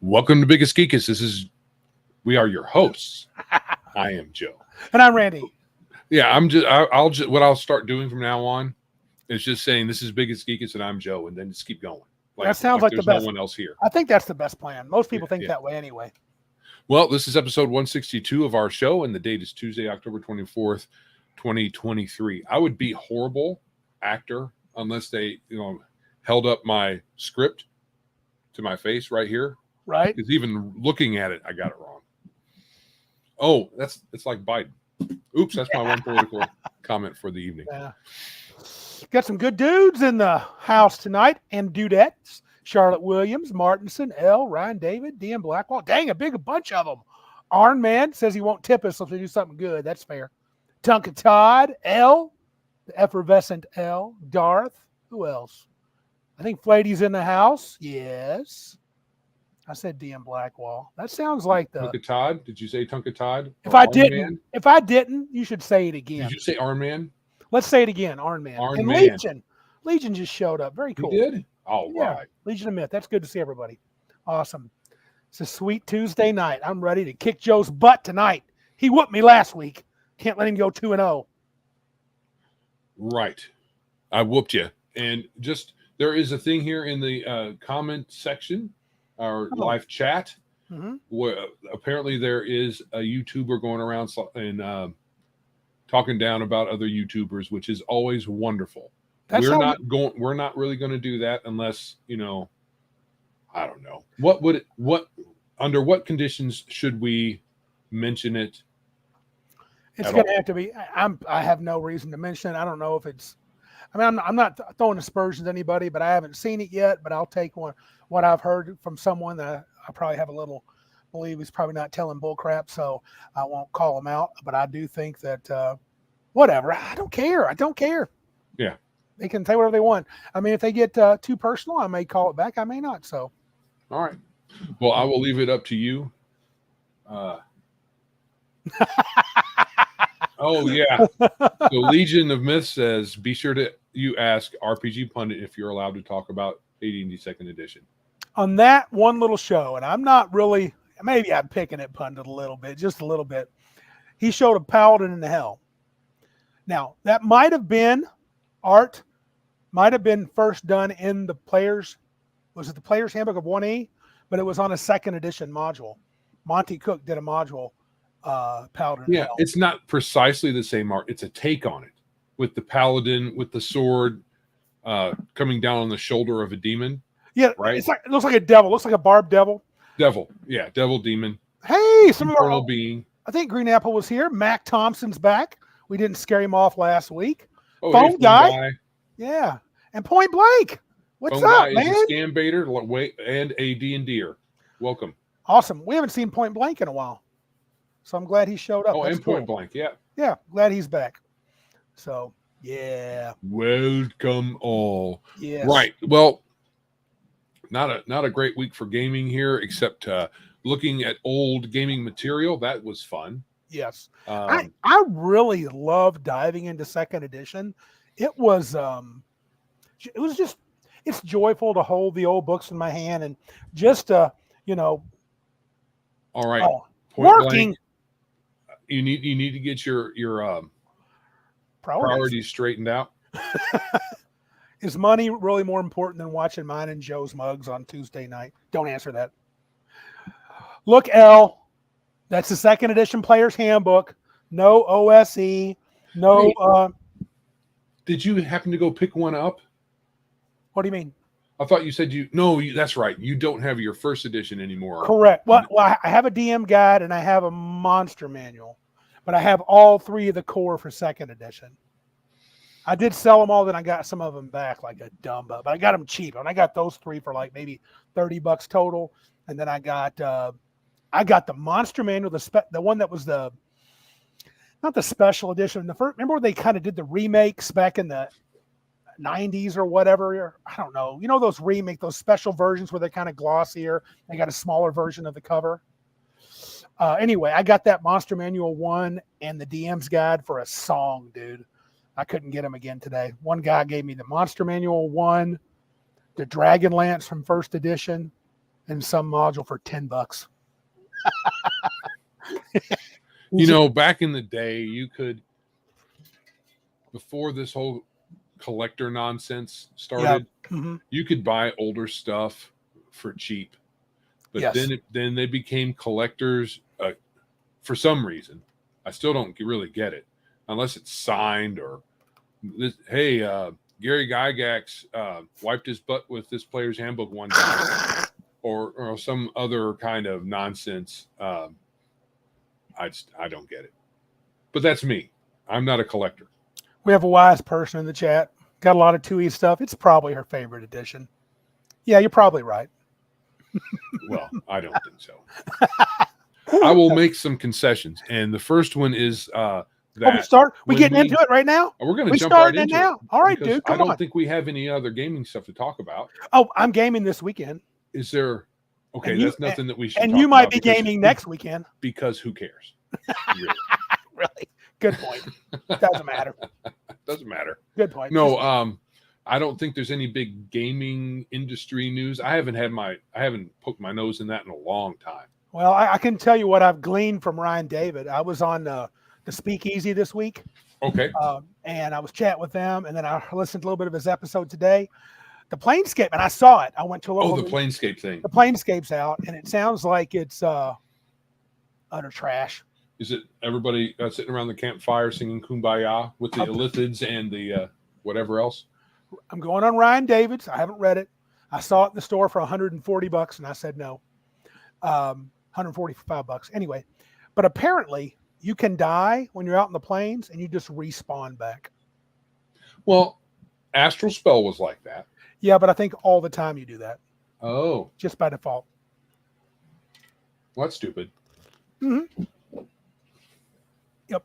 Welcome to Biggest Geekus. We are your hosts. I am Joe. And I'm Randy. Yeah, I'll what I'll start doing from now on is just saying this is Biggest Geekus and I'm Joe, and then just keep going. That sounds like the there's best. No one else here. I think that's the best plan. Most people think Yeah. that way anyway. Well, this is episode 162 of our show, and the date is Tuesday, October 24th, 2023. I would be a horrible actor unless they, held up my script to my face right here. Right? Because even looking at it, I got it wrong. Oh, it's like Biden. Oops, that's my one political comment for the evening. Yeah. Got some good dudes in the house tonight and dudettes. Charlotte Williams, Martinson, L, Ryan David, DM Blackwell. Dang, a big bunch of them. Arn Man says he won't tip us if we do something good. That's fair. Tonka Todd, L, the effervescent L, Darth. Who else? I think Flady's in the house. Yes. I said DM Blackwall. That sounds like the Tonka Todd. Did you say Tonka Todd? If I didn't, you should say it again. Did you say Arn Man? Let's say it again, Arn Man. Arn and Man. Legion just showed up. Very cool. You did? All Yeah. right. Legion of Myth. That's good to see everybody. Awesome. It's a sweet Tuesday night. I'm ready to kick Joe's butt tonight. He whooped me last week. Can't let him go 2-0. Right. I whooped you. And just there is a thing here in the comment section, our live chat, where apparently there is a YouTuber going around and talking down about other YouTubers, which is always wonderful. We're not really going to do that unless, I don't know. Under what conditions should we mention it? It's going to have to be. I have no reason to mention it. I don't know if it's. I'm not throwing aspersions at anybody, but I haven't seen it yet. But I'll take what I've heard from someone that I probably have a little believe he's probably not telling bull crap, so I won't call him out. But I do think that whatever. I don't care. Yeah. They can say whatever they want. I mean, if they get too personal, I may call it back. I may not. So. All right. Well, I will leave it up to you. Oh, yeah. So Legion of Myth says, be sure you ask RPG Pundit if you're allowed to talk about AD&D 2nd Edition. On that one little show, and I'm not really, maybe I'm picking at Pundit a little bit, just a little bit. He showed a Paladin in the Hell. Now, that might have been first done in the Player's Handbook of 1E, but it was on a 2nd edition module. Monty Cook did a module, Paladin. Yeah, it's not precisely the same art. It's a take on it with the Paladin, with the sword coming down on the shoulder of a demon. Yeah, right. It looks like a devil. Looks like a barbed devil. Devil, yeah, devil demon. Hey, some infernal being. I think Green Apple was here. Mac Thompson's back. We didn't scare him off last week. Oh, Phone guy. Yeah. And Point Blank. What's Phone up, guy man? Is a scam baiter and a D&D'er. Welcome. Awesome. We haven't seen Point Blank in a while. So I'm glad he showed up. Oh, That's and cool. Point Blank, yeah. Yeah, glad he's back. So, yeah. Welcome all. Yes. Right. Well, not a great week for gaming here, except looking at old gaming material. That was fun. Yes. I really love diving into 2nd edition. It was just, it's joyful to hold the old books in my hand and just, All right. Point working. Blank, you need to get your priorities straightened out. Is money really more important than watching mine and Joe's mugs on Tuesday night? Don't answer that. Look, L, that's the 2nd edition Player's Handbook. No OSE. No. Hey, did you happen to go pick one up? What do you mean? I thought you said that's right. You don't have your 1st edition anymore. Correct. Well, I have a DM guide and I have a monster manual, but I have all 3 of the core for 2nd edition. I did sell them all, then I got some of them back like a dumbo, but I got them cheap. And I got those 3 for like maybe $30 total. And then I got the monster manual, the one that was not the special edition. Remember when they kind of did the remakes back in the 90s or whatever? I don't know. You know those those special versions where they're kind of glossier. They got a smaller version of the cover. Anyway, I got that Monster Manual 1 and the DM's Guide for a song, dude. I couldn't get them again today. One guy gave me the Monster Manual 1, the Dragon Lance from 1st edition, and some module for $10. You know, back in the day, you could, before this whole collector nonsense started, you could buy older stuff for cheap. But then they became collectors for some reason. I still don't really get it, unless it's signed or this. Hey, Gary Gygax wiped his butt with this player's handbook one time, or some other kind of nonsense. I don't get it. But that's me. I'm not a collector. We have a wise person in the chat. Got a lot of 2E stuff. It's probably her favorite edition. Yeah, you're probably right. Well, I don't think so. I will make some concessions, and the first one is that we getting into it right now. We're going to jump right into now. It. All right, dude. Come on. I don't think we have any other gaming stuff to talk about. Oh, I'm gaming this weekend. Is there? Okay, that's nothing that we should. And you might be gaming next weekend because who cares? Really? Good point. Doesn't matter. Doesn't matter. Good point. No, I don't think there's any big gaming industry news. I haven't poked my nose in that in a long time. Well, I can tell you what I've gleaned from Ryan David. I was on the Speakeasy this week. Okay. And I was chatting with them, and then I listened to a little bit of his episode today. The Planescape, and I saw it. I went to the Planescape thing. The Planescape's out, and it sounds like it's utter trash. Is it everybody sitting around the campfire singing Kumbaya with the Illithids and the whatever else? I'm going on Ryan David's. I haven't read it. I saw it in the store for $140, and I said no. $145. Anyway, but apparently you can die when you're out in the plains, and you just respawn back. Well, Astral Spell was like that. Yeah, but I think all the time you do that. Oh. Just by default. Well, that's stupid. Mm-hmm. Yep.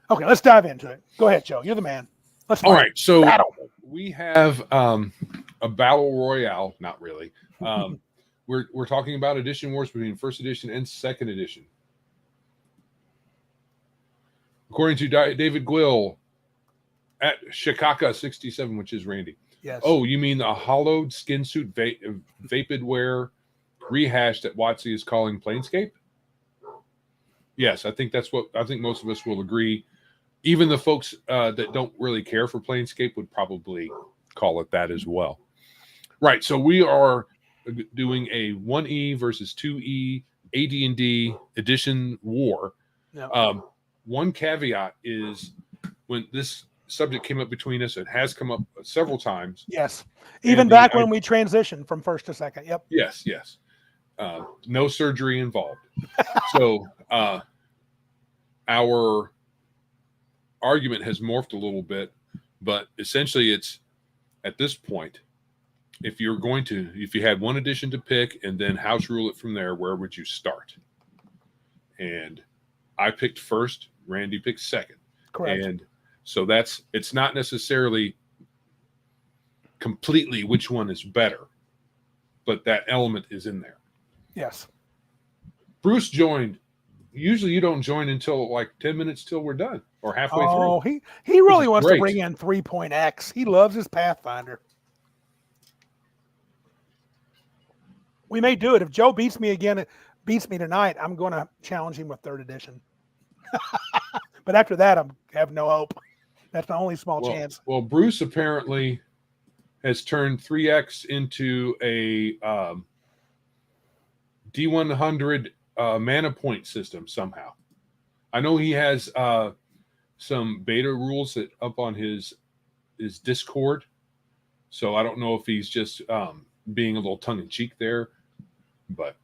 Okay, let's dive into it. Go ahead, Joe. You're the man. Let's all right, so battle. We have a battle royale. Not really. We're talking about edition wars between first edition and second edition. According to David Gwill at Shikaka67, which is Randy. Yes. Oh, you mean the hollowed skin suit Vapidware rehash that WotC is calling Planescape? Yes, I think most of us will agree. Even the folks that don't really care for Planescape would probably call it that as well. Right, so we are doing a 1E versus 2E AD&D edition war. Yep. One caveat is when this subject came up between us, it has come up several times. Yes, even back when we transitioned from first to second. Yep. Yes. No surgery involved. So our argument has morphed a little bit, but essentially it's at this point, if you had one edition to pick and then house rule it from there, where would you start? And I picked first, Randy picked second. Correct. And so it's not necessarily completely which one is better, but that element is in there. Yes. Bruce joined. Usually you don't join until like 10 minutes till we're done or halfway through. Oh, he really wants to bring in 3.x. He loves his Pathfinder. We may do it. If Joe beats me tonight, I'm going to challenge him with third edition. But after that, I have no hope. That's the only small chance. Well, Bruce apparently has turned 3X into a D100 mana point system somehow. I know he has some beta rules that up on his Discord. So I don't know if he's just being a little tongue-in-cheek there, but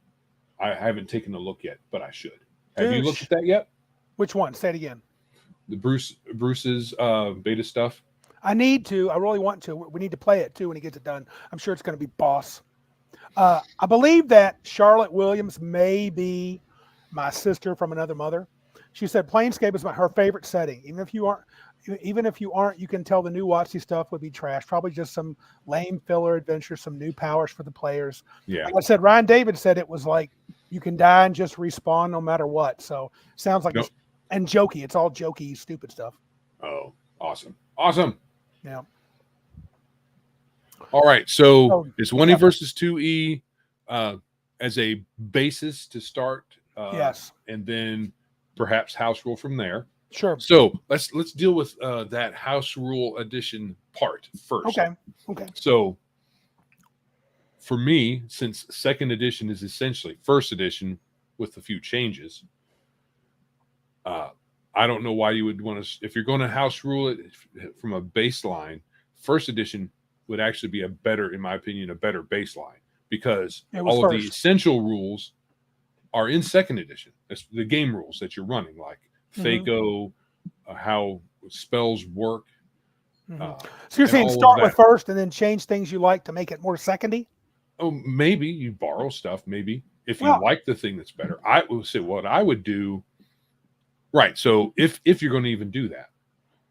I haven't taken a look yet, but I should. Have you looked at that yet? Which one? Say it again. The Bruce's beta stuff. I need to. I really want to. We need to play it too when he gets it done. I'm sure it's going to be boss. I believe that Charlotte Williams may be my sister from another mother. She said Planescape is her favorite setting. Even if you aren't, you can tell the new WotC stuff would be trash. Probably just some lame filler adventure, some new powers for the players. Yeah. Like I said, Ryan David said it was like you can die and just respawn no matter what. So sounds like and jokey. It's all jokey, stupid stuff. Oh, awesome. Yeah. All right. So it's 1E versus 2E. as a basis to start, Yes. and then perhaps house rule from there. Sure. So let's deal with that house rule edition part first. Okay. Okay. So for me, since second edition is essentially first edition with a few changes, I don't know why you would want to. If you're going to house rule it from a baseline, first edition would actually be a better, in my opinion, a better baseline, because all of the essential rules are in second edition. That's the game rules that you're running, like Thaco, how spells work. So you're saying start with first and then change things you like to make it more secondy? Oh, maybe you borrow stuff. Maybe if you like the thing that's better, I will say what I would do. Right. So if you're going to even do that,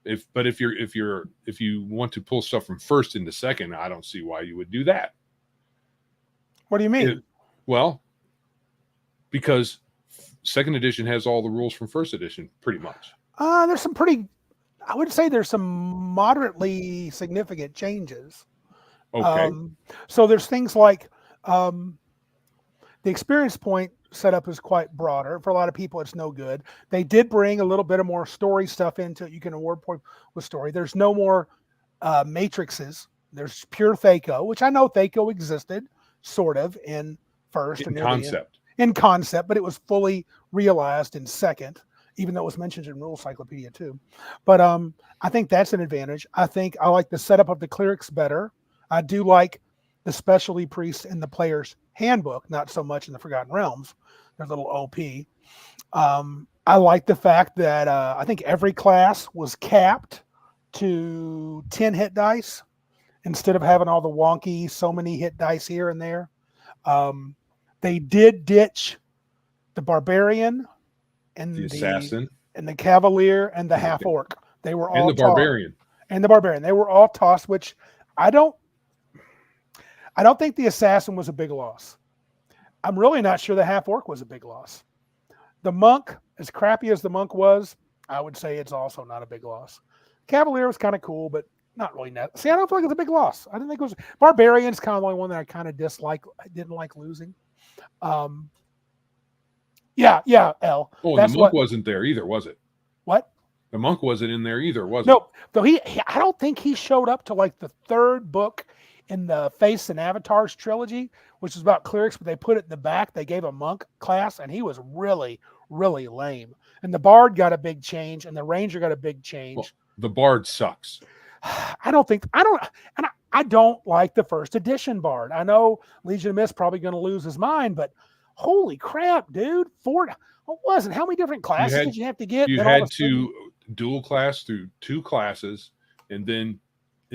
if you want to pull stuff from first into second, I don't see why you would do that. What do you mean? Well, because second edition has all the rules from first edition, pretty much. There's some pretty, I would say there's some moderately significant changes. Okay. So there's things like the experience point setup is quite broader. For a lot of people, it's no good. They did bring a little bit of more story stuff into it. You can award point with story. There's no more matrices. There's pure Thaco, which I know Thaco existed sort of in first in concept. In concept, but it was fully realized in second, even though it was mentioned in Rule Cyclopedia too. But I think that's an advantage. I think I like the setup of the clerics better. I do like the specialty priests in the player's handbook, not so much in the Forgotten Realms. They're a little OP. I like the fact that I think every class was capped to 10 hit dice instead of having all the wonky so many hit dice here and there. They did ditch the barbarian and the assassin and the cavalier and the half orc. They were all and the barbarian. And the barbarian. They were all tossed, which I don't think the assassin was a big loss. I'm really not sure the half orc was a big loss. The monk, as crappy as the monk was, I would say it's also not a big loss. Cavalier was kind of cool, but not really net. See, I don't feel like it's a big loss. I didn't think it was. Barbarian's kind of the only one that I kind of dislike. I didn't like losing. Yeah, L. Oh, the monk wasn't there either, was it? What? The monk wasn't in there either, was it? No, though I don't think he showed up to like the third book in the Faiths and Avatars trilogy, which is about clerics, but they put it in the back. They gave a monk class, and he was really, really lame. And the bard got a big change, and the ranger got a big change. Well, the bard sucks. I don't like the first edition bard. I know Legion of Mist probably going to lose his mind, but holy crap, dude! What was it? How many different classes did you have to get? You had to dual class through 2 classes, and then,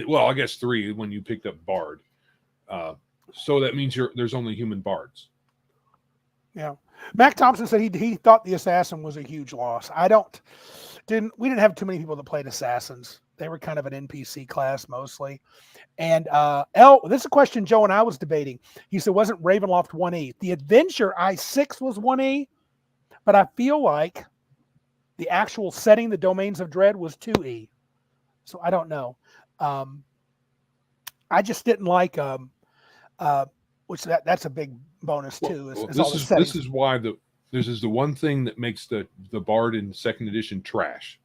well, I guess 3 when you picked up bard. So that means there's only human bards. Yeah, Mac Thompson said he thought the assassin was a huge loss. We didn't have too many people that played assassins. They were kind of an NPC class mostly. And this is a question Joe and I was debating. He said, wasn't Ravenloft 1E? The Adventure I6 was 1E, but I feel like the actual setting, the Domains of Dread, was 2E. So I don't know. I just didn't like which that's a big bonus too. This is why this is the one thing that makes the bard in second edition trash.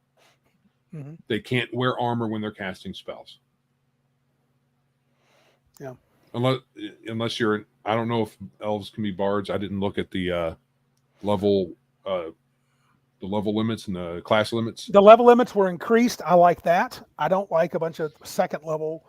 Mm-hmm. They can't wear armor when they're casting spells. Yeah. Unless you're, I don't know if elves can be bards. I didn't look at the level limits and the class limits. The level limits were increased. I like that. I don't like a bunch of second level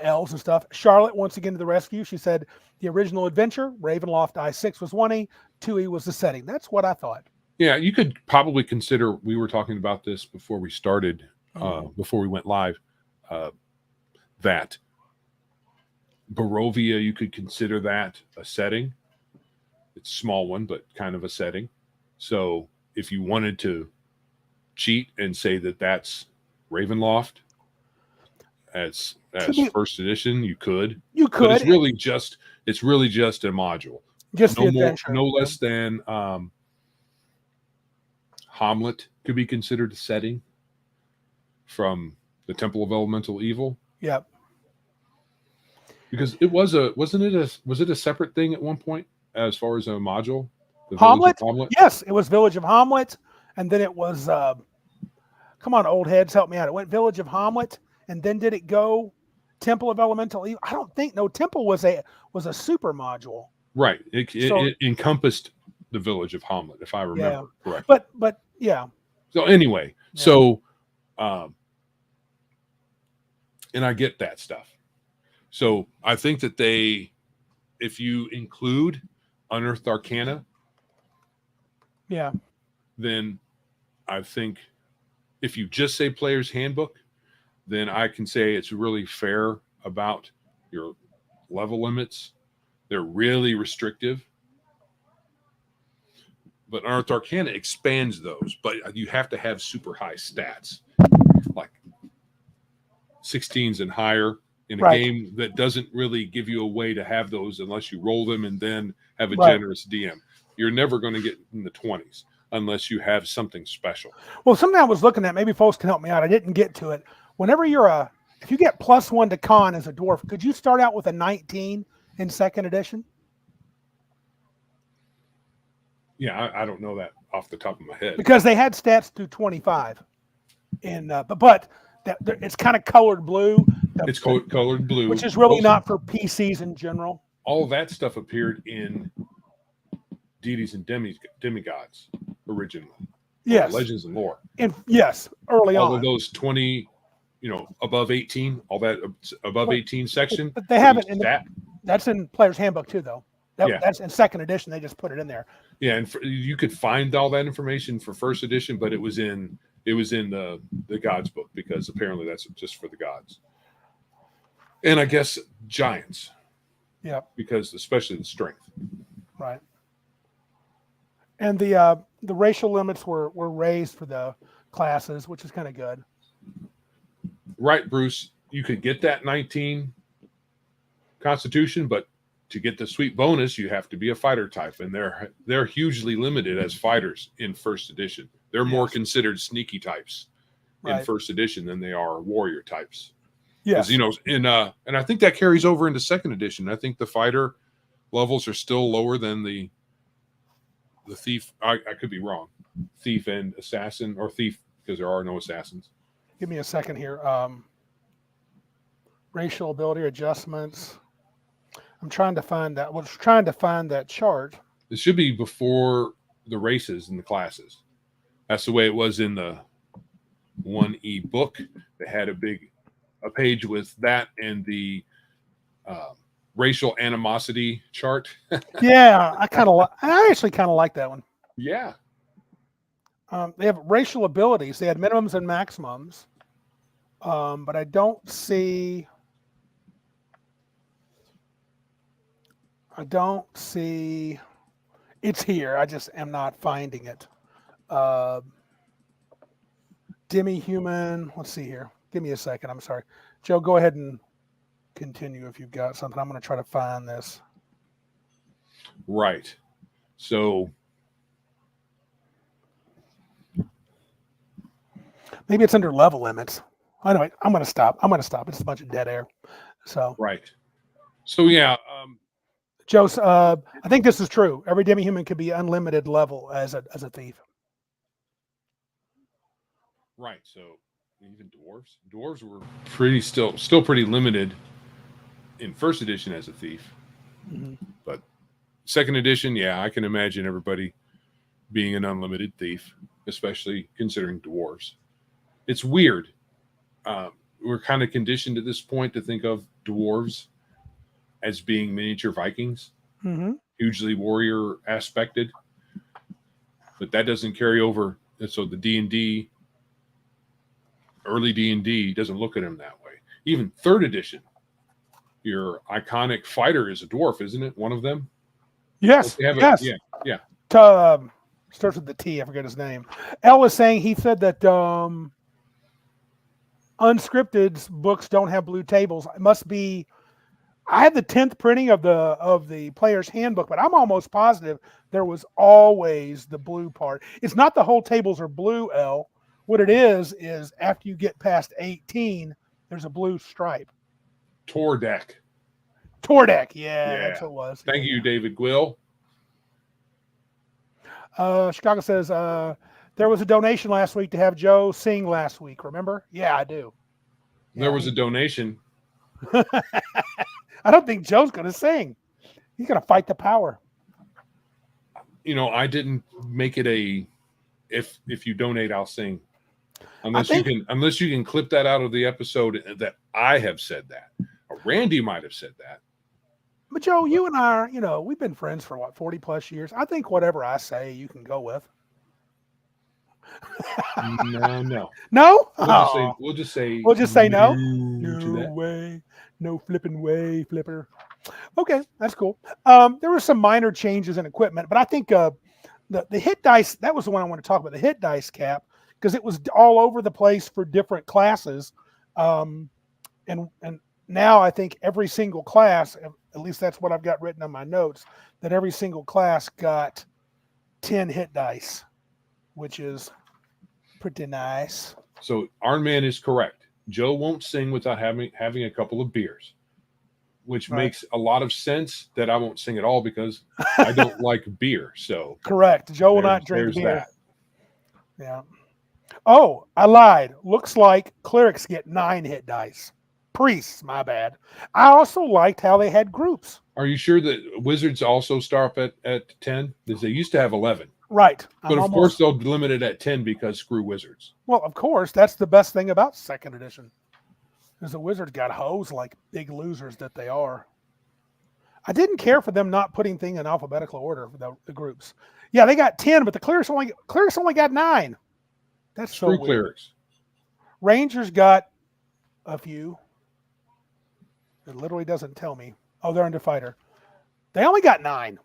elves and stuff. Charlotte, once again, to the rescue. She said the original adventure, Ravenloft I6 was 1E, 2E was the setting. That's what I thought. Yeah, you could probably consider, we were talking about this before we started, before we went live, that Barovia, you could consider that a setting. It's a small one, but kind of a setting. So if you wanted to cheat and say that that's Ravenloft as first edition, you could. You could. But it's really just a module. Just no more, no less than Hamlet could be considered a setting from the Temple of Elemental Evil. Yep. Because was it a separate thing at one point as far as a module? The Hamlet? Village of Hamlet? Yes, it was Village of Hamlet, and then it was. Come on, old heads, help me out. It went Village of Hamlet, and then did it go Temple of Elemental Evil? I don't think. No, Temple was a super module. Right. It encompassed the Village of Hamlet, if I remember correctly. But yeah. So anyway, and I get that stuff. So I think that if you include Unearthed Arcana, then I think if you just say Player's Handbook, then I can say it's really fair about your level limits. They're really restrictive. But Unearthed Arcana expands those, but you have to have super high stats, like 16s and higher in a game that doesn't really give you a way to have those unless you roll them and then have a generous DM. You're never going to get in the 20s unless you have something special. Well, something I was looking at, maybe folks can help me out. I didn't get to it. Whenever if you get +1 to con as a dwarf, could you start out with a 19 in second edition? Yeah, I don't know that off the top of my head. Because they had stats through 25. But it's kind of colored blue. It's colored blue. Which is really not for PCs in general. All that stuff appeared in Deities and Demigods originally. Yes. Legends and Lore. Early on. All of those 20, above 18, all that above 18 section. But they haven't. That's in Player's Handbook too, though. That's in second edition. They just put it in there. Yeah, and you could find all that information for first edition, but it was in the Gods book because apparently that's just for the gods. And I guess giants. Yeah. Because especially the strength. Right. And the racial limits were raised for the classes, which is kind of good. Right, Bruce. You could get that 19 Constitution, but to get the sweet bonus, you have to be a fighter type, and they're hugely limited as fighters in first edition. They're more considered sneaky types in first edition than they are warrior types. Yes, and I think that carries over into second edition. I think the fighter levels are still lower than the thief. I could be wrong. Thief and assassin, or thief because there are no assassins. Give me a second here. Racial ability adjustments. I'm trying to find that. I was trying to find that chart. It should be before the races and the classes. That's the way it was in the 1E book. They had a page with that and the racial animosity chart. Yeah, I actually kind of like that one. Yeah. They have racial abilities. They had minimums and maximums. But I don't see it's here. I just am not finding it. Demi-human. Let's see here. Give me a second. I'm sorry. Joe, go ahead and continue if you've got something. I'm going to try to find this. Right. So maybe it's under level limits. Anyway, I'm going to stop. It's a bunch of dead air. So right. So yeah. Joe, I think this is true. Every demi-human could be unlimited level as a thief. Right. So even dwarves were still pretty limited in first edition as a thief. Mm-hmm. But second edition, yeah, I can imagine everybody being an unlimited thief, especially considering dwarves. It's weird. We're kind of conditioned at this point to think of dwarves as being miniature Vikings, hugely warrior aspected, but that doesn't carry over. And so the D&D, early D&D doesn't look at them that way. Even third edition, your iconic fighter is a dwarf, isn't it? One of them? Yes. Yes. Yeah. Starts with the T. I forget his name. L was saying, he said that unscripted books don't have blue tables. It must be. I had the 10th printing of the Player's Handbook, but I'm almost positive there was always the blue part. It's not the whole tables are blue, L. What it is after you get past 18, there's a blue stripe. Tor deck. Tordek. Yeah, that's what it was. Thank you, David Gwill. Chicago says there was a donation last week to have Joe sing last week. Remember? Yeah, I do. There was a donation. I don't think Joe's going to sing. He's going to fight the power. I didn't make it a if you donate, I'll sing. Unless you can clip that out of the episode that I have said that. Or Randy might have said that. But Joe, you and I are, we've been friends for 40 plus years. I think whatever I say, you can go with. No. No? We'll just say no. No way. No flipping way, flipper. Okay, that's cool. There were some minor changes in equipment, but I think the hit dice, that was the one I want to talk about, the hit dice cap, because it was all over the place for different classes. And now I think every single class, at least that's what I've got written on my notes, that every single class got 10 hit dice, which is pretty nice. So our man is correct. Joe won't sing without having a couple of beers, which makes a lot of sense that I won't sing at all because I don't like beer. So correct. Joe will not drink beer. That. Yeah. Oh, I lied. Looks like clerics get 9 hit dice. Priests, my bad. I also liked how they had groups. Are you sure that wizards also start at 10? Because they used to have 11. Right. But of course they'll limit it at 10 because screw wizards. Well, of course, that's the best thing about second edition. Is the wizards got hosed like big losers that they are. I didn't care for them not putting things in alphabetical order for the groups. Yeah, they got 10, but the clerics only got 9. That's so weird. Clerics. Rangers got a few. It literally doesn't tell me. Oh, they're under fighter. They only got 9.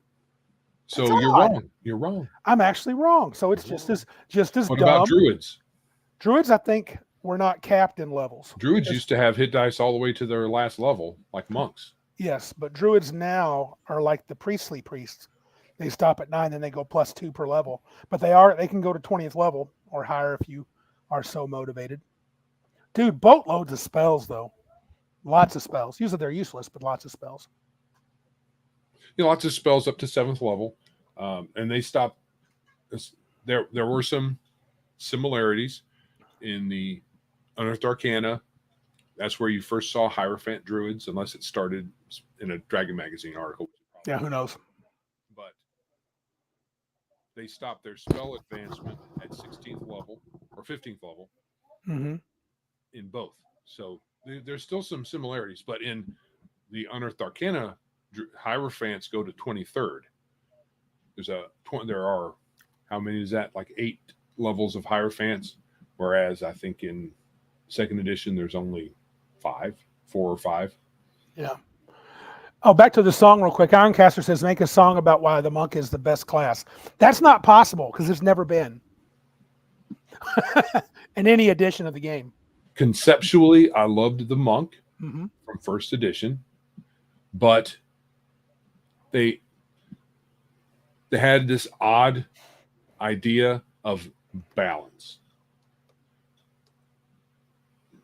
So you're wrong. You're wrong. I'm actually wrong. So it's just as What dumb. about druids? Druids, I think, were not capped in levels. Druids used to have hit dice all the way to their last level, like monks. Yes, but druids now are like the priestly priests. They stop at 9, then they go +2 per level. But they can go to 20th level or higher if you are so motivated. Dude, boatloads of spells though. Lots of spells. Usually they're useless, but lots of spells. Lots of spells up to 7th level, and they stopped. There were some similarities in the Unearthed Arcana. That's where you first saw Hierophant druids, unless it started in a Dragon Magazine article. Yeah, who knows? But they stopped their spell advancement at 16th level or 15th level in both. So there's still some similarities, but in the Unearthed Arcana, Hierophants go to 23rd. There are, how many is that? Like 8 levels of Hierophants, whereas I think in 2nd edition there's only 4 or 5. Yeah. Oh, back to the song real quick. Ironcaster says, make a song about why the monk is the best class. That's not possible because it's never been in any edition of the game. Conceptually, I loved the monk from 1st edition, but they had this odd idea of balance.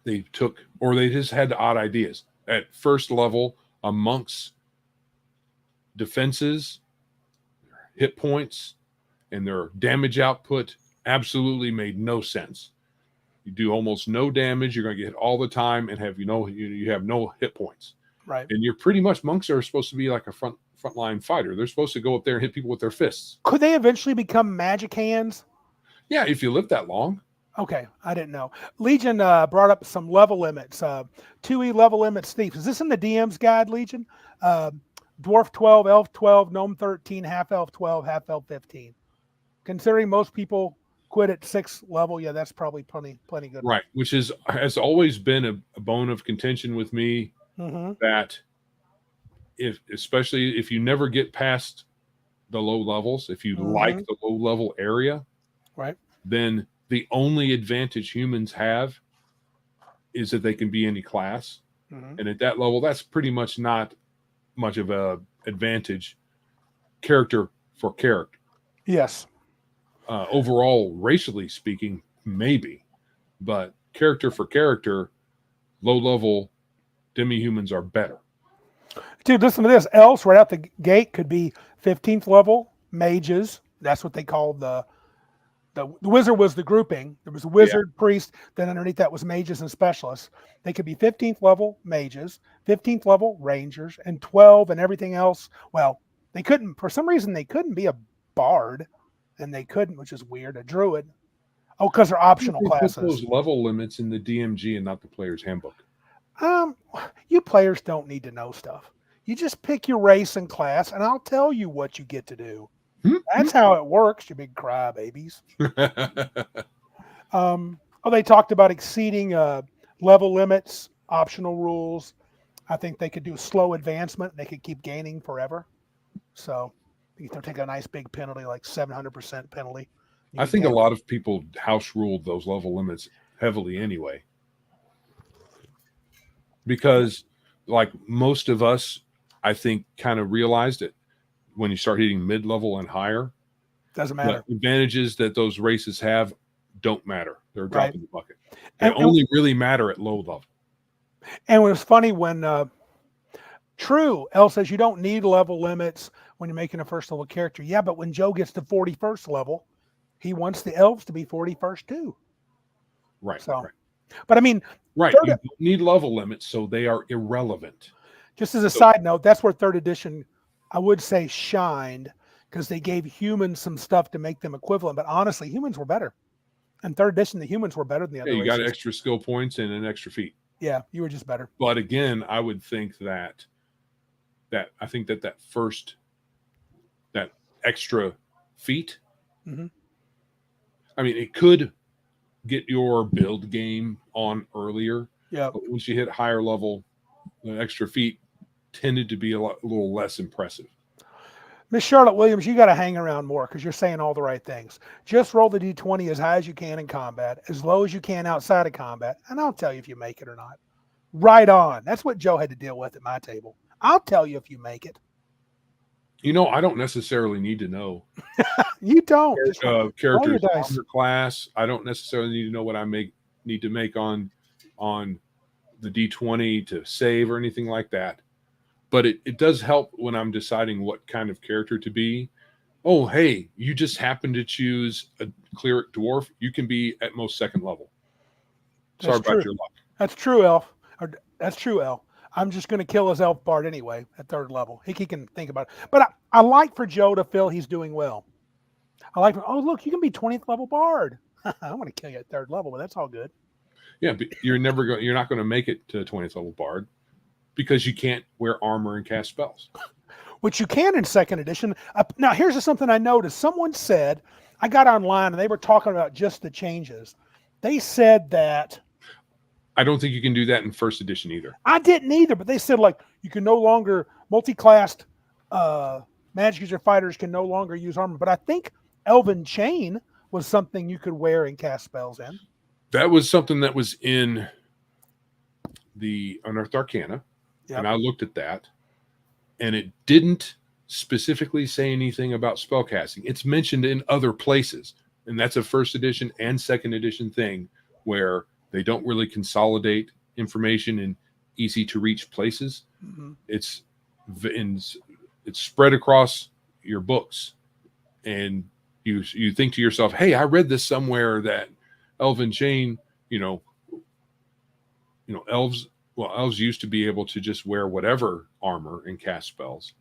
They just had odd ideas. At first level, a monk's defenses, hit points, and their damage output absolutely made no sense. You do almost no damage, you're going to get hit all the time, and you have no hit points. Right. And you're pretty much, monks are supposed to be like a frontline fighter. They're supposed to go up there and hit people with their fists. Could they eventually become magic hands? Yeah, if you live that long. Okay, I didn't know. Legion brought up some level limits. 2E level limit Steve. Is this in the DM's guide, Legion? Dwarf 12, Elf 12, Gnome 13, Half Elf 12, Half Elf 15. Considering most people quit at 6th level, yeah, that's probably plenty good. Right, which has always been a bone of contention with me. That especially if you never get past the low levels, if you like the low level area, right, then the only advantage humans have is that they can be any class. And at that level, that's pretty much not much of a advantage character for character. Yes. Overall, racially speaking, maybe, but character for character, low level demi-humans are better. Dude, listen to this. Elves right out the gate could be 15th level mages. That's what they called the wizard was the grouping. There was a wizard, priest, then underneath that was mages and specialists. They could be 15th level mages, 15th level rangers, and 12 and everything else. Well, they couldn't, for some reason, they couldn't be a bard, and they couldn't, which is weird, a druid. Oh, because they're optional They put classes. those level limits in the DMG and not the player's handbook. You players don't need to know stuff. You just pick your race and class, and I'll tell you what you get to do. That's how it works, you big crybabies. They talked about exceeding level limits, optional rules. I think they could do slow advancement. They could keep gaining forever. So they'll take a nice big penalty, like 700% penalty. I think a lot of people house ruled those level limits heavily anyway. Because like most of us, I think, kind of realized it when you start hitting mid-level and higher. Doesn't matter. The advantages that those races have don't matter. They're dropping the bucket. They only really matter at low level. And it was funny when True, Elle says you don't need level limits when you're making a first level character. Yeah, but when Joe gets to 41st level, he wants the elves to be 41st too. Right. So, right. But I mean, right. You don't need level limits, so they are irrelevant. Just as a side note, that's where third edition, I would say, shined, because they gave humans some stuff to make them equivalent. But honestly, humans were better. In third edition, the humans were better than the other you races. got extra skill points and an extra feat. Yeah, you were just better. But again, I would think that first extra feat, I mean, it could get your build game on earlier. Yeah. But once you hit higher level, the extra feat tended to be a little less impressive. Miss Charlotte Williams, you got to hang around more because you're saying all the right things. Just roll the D20 as high as you can in combat, as low as you can outside of combat, and I'll tell you if you make it or not. Right on. That's what Joe had to deal with at my table. I'll tell you if you make it. I don't necessarily need to know. You don't. Character's armor class. I don't necessarily need to know what I need to make on the D20 to save or anything like that. But it does help when I'm deciding what kind of character to be. Oh, hey, you just happen to choose a cleric dwarf. You can be at most second level. Sorry about your luck. That's true, Elf. That's true, Elf. I'm just going to kill his elf bard anyway at third level. He can think about it. But I like for Joe to feel he's doing well. I like, look, you can be 20th level bard. I want to kill you at third level, but that's all good. Yeah, but you're not going to make it to 20th level bard because you can't wear armor and cast spells. Which you can in second edition. Now, here's something I noticed. Someone said, I got online and they were talking about just the changes. They said that I don't think you can do that in first edition either. I didn't either, but they said like you can no longer multi-classed magic user fighters can no longer use armor. But I think Elven Chain was something you could wear and cast spells in. That was something that was in the Unearthed Arcana, and I looked at that, and it didn't specifically say anything about spellcasting. It's mentioned in other places, and that's a first edition and second edition thing where they don't really consolidate information in easy to reach places. It's spread across your books, and you think to yourself, "Hey, I read this somewhere that Elven Chain, elves used to be able to just wear whatever armor and cast spells,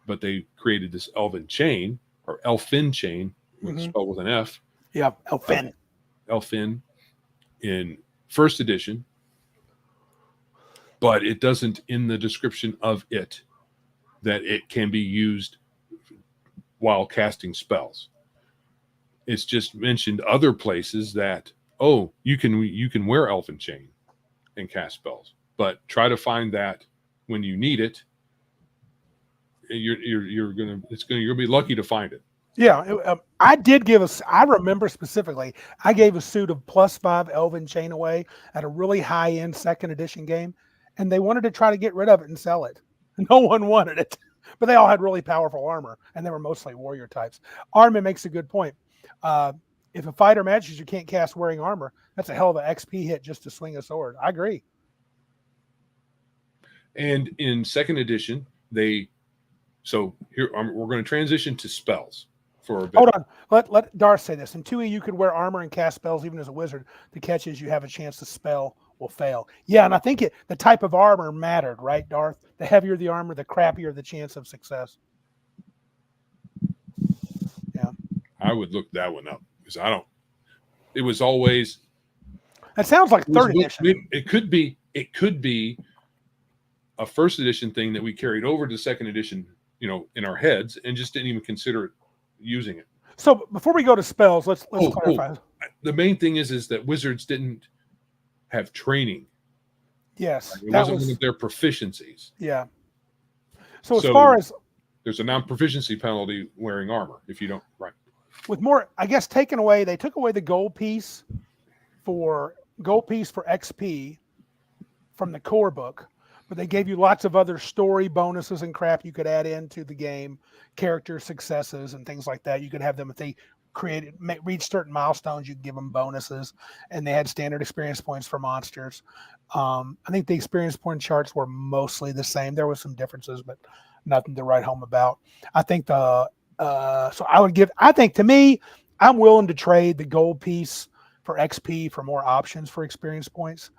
but they created this Elven Chain or Elfin Chain, spelled with an F. Yeah, Elfin. Elfin in first edition, but it doesn't in the description of it that it can be used while casting spells. It's just mentioned other places that you can wear Elfin Chain and cast spells, but try to find that when you need it. You're gonna be lucky to find it. Yeah, I remember specifically, I gave a suit of +5 Elven Chain away at a really high-end second edition game, and they wanted to try to get rid of it and sell it. No one wanted it, but they all had really powerful armor, and they were mostly warrior types. Armin makes a good point. If a fighter matches you can't cast wearing armor, that's a hell of an XP hit just to swing a sword. I agree. And in second edition, so here we're going to transition to spells for a bit. Hold on. Let Darth say this. In 2E, you could wear armor and cast spells even as a wizard. The catch is you have a chance to spell will fail. Yeah, and I think the type of armor mattered, right, Darth? The heavier the armor, the crappier the chance of success. Yeah. I would look that one up because it was always. That sounds like third edition. It could be a first edition thing that we carried over to second edition, in our heads and just didn't even consider using it. So before we go to spells, let's clarify. The main thing is that wizards didn't have training. Yes. It wasn't one of their proficiencies. Yeah. So as far as there's a non-proficiency penalty wearing armor if you don't, right. With more, I guess, they took away the gold piece for XP from the core book, but they gave you lots of other story bonuses and crap you could add into the game, character successes and things like that. You could have them if they reach certain milestones, you could give them bonuses, and they had standard experience points for monsters. I think the experience point charts were mostly the same. There was some differences, but nothing to write home about. I think to me, I'm willing to trade the gold piece for XP for more options for experience points.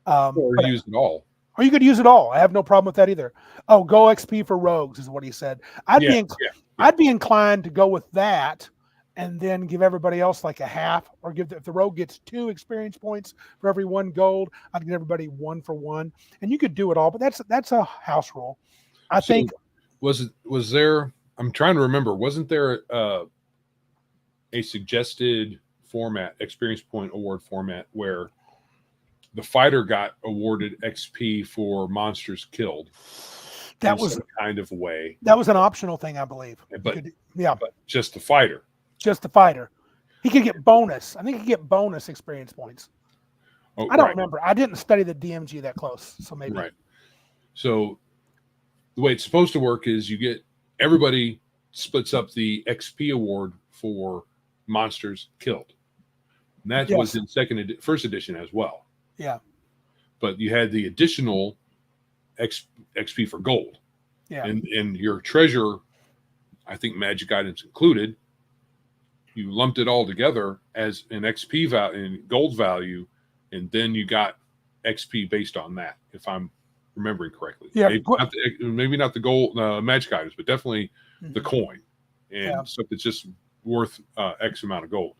Or use it all. Or you could use it all. I have no problem with that either. Oh, go XP for rogues is what he said. I'd be inclined to go with that and then give everybody else like a half, or if the rogue gets 2 experience points for every 1 gold, I'd give everybody 1 for 1. And you could do it all, but that's a house rule. I think. Was there, I'm trying to remember, wasn't there a suggested format, experience point award format, where the fighter got awarded XP for monsters killed? That was some kind of way. That was an optional thing, I believe. But just the fighter. Just the fighter. He could get bonus. I think he could get bonus experience points. Oh, I don't remember. I didn't study the DMG that close, so maybe. Right. So the way it's supposed to work is everybody splits up the XP award for monsters killed. And that was in first edition as well. Yeah. But you had the additional XP for gold. Yeah. And your treasure, I think magic items included, you lumped it all together as an XP value and gold value, and then you got XP based on that, if I'm remembering correctly. Yeah. Maybe not the gold magic items, but definitely the coin and stuff that's just worth X amount of gold.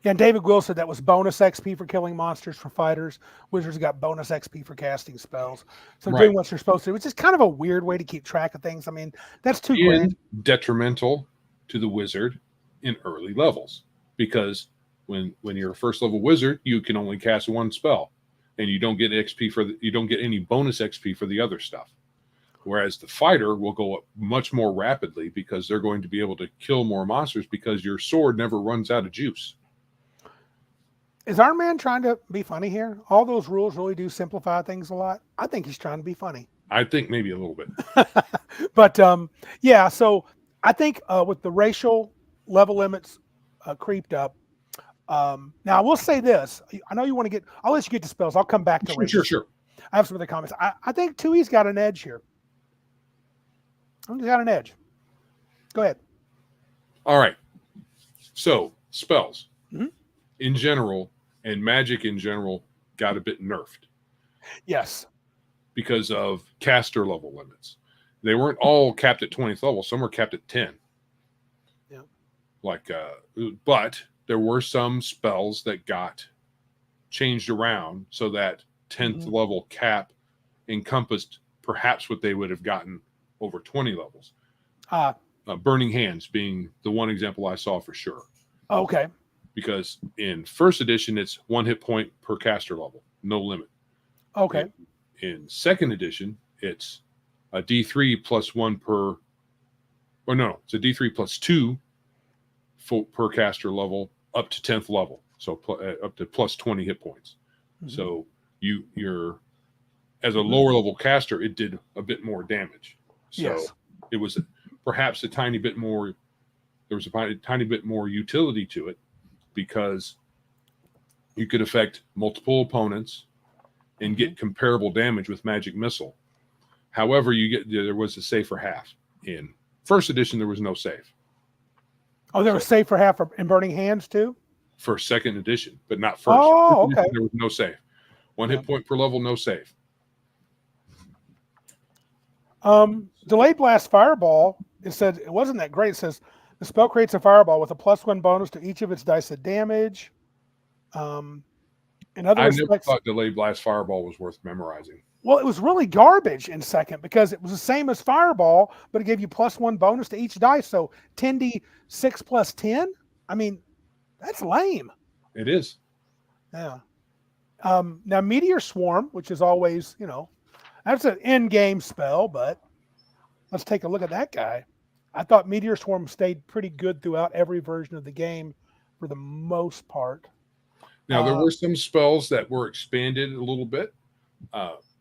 Yeah, and David Will said that was bonus XP for killing monsters for fighters. Wizards got bonus XP for casting spells. So doing what you're supposed to do, which is kind of a weird way to keep track of things. I mean, that's too grand. Detrimental to the wizard in early levels, because when you're a first level wizard, you can only cast 1 spell, and you don't get XP you don't get any bonus XP for the other stuff. Whereas the fighter will go up much more rapidly because they're going to be able to kill more monsters because your sword never runs out of juice. Is Iron Man trying to be funny here? All those rules really do simplify things a lot. I think he's trying to be funny. I think maybe a little bit. But so I think with the racial level limits creeped up. Now I will say this. I know you want to get. I'll let you get to spells. I'll come back to Sure. I have some other comments. I think 2E's got an edge here. I think he's got an edge. Go ahead. All right. So spells in general and magic in general got a bit nerfed. Yes. Because of caster level limits. They weren't all capped at 20th level. Some were capped at 10. Yeah. But there were some spells that got changed around so that 10th level cap encompassed perhaps what they would have gotten over 20 levels. Burning Hands being the one example I saw for sure. Okay. Because in first edition, it's 1 hit point per caster level, no limit. Okay. In second edition, it's a D3 plus 1 per, or no, it's a D3 plus 2 per caster level up to 10th level. So up to plus 20 hit points. So you're, as a lower level caster, it did a bit more damage. So it was perhaps a tiny bit more, there was a tiny bit more utility to it because you could affect multiple opponents and get comparable damage with magic missile. However, there was a save for half. In first edition, there was no save. Oh, there was save for half in Burning Hands too? For second edition, but not first. Oh, okay. There was no save. One hit point per level, no save. Delayed Blast Fireball, it said it wasn't that great. It says the spell creates a fireball with a +1 bonus to each of its dice of damage. In other I respects, never thought Delayed Blast Fireball was worth memorizing. well, it was really garbage in second because it was the same as Fireball, but it gave you +1 bonus to each dice. So 10d6 plus 10. I mean, that's lame. It is. Yeah. Now Meteor Swarm, which is always, that's an in-game spell, but let's take a look at that guy. I thought Meteor Swarm stayed pretty good throughout every version of the game for the most part. Now, there were some spells that were expanded a little bit,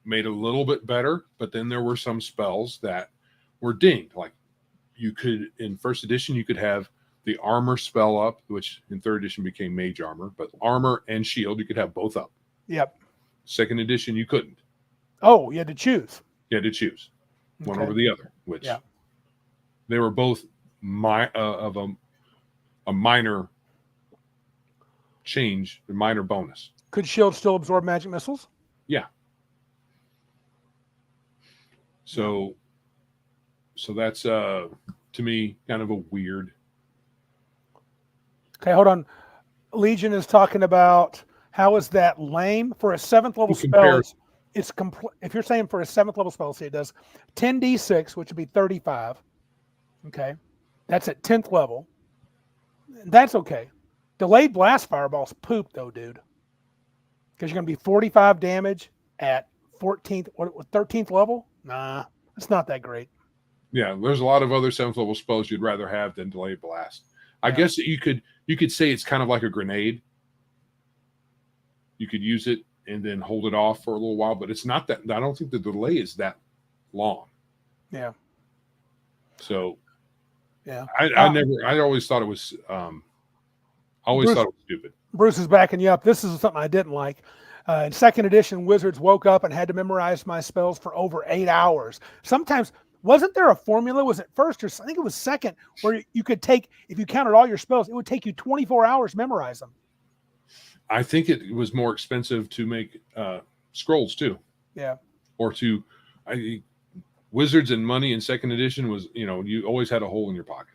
made a little bit better, but then there were some spells that were dinged. Like you could, in first edition, you could have the armor spell up, which in third edition became mage armor, but armor and shield, you could have both up. Yep. Second edition, you couldn't. Oh, you had to choose. You had to choose one over the other, which they were both of a minor change, a minor bonus. Could shield still absorb magic missiles? Yeah. So that's to me kind of a weird. Okay, hold on. Legion is talking about how is that lame for a 7th level spell. It's if you're saying for a 7th level spell, say it does 10d6, which would be 35. Okay, that's at 10th level. That's okay. Delayed Blast Fireball's poop though, dude. Because you're going to be 45 damage at 13th level. Nah, it's not that great. Yeah, there's a lot of other 7th level spells you'd rather have than Delayed Blast. I guess you could say it's kind of like a grenade. You could use it and then hold it off for a little while, but it's not that. I don't think the delay is that long. Yeah. So, yeah, I always thought it was. Thought it was stupid. Bruce is backing you up. This is something I didn't like. In second edition, Wizards woke up and had to memorize my spells for over 8 hours. Sometimes, wasn't there a formula? Was it first or I think it was second, where you could take, if you counted all your spells, it would take you 24 hours to memorize them. I think it was more expensive to make scrolls too. Yeah. Or Wizards and money in second edition was, you always had a hole in your pocket.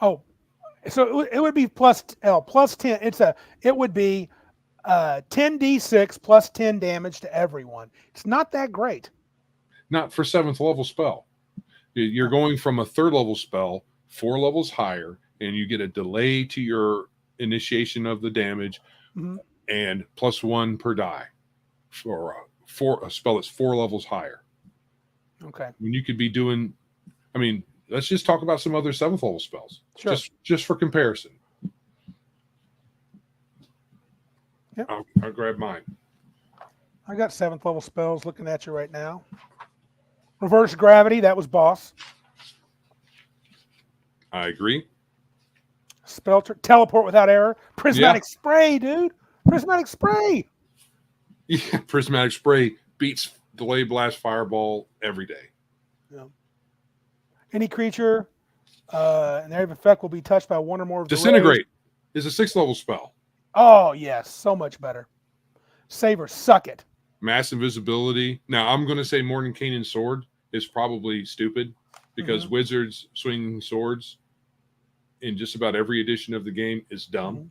Oh, so it would be plus 10. It would be 10d6 plus 10 damage to everyone. It's not that great. Not for 7th level spell. You're going from a 3rd level spell 4 levels higher, and you get a delay to your initiation of the damage, and +1 per die for a spell that's 4 levels higher. Okay. When you could be doing, let's just talk about some other 7th level spells. Sure. Just for comparison. Yep. I'll grab mine. I got 7th level spells looking at you right now. Reverse Gravity, that was boss. I agree. Spell Teleport Without Error. Prismatic Spray, dude. Prismatic Spray. Yeah, Prismatic Spray beats Delayed Blast Fireball every day. Yeah. Any creature and their effect will be touched by one or more of the Disintegrate is a 6th level spell. Oh, yes. So much better. Saver, suck it. Mass invisibility. Now, I'm going to say Mordenkainen Sword is probably stupid because Wizards swinging swords in just about every edition of the game is dumb.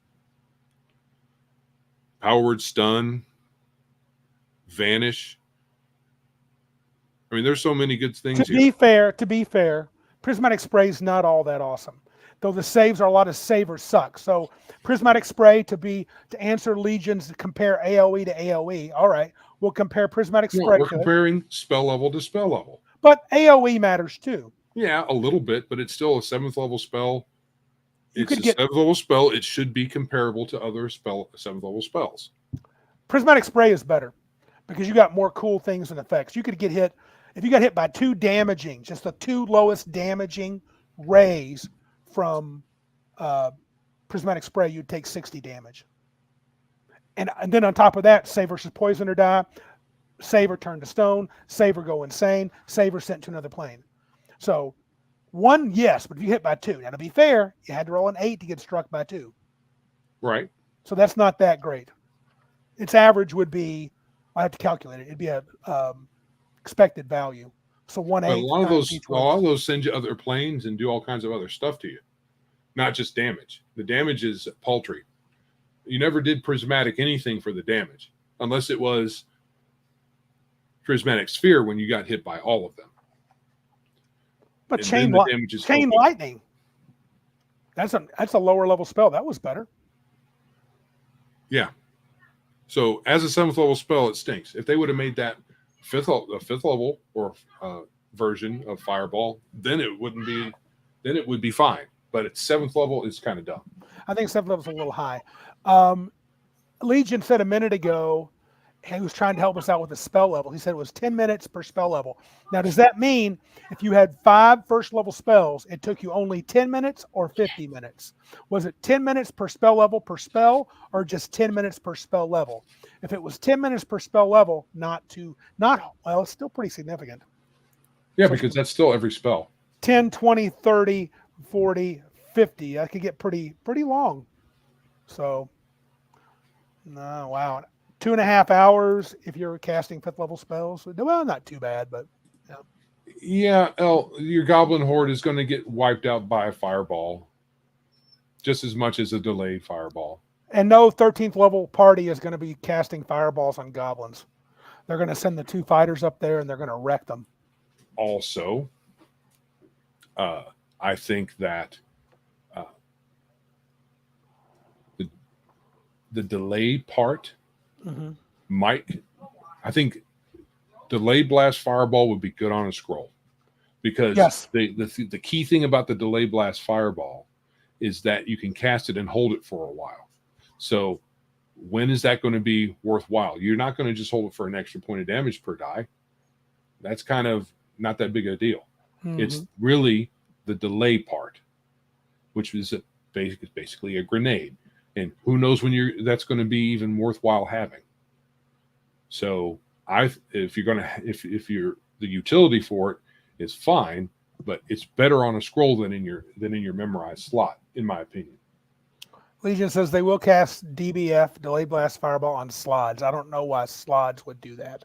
Power Word Stun. Vanish. There's so many good things here. To be fair, Prismatic Spray is not all that awesome. Though the saves are a lot of savers suck. So Prismatic Spray to answer Legions to compare AoE to AoE. All right. We'll compare Prismatic Spray. We're comparing spell level to spell level. But AoE matters too. Yeah, a little bit, but it's still a 7th level spell. It's a 7th level spell. It should be comparable to other 7th level spells. Prismatic Spray is better because you got more cool things and effects. You could get hit, if you got hit by 2 damaging, just the 2 lowest damaging rays from Prismatic Spray, you'd take 60 damage. And then on top of that, save versus poison or die. save or turn to stone, save or go insane, save or sent to another plane. So 1, yes, but if you hit by 2, now to be fair, you had to roll an 8 to get struck by 2. Right. So that's not that great. Its average would be, I have to calculate it. It'd be a expected value. So 1 But 8 times each a lot one. of those send you other planes and do all kinds of other stuff to you, not just damage. The damage is paltry. You never did prismatic anything for the damage, unless it was prismatic sphere when you got hit by all of them. But And chain then the damage is chain okay. lightning. That's a lower level spell. That was better. Yeah. So as a 7th level spell, it stinks. If they would have made that a fifth level or version of Fireball, then it wouldn't be. Then it would be fine. But at 7th level, it's kind of dumb. I think 7th level's a little high. Legion said a minute ago he was trying to help us out with the spell level. He said it was 10 minutes per spell level. Now, does that mean if you had 5 first level spells, it took you only 10 minutes or 50 minutes? Was it 10 minutes per spell level per spell, or just 10 minutes per spell level? If it was 10 minutes per spell level, well, it's still pretty significant. Yeah, So because that's still every spell. 10, 20, 30, 40, 50. That could get pretty long. So, no, wow. 2.5 hours if you're casting 5th level spells. Well, not too bad, but Yeah, your Goblin Horde is going to get wiped out by a Fireball, just as much as a delayed Fireball. And no 13th level party is going to be casting fireballs on goblins. They're going to send the 2 fighters up there and they're going to wreck them. Also, I think that the delay part might. I think delayed blast Fireball would be good on a scroll, because the key thing about the delayed blast Fireball is that you can cast it and hold it for a while. So when is that going to be worthwhile? You're not going to just hold it for an extra point of damage per die. That's kind of not that big a deal. It's really the delay part, which is basically a grenade, and who knows when that's going to be even worthwhile having. So if the utility for it is fine, but it's better on a scroll than in your memorized slot, in my opinion. Legion says they will cast DBF, Delayed Blast Fireball, on slots. I don't know why slots would do that.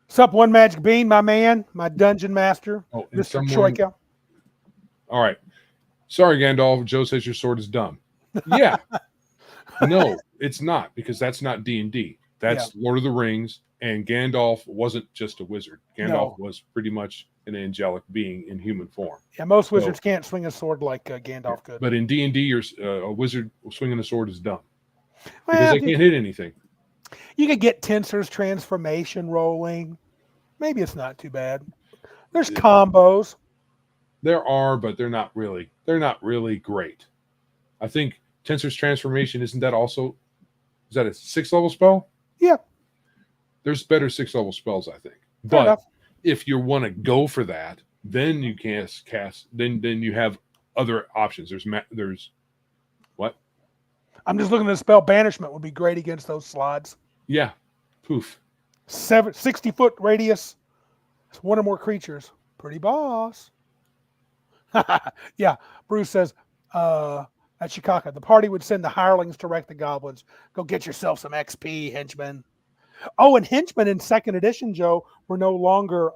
Sup, One Magic Bean, my man, my dungeon master, Mr. Troika. All right. Sorry, Gandalf. Joe says your sword is dumb. Yeah. No, it's not, because that's not D&D. That's Lord of the Rings, and Gandalf wasn't just a wizard. Gandalf was pretty much an angelic being in human form. Yeah, most wizards can't swing a sword like Gandalf could. But in D&D, a wizard swinging a sword is dumb, because they can't hit anything. You could get Tensor's transformation rolling. Maybe it's not too bad. There's combos. There are, but they're not really great. I think Tensor's transformation, is that a 6th level spell? Yeah. There's better 6th level spells, I think. But if you want to go for that, then you can cast. Then you have other options. There's what? I'm just looking at the spell. Banishment would be great against those slots. Yeah. Poof. 60-foot radius. It's one or more creatures. Pretty boss. Yeah. Bruce says, at Chicago, the party would send the hirelings to wreck the goblins. Go get yourself some XP, henchmen. Oh, and henchmen in 2nd edition, Joe, were no longer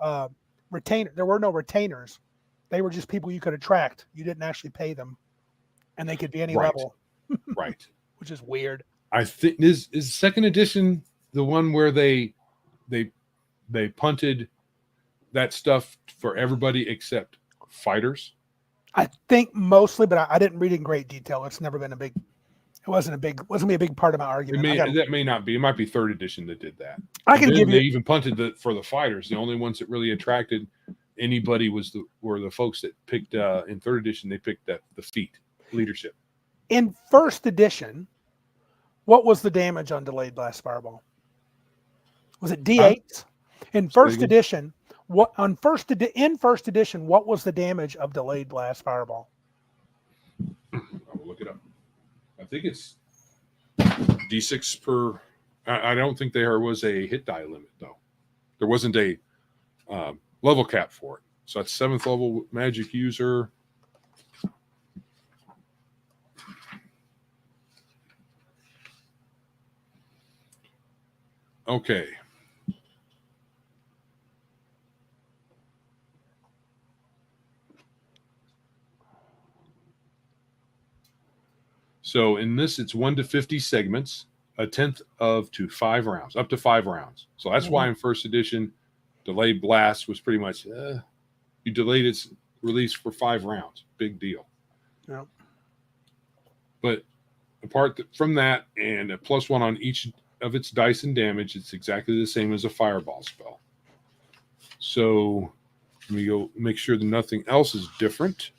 retainers. There were no retainers. They were just people you could attract. You didn't actually pay them, and they could be any level. Right. Which is weird. I think is 2nd edition the one where they punted that stuff for everybody except fighters. I think mostly, but I didn't read in great detail. It's never been wasn't a big part of my argument. That may not be. It might be 3rd edition that did that. They even punted for the fighters. The only ones that really attracted anybody were the folks that picked in 3rd edition. They picked the feat leadership. In 1st edition, what was the damage on Delayed Blast Fireball? Was it D8? In 1st edition, in 1st edition, what was the damage of Delayed Blast Fireball? I will look it up. I think it's D6 per I don't think there was a hit die limit though. There wasn't a level cap for it. So that's 7th level magic user. Okay. So in this, it's 1 to 50 segments, a 10th of to 5 rounds, up to 5 rounds. So that's why in first edition, delayed blast was pretty much you delayed its release for 5 rounds. Big deal. Yeah. But apart from that, and a +1 on each of its dice and damage, it's exactly the same as a fireball spell. So let me go make sure that nothing else is different.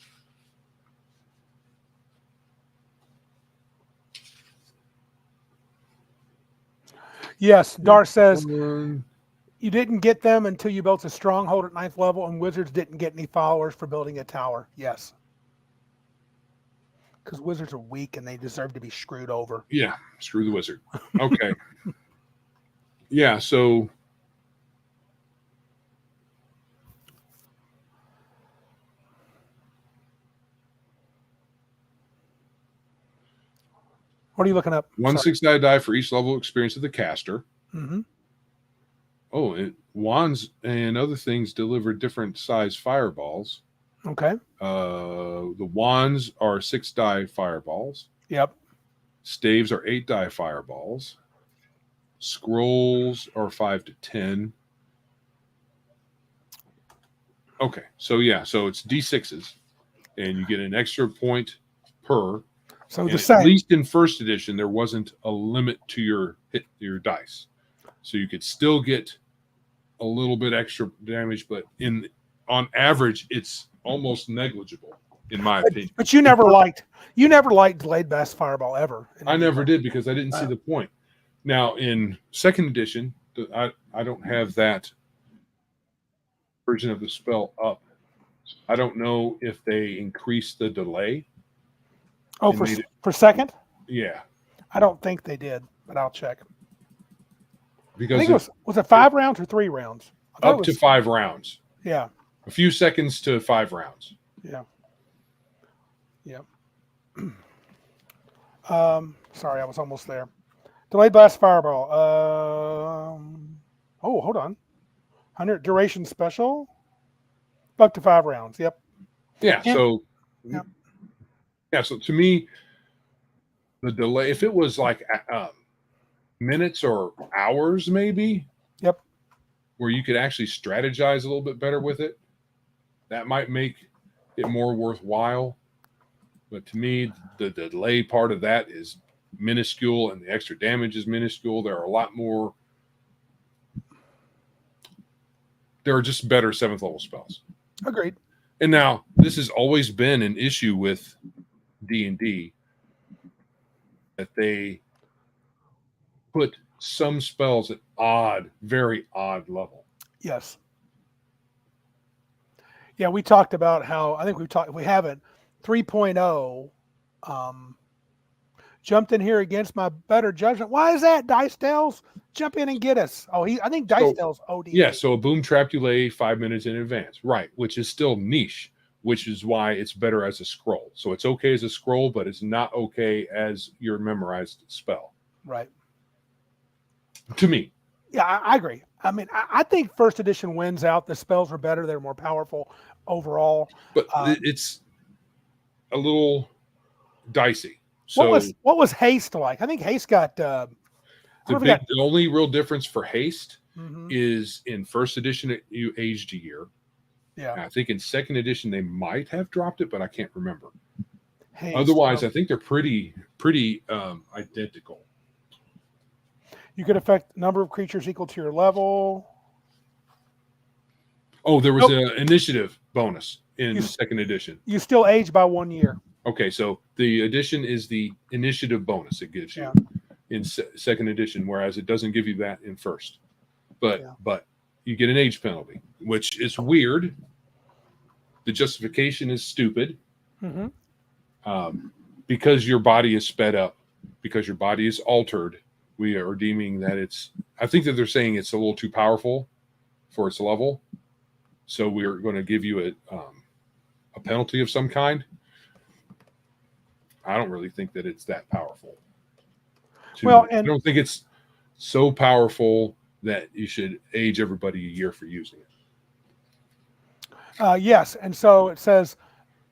Yes, Dar says you didn't get them until you built a stronghold at 9th level, and Wizards didn't get any followers for building a tower. Yes. Because Wizards are weak and they deserve to be screwed over. Yeah, screw the Wizard. Okay. Yeah, so what are you looking up? 1 6-die die for each level experience of the caster. Mm-hmm. Oh, wands and other things deliver different size fireballs. Okay. The wands are 6-die fireballs. Yep. Staves are 8-die fireballs. Scrolls are 5 to 10. Okay, so yeah, so it's D6s, and you get an extra point per. So And the same. at least in first edition, there wasn't a limit to your dice, so you could still get a little bit extra damage, but on average, it's almost negligible in my opinion. But you never liked delayed blast fireball ever. I never did because I didn't see the point. Now in second edition, I don't have that version of the spell up. I don't know if they increased the delay. Oh, for second? Yeah, I don't think they did, but I'll check. because I think was it 5 rounds or 3 rounds? up to 5 rounds. Yeah. A few seconds to 5 rounds. Yeah. Yeah. Sorry, I was almost there. Delayed blast fireball. Oh, hold on. 100 duration special. Up to 5 rounds. Yep. Yeah. So. Yep. Yeah. So to me, the delay, if it was like minutes or hours, maybe. Yep. Where you could actually strategize a little bit better with it, that might make it more worthwhile. But to me, the delay part of that is minuscule, and the extra damage is minuscule. There are a lot more. There are just better 7th level spells. Agreed. And now this has always been an issue with D&D, that they put some spells at very odd level. Yes. Yeah, we talked about how we haven't 3.0 jumped in here against my better judgment. Why is that? Dice Tales, jump in and get us. Oh, I think Dice Tales OD. Yeah, so a boom trap delay 5 minutes in advance, right? Which is still niche, which is why it's better as a scroll. So it's okay as a scroll, but it's not okay as your memorized spell. Right. To me. Yeah, I agree. I mean, I think first edition wins out. The spells were better; they're more powerful overall. But it's a little dicey. So what was haste like? I think haste got the only real difference for haste is in first edition you aged a year. Yeah. I think in second edition they might have dropped it, but I can't remember. Haste, otherwise, I think they're pretty identical. You could affect number of creatures equal to your level. Oh, there was an initiative bonus in the second edition. You still age by 1 year. Okay, so the addition is the initiative bonus it gives you in second edition, whereas it doesn't give you that in first. But you get an age penalty, which is weird. The justification is stupid. Because your body is sped up, because your body is altered we are deeming that I think that they're saying it's a little too powerful for its level. So we're going to give you a penalty of some kind. I don't really think that it's that powerful. I don't think it's so powerful that you should age everybody a year for using it. Yes, and so it says,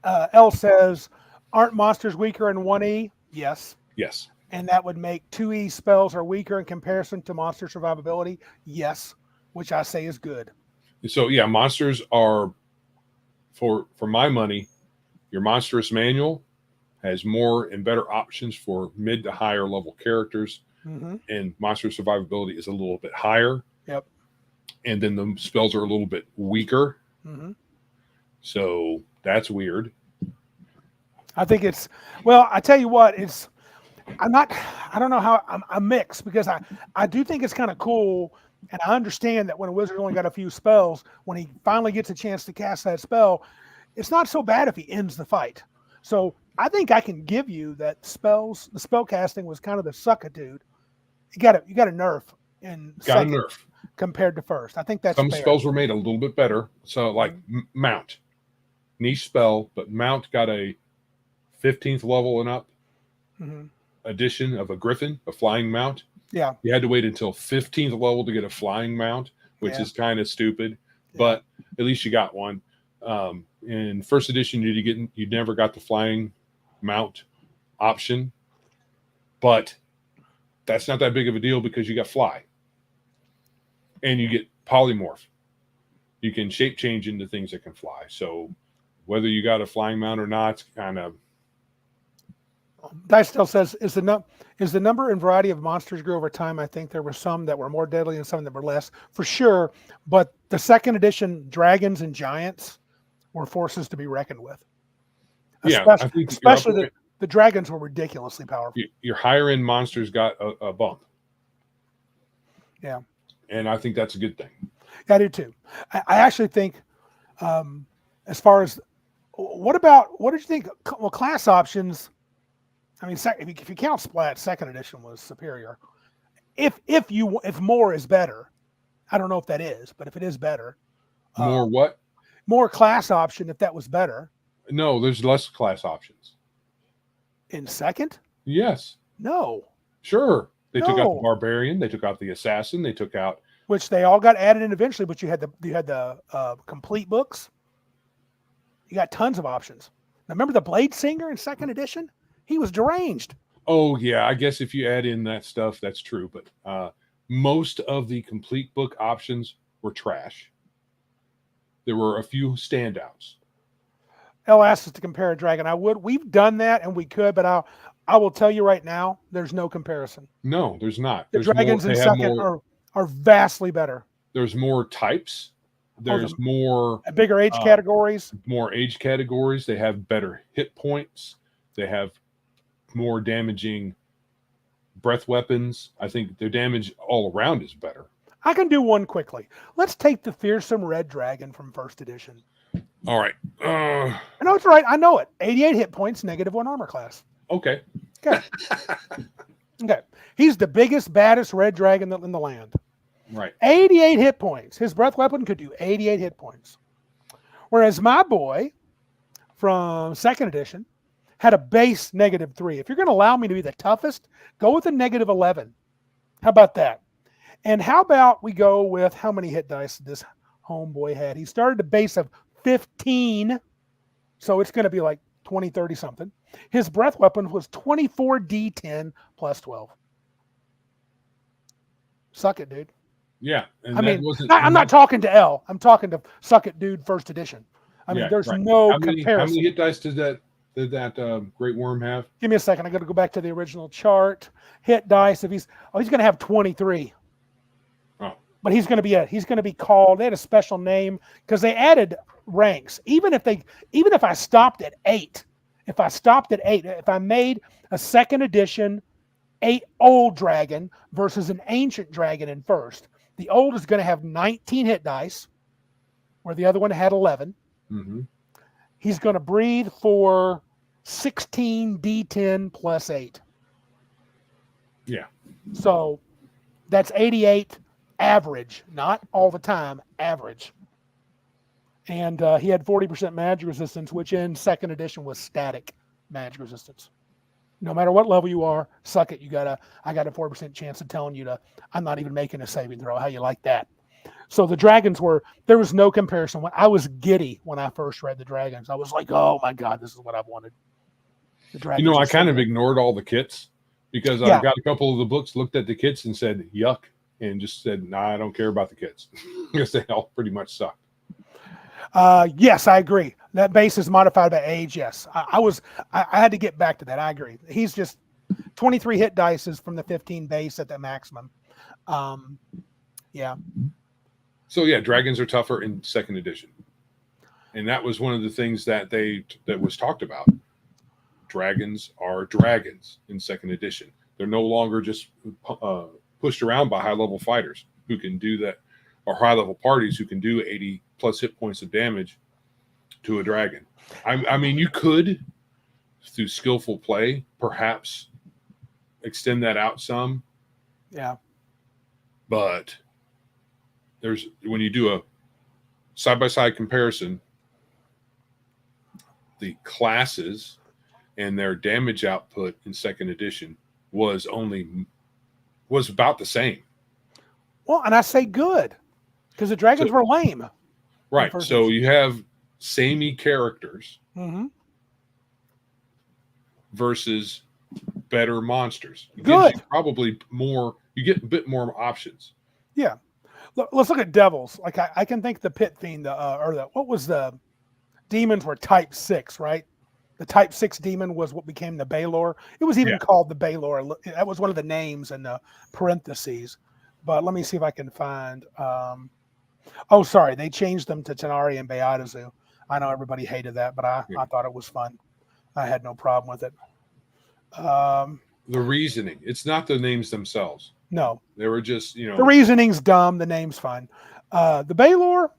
L says, aren't monsters weaker in 1E? Yes. Yes. And that would make 2E spells are weaker in comparison to monster survivability? Yes, which I say is good. So yeah, monsters are, for my money, your monstrous manual has more and better options for mid to higher level characters, and monster survivability is a little bit higher. Yep. And then the spells are a little bit weaker. So that's weird. I think I tell you what, I don't know how I'm mixed, because I do think it's kind of cool. And I understand that when a wizard only got a few spells, when he finally gets a chance to cast that spell, it's not so bad if he ends the fight. So I think I can give you that the spell casting was kind of the suckitude. You got a nerf in second compared to first. I think that's some fair. Spells were made a little bit better. So like Mount, niche spell, but Mount got a 15th level and up edition of a Griffin, a flying mount. Yeah. You had to wait until 15th level to get a flying mount, which is kind of stupid, but at least you got one. In first edition, you never got the flying mount option, but that's not that big of a deal because you got fly and you get polymorph. You can shape change into things that can fly. So whether you got a flying mount or not, it's kind of. Dice still says, is the number and variety of monsters grew over time? I think there were some that were more deadly and some that were less, for sure. But the second edition dragons and giants were forces to be reckoned with. Especially the dragons were ridiculously powerful. Your higher end monsters got a bump. Yeah. And I think that's a good thing. I do too. I actually think, as far as, what did you think? Well, class options, I mean, if you count Splat, second edition was superior. If more is better, I don't know if that is, but if it is better, more what? More class option. If that was better. No, there's less class options. In second? Yes. No. Sure. They took out the barbarian. They took out the assassin. They took out, which they all got added in eventually. But you had the complete books. You got tons of options. Now remember the Blade Singer in second edition? He was deranged. Oh yeah, I guess if you add in that stuff, that's true. But most of the complete book options were trash. There were a few standouts. Elle asked us to compare a dragon. We've done that, and we could, but I will tell you right now, there's no comparison. No, there's not. The dragons in second are vastly better. There's more types. There's more bigger age categories. More age categories. They have better hit points. They have more damaging breath weapons. I think their damage all around is better. I can do one quickly. Let's take the fearsome red dragon from first edition. All right. I know it's right. I know it. 88 hit points, -1 armor class. Okay. Okay. He's the biggest, baddest red dragon in the land. Right. 88 hit points. His breath weapon could do 88 hit points. Whereas my boy from second edition had a base -3. If you're going to allow me to be the toughest, go with a -11. How about that? And how about we go with how many hit dice this homeboy had? He started a base of 15, so it's going to be like 20, 30 something. His breath weapon was 24 D10 plus 12. Suck it, dude. Yeah. I'm not talking to L. I'm talking to Suck It, dude, first edition. There's no comparison. How many hit dice did that Great Worm have? Give me a second. I got to go back to the original chart. Hit dice. If he's going to have 23. Oh. But he's going to be called. They had a special name because they added ranks. Even if I stopped at 8, if I made a second edition 8 old dragon versus an ancient dragon in first, the old is going to have 19 hit dice, where the other one had 11. Mm-hmm. He's going to breathe for 16 D10 plus 8. Yeah. So that's 88 average, not all the time, average. And he had 40% magic resistance, which in second edition was static magic resistance. No matter what level you are, suck it. I got a 4% chance of telling you I'm not even making a saving throw. How you like that? So the dragons there was no comparison. I was giddy when I first read the dragons. I was like, oh my God, this is what I've wanted. The dragons. I kind of ignored all the kits because I got a couple of the books, looked at the kits and said, yuck, and just said, nah, I don't care about the kits because they all pretty much suck. Yes, I agree. That base is modified by age. Yes, I had to get back to that. I agree. He's just 23 hit dice is from the 15 base at the maximum. Yeah. So yeah, dragons are tougher in second edition, and that was one of the things that was talked about. Dragons are dragons in second edition. They're no longer just pushed around by high level fighters who can do that, or high level parties who can do 80 plus hit points of damage to a dragon. I mean, you could, through skillful play, perhaps extend that out some. Yeah. But when you do a side-by-side comparison, the classes and their damage output in second edition was about the same. Well, and I say good, because the dragons were lame. Right. So you have samey characters versus better monsters. Good. You get a bit more options. Yeah. Let's look at devils. Like I can think the Pit Fiend, what was the demons were type 6, right? The type 6 demon was what became the Baylor. It was even called the Baylor. That was one of the names in the parentheses. But let me see if I can find. Sorry, they changed them to Tanari and Beatazu. I know everybody hated that, but I thought it was fun. I had no problem with it. The reasoning. It's not the names themselves. No. They were just, The reasoning's dumb. The name's fine. The Baylor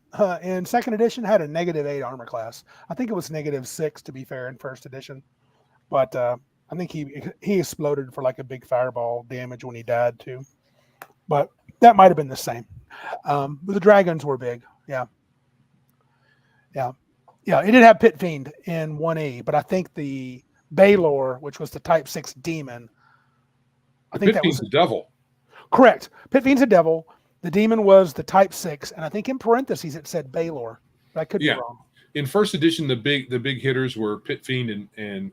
in second edition had a -8 armor class. I think it was -6 to be fair in first edition. But I think he exploded for like a big fireball damage when he died too. But that might have been the same. But the dragons were big. Yeah. Yeah. Yeah. It did have Pit Fiend in 1E, but I think the Baylor, which was the type 6 demon, I think that was the devil. Correct. Pit Fiend's a devil. The demon was the type 6, and I think in parentheses it said Baylor. I could be wrong. In first edition, the big hitters were Pit Fiend and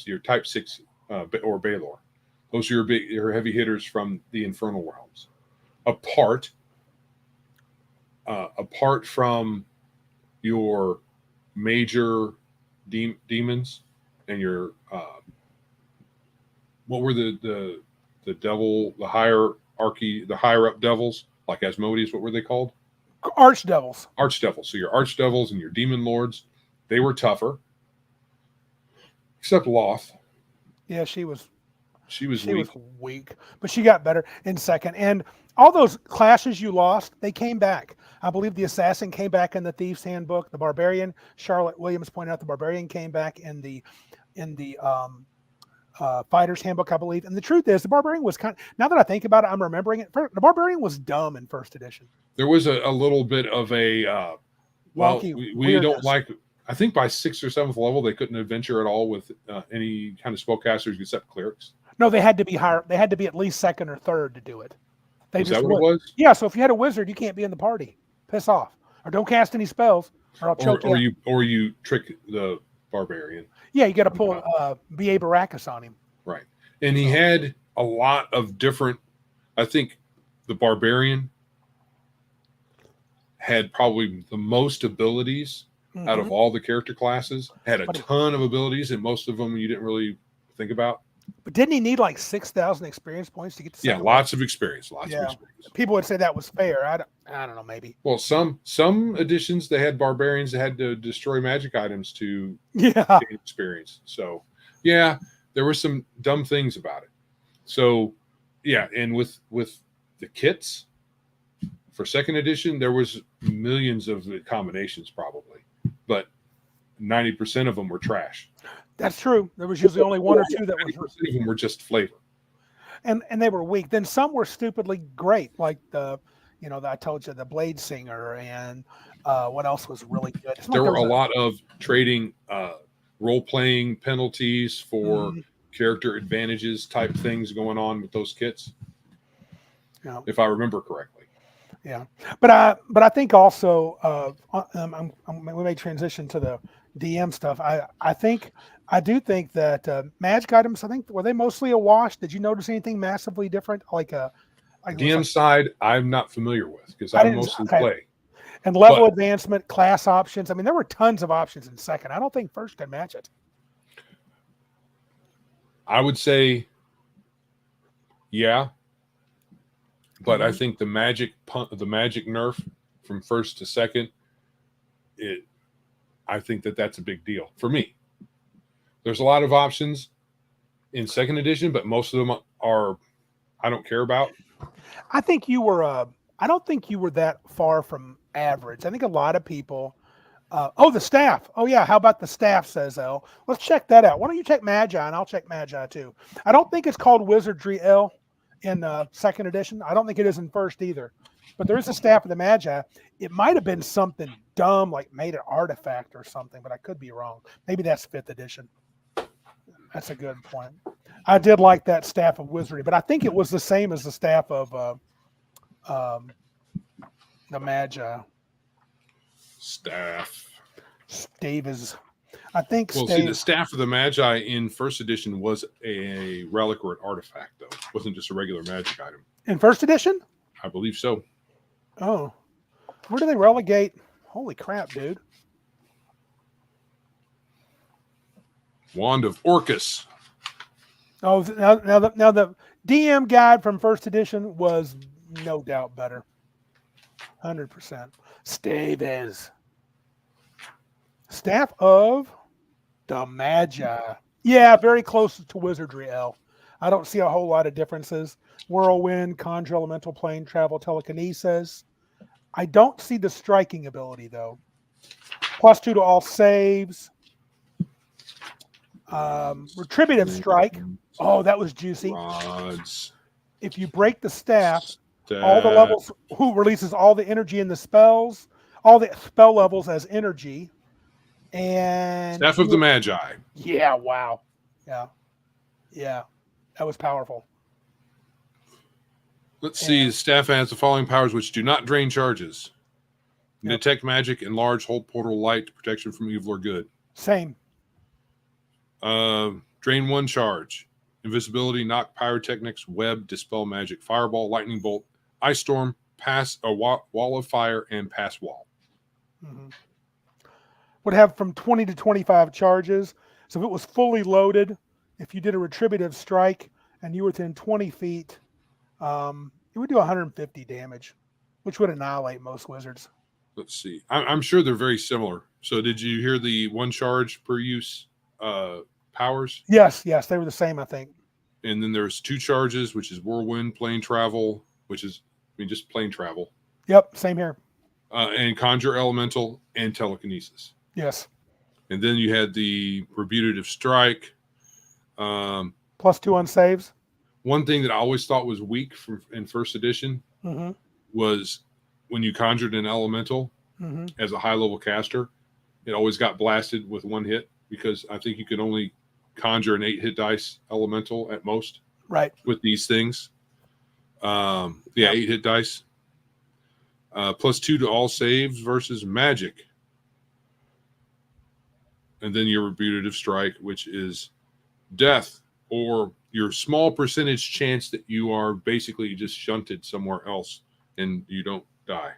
your type 6 or Baylor. Those are your heavy hitters from the Infernal Realms. Apart from your major demons and your what were the devil, the hierarchy, the higher up devils like Asmodeus? What were they called? Archdevils. Archdevils. So your archdevils and your demon lords, they were tougher, except Loth. Yeah, she was weak, but she got better in second. And all those classes you lost, they came back. I believe the assassin came back in the Thieves Handbook. The barbarian, Charlotte Williams pointed out, the barbarian came back in the Fighter's Handbook, I believe. And the truth is, the barbarian was now that I think about it, I'm remembering it. The barbarian was dumb in first edition. There was a little bit of a we don't like. I think by 6th or 7th level, they couldn't adventure at all with any kind of spellcasters except clerics. No, they had to be higher. They had to be at least second or third to do it. Is that what it was? Yeah. So if you had a wizard, you can't be in the party. Piss off, or don't cast any spells, or I'll choke you. Or you trick the barbarian. Yeah, you got to pull B.A. Baracus on him. Right, and he had a lot of different. I think the barbarian had probably the most abilities out of all the character classes. Had a ton of abilities, and most of them you didn't really think about. But didn't he need like 6,000 experience points to get to? Yeah, lots of experience. Lots of experience. People would say that was fair. I don't know, maybe. Well, some editions they had barbarians that had to destroy magic items to gain experience. So yeah, there were some dumb things about it. So yeah, and with the kits for second edition, there was millions of combinations probably, but 90% of them were trash. That's true. There was usually only one or two that were. 90% of them were just flavor. and they were weak. Then some were stupidly great, like I told you the Blade Singer, and what else was really good? There were a lot of trading role-playing penalties for character advantages type things going on with those kits. Yeah, if I remember correctly. Yeah, but I think also we may transition to the DM stuff. I do think that magic items. I think were they mostly a wash? Did you notice anything massively different? Like DM side, I'm not familiar with because I mostly play. And level advancement, class options. I mean, there were tons of options in second. I don't think first could match it. I would say, yeah. But I think the magic nerf from first to second, I think that's a big deal for me. There's a lot of options in second edition, but most of them are I don't care about. I think you were. I don't think you were that far from average. I think a lot of people. The staff. Oh yeah, how about the staff? Says L. Let's check that out. Why don't you check Magi and I'll check Magi too. I don't think it's called Wizardry L in second edition. I don't think it is in first either. But there is a staff of the Magi. It might have been something dumb like made an artifact or something, but I could be wrong. Maybe that's fifth edition. That's a good point. I did like that staff of wizardry, but I think it was the same as the staff of the Magi. Staff. Stave is, I think. Well, see, the staff of the Magi in first edition was a relic or an artifact, though. It wasn't just a regular magic item. In first edition? I believe so. Oh. Where do they relegate? Holy crap, dude. Wand of Orcus. Oh, now the DM guide from first edition was no doubt better. 100%. Staves. Staff of the Magi. Yeah, very close to Wizardry L. I don't see a whole lot of differences. Whirlwind, Conjure Elemental Plane, Travel, Telekinesis. I don't see the striking ability, though. +2 to all saves. Retributive Strike. Oh, that was juicy. Rods. If you break the staff, all the levels, who releases all the energy in the spells, all the spell levels as energy. And Staff of the Magi. Yeah, wow. Yeah. That was powerful. Let's see. The staff has the following powers which do not drain charges. Yep. Detect magic, enlarge, hold portal light, protection from evil or good. Same. Drain 1 charge. Invisibility, knock pyrotechnics, web, dispel magic, fireball, lightning bolt, ice storm, pass a wall of fire, and pass wall. Mm-hmm. Would have from 20 to 25 charges. So if it was fully loaded, if you did a retributive strike and you were within 20 feet, it would do 150 damage, which would annihilate most wizards. Let's see. I'm sure they're very similar. So did you hear the 1 charge per use powers? Yes, they were the same, I think. And then there's 2 charges, which is whirlwind, plane travel, which is just plane travel. Yep, same here. And conjure elemental and telekinesis. Yes. And then you had the rebutive strike. +2 on saves. One thing that I always thought was weak in first edition was when you conjured an elemental as a high-level caster, it always got blasted with 1 hit because I think you could only conjure an 8-hit dice elemental at most. Right. With these things. 8-hit dice. +2 to all saves versus magic. And then your rebutive strike, which is death or your small percentage chance that you are basically just shunted somewhere else and you don't die.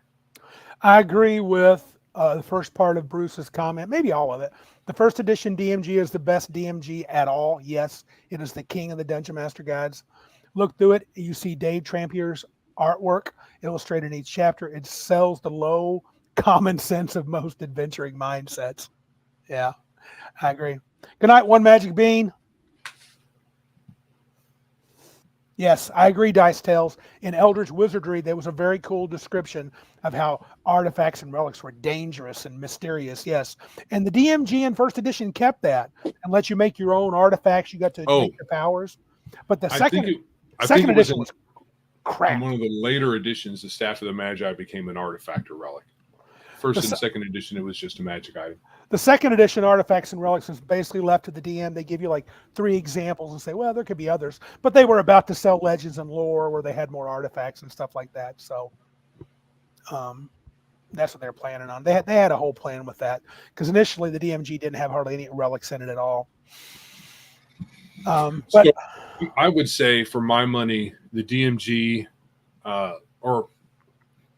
I agree with the first part of Bruce's comment, maybe all of it. The first edition DMG is the best DMG at all. Yes, it is the king of the Dungeon Master guides. Look through it. You see Dave Trampier's artwork illustrated in each chapter. It sells the low common sense of most adventuring mindsets. Yeah, I agree. Good night, One Magic Bean. Yes, I agree, Dice Tales. In Eldritch Wizardry, there was a very cool description of how artifacts and relics were dangerous and mysterious. Yes. And the DMG in first edition kept that and let you make your own artifacts. You got to make your powers. But the second... I Second think it was edition was crap. in one of the later editions, the Staff of the Magi became an artifact or relic. First and second edition, it was just a magic item. The second edition artifacts and relics is basically left to the DM. They give you like 3 examples and say, well, there could be others. But they were about to sell Legends and Lore where they had more artifacts and stuff like that. So that's what they're planning on. They had a whole plan with that because initially the DMG didn't have hardly any relics in it at all. But so I would say, for my money, the DMG or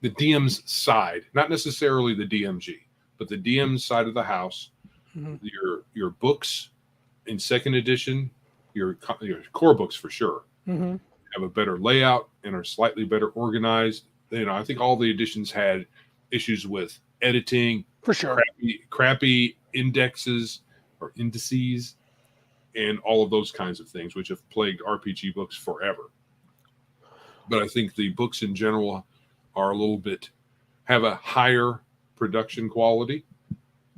the DM's side, not necessarily the DMG, but the DM's side of the house, your books in second edition, your core books for sure, have a better layout and are slightly better organized. I think all the editions had issues with editing, for sure, crappy indexes or indices, and all of those kinds of things, which have plagued RPG books forever. But I think the books in general are have a higher production quality,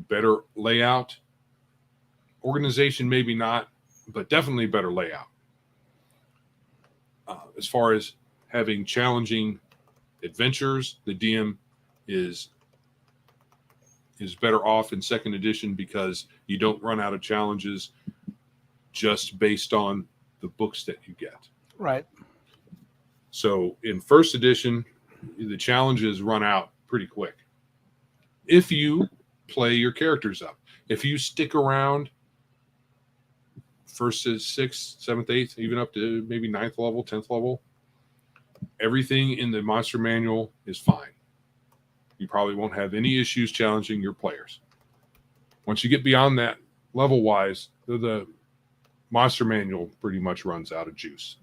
better layout, organization, maybe not, but definitely better layout. As far as having challenging adventures, the DM is better off in second edition because you don't run out of challenges just based on the books that you get. Right. So in first edition, the challenges run out pretty quick. If you play your characters up, if you stick around first to 6th, 7th, 8th, even up to maybe 9th level, 10th level, everything in the monster manual is fine. You probably won't have any issues challenging your players. Once you get beyond that, level-wise, the monster manual pretty much runs out of juice.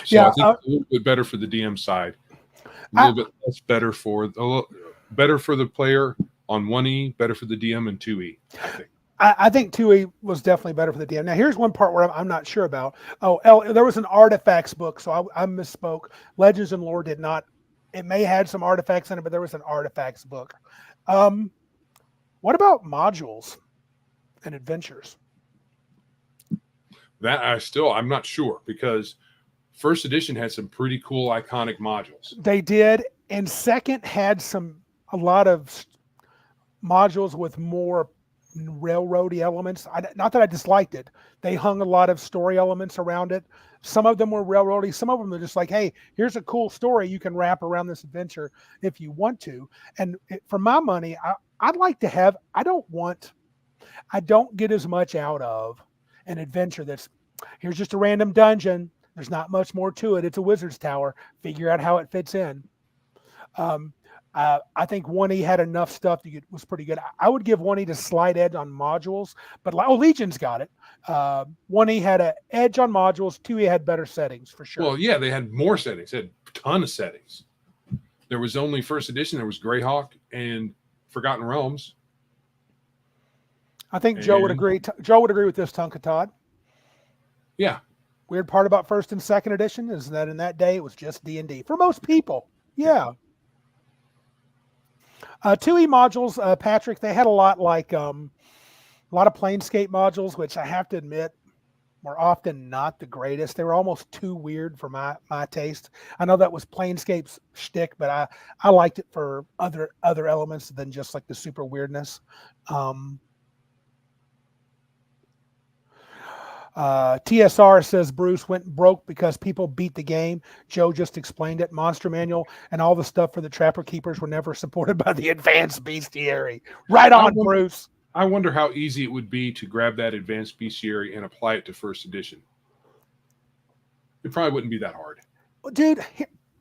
So I think a little bit better for the DM side, a little bit less better for the player on 1E, better for the DM and 2E. I think 2E was definitely better for the DM. Now, here's one part where I'm not sure about. There was an artifacts book, so I misspoke. Legends and Lore did not. It may have some artifacts in it, but there was an artifacts book. What about modules and adventures? That I'm not sure, because first edition had some pretty cool iconic modules. They did, and second had a lot of modules with more railroady elements. Not that I disliked it. They hung a lot of story elements around it. Some of them were railroady. Some of them are just like, hey, here's a cool story you can wrap around this adventure if you want to. And for my money, I'd like to have, I don't get as much out of an adventure that's, here's just a random dungeon. There's not much more to it. It's a wizard's tower. Figure out how it fits in. I think 1E had enough stuff that was pretty good. I would give 1E the slight edge on modules, but Legion's got it. 1E had an edge on modules. 2E had better settings for sure. Well, yeah, they had more settings. They had a ton of settings. There was only first edition. There was Greyhawk and Forgotten Realms. I think Joe would agree. Joe would agree with this, Tonka Todd. Yeah. Weird part about first and second edition is that in that day it was just D&D for most people. Yeah. 2E modules, Patrick, they had a lot like a lot of Planescape modules, which I have to admit were often not the greatest. They were almost too weird for my taste. I know that was Planescape's shtick, but I liked it for other elements than just like the super weirdness. TSR says Bruce went broke because people beat the game. Joe just explained it. Monster Manual and all the stuff for the Trapper Keepers were never supported by the Advanced Bestiary. Right on, Bruce. I wonder how easy it would be to grab that Advanced Bestiary and apply it to first edition. It probably wouldn't be that hard. Dude,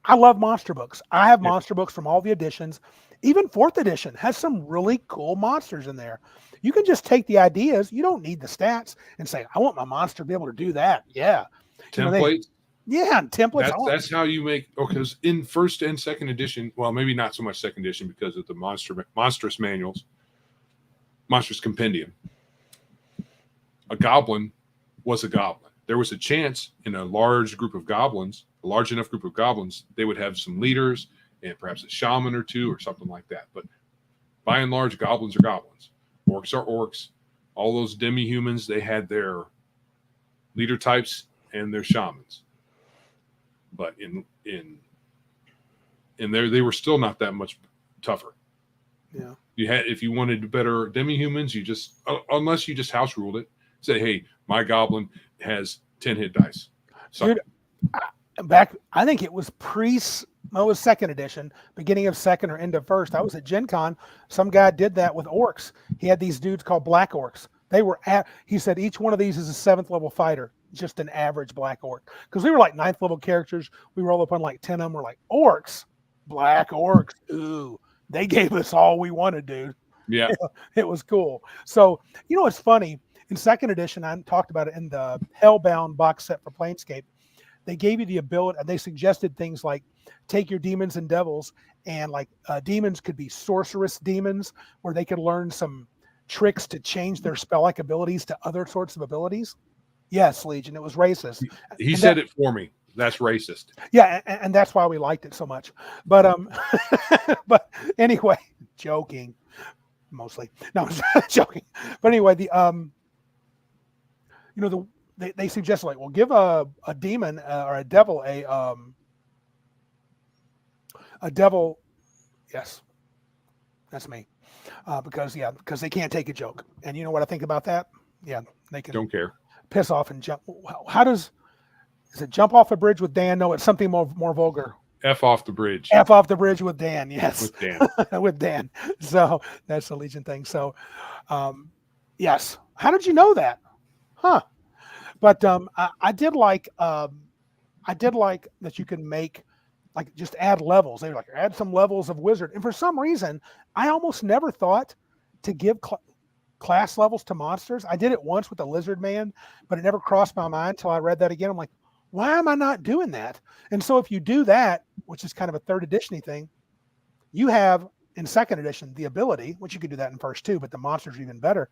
I love monster books. I have monster books from all the editions. Even fourth edition has some really cool monsters in there. You can just take the ideas. You don't need the stats and say, I want my monster to be able to do that. Yeah. Templates. And templates. That's how you make, because in first and second edition, well, maybe not so much second edition because of the monstrous manuals, monstrous compendium. A goblin was a goblin. There was a chance in a large enough group of goblins, they would have some leaders and perhaps a shaman or two or something like that. But by and large, goblins are goblins. Orcs are orcs. All those demi-humans, they had their leader types and their shamans. But in there, they were still not that much tougher. Yeah. You had, if you wanted better demi-humans, you just, unless you just house ruled it, say, hey, my goblin has 10 hit dice. So, Dude, I think it was second edition, beginning of second or end of first. I was at Gen Con. Some guy did that with orcs. He had these dudes called black orcs. He said each one of these is a 7th level fighter, just an average black orc. Because we were like 9th level characters. We roll up on like 10 of them. We're like, orcs, black orcs. Ooh, they gave us all we wanted, dude. yeah. It was cool. So, it's funny. In second edition, I talked about it in the Hellbound box set for Planescape. They gave you the ability, and they suggested things like take your demons and devils, and like demons could be sorceress demons, where they could learn some tricks to change their spell-like abilities to other sorts of abilities. Yes, Legion, it was racist. He said it for me. That's racist. Yeah, and that's why we liked it so much. But but anyway, joking, mostly. No, joking. But anyway, they suggest like, well, give a demon or a devil a devil. Yes, that's me. Because they can't take a joke. And you know what I think about that? Yeah, they can. Don't care. Piss off and jump. Is it jump off a bridge with Dan? No, it's something more vulgar. F off the bridge. F off the bridge with Dan. Yes. With Dan. With Dan. So that's the Legion thing. So, yes. How did you know that? Huh. But I did like that you can make, like, just add levels. They were like, add some levels of wizard. And for some reason, I almost never thought to give class levels to monsters. I did it once with the lizard man, but it never crossed my mind until I read that again. I'm like, why am I not doing that? And so if you do that, which is kind of a third edition-y thing, you have in second edition the ability, which you could do that in first too, but the monsters are even better.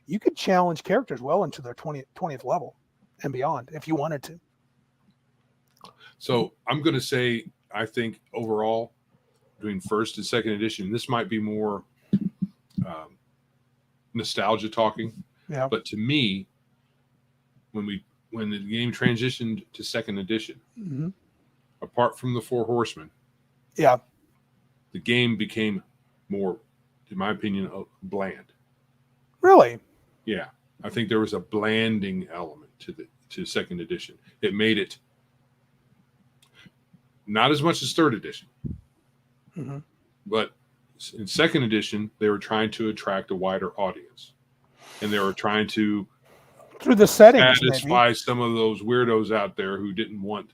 You could challenge characters well into their 20th level and beyond if you wanted to. So I'm going to say, I think overall, between first and second edition, this might be more nostalgia talking. Yeah. But to me, when the game transitioned to second edition, mm-hmm. apart from the Four Horsemen, yeah, the game became more, in my opinion, bland. Really? Yeah, I think there was a blanding element to second edition. It made it not as much as third edition, mm-hmm. but in second edition they were trying to attract a wider audience, and they were trying to through the settings satisfy some of those weirdos out there who didn't want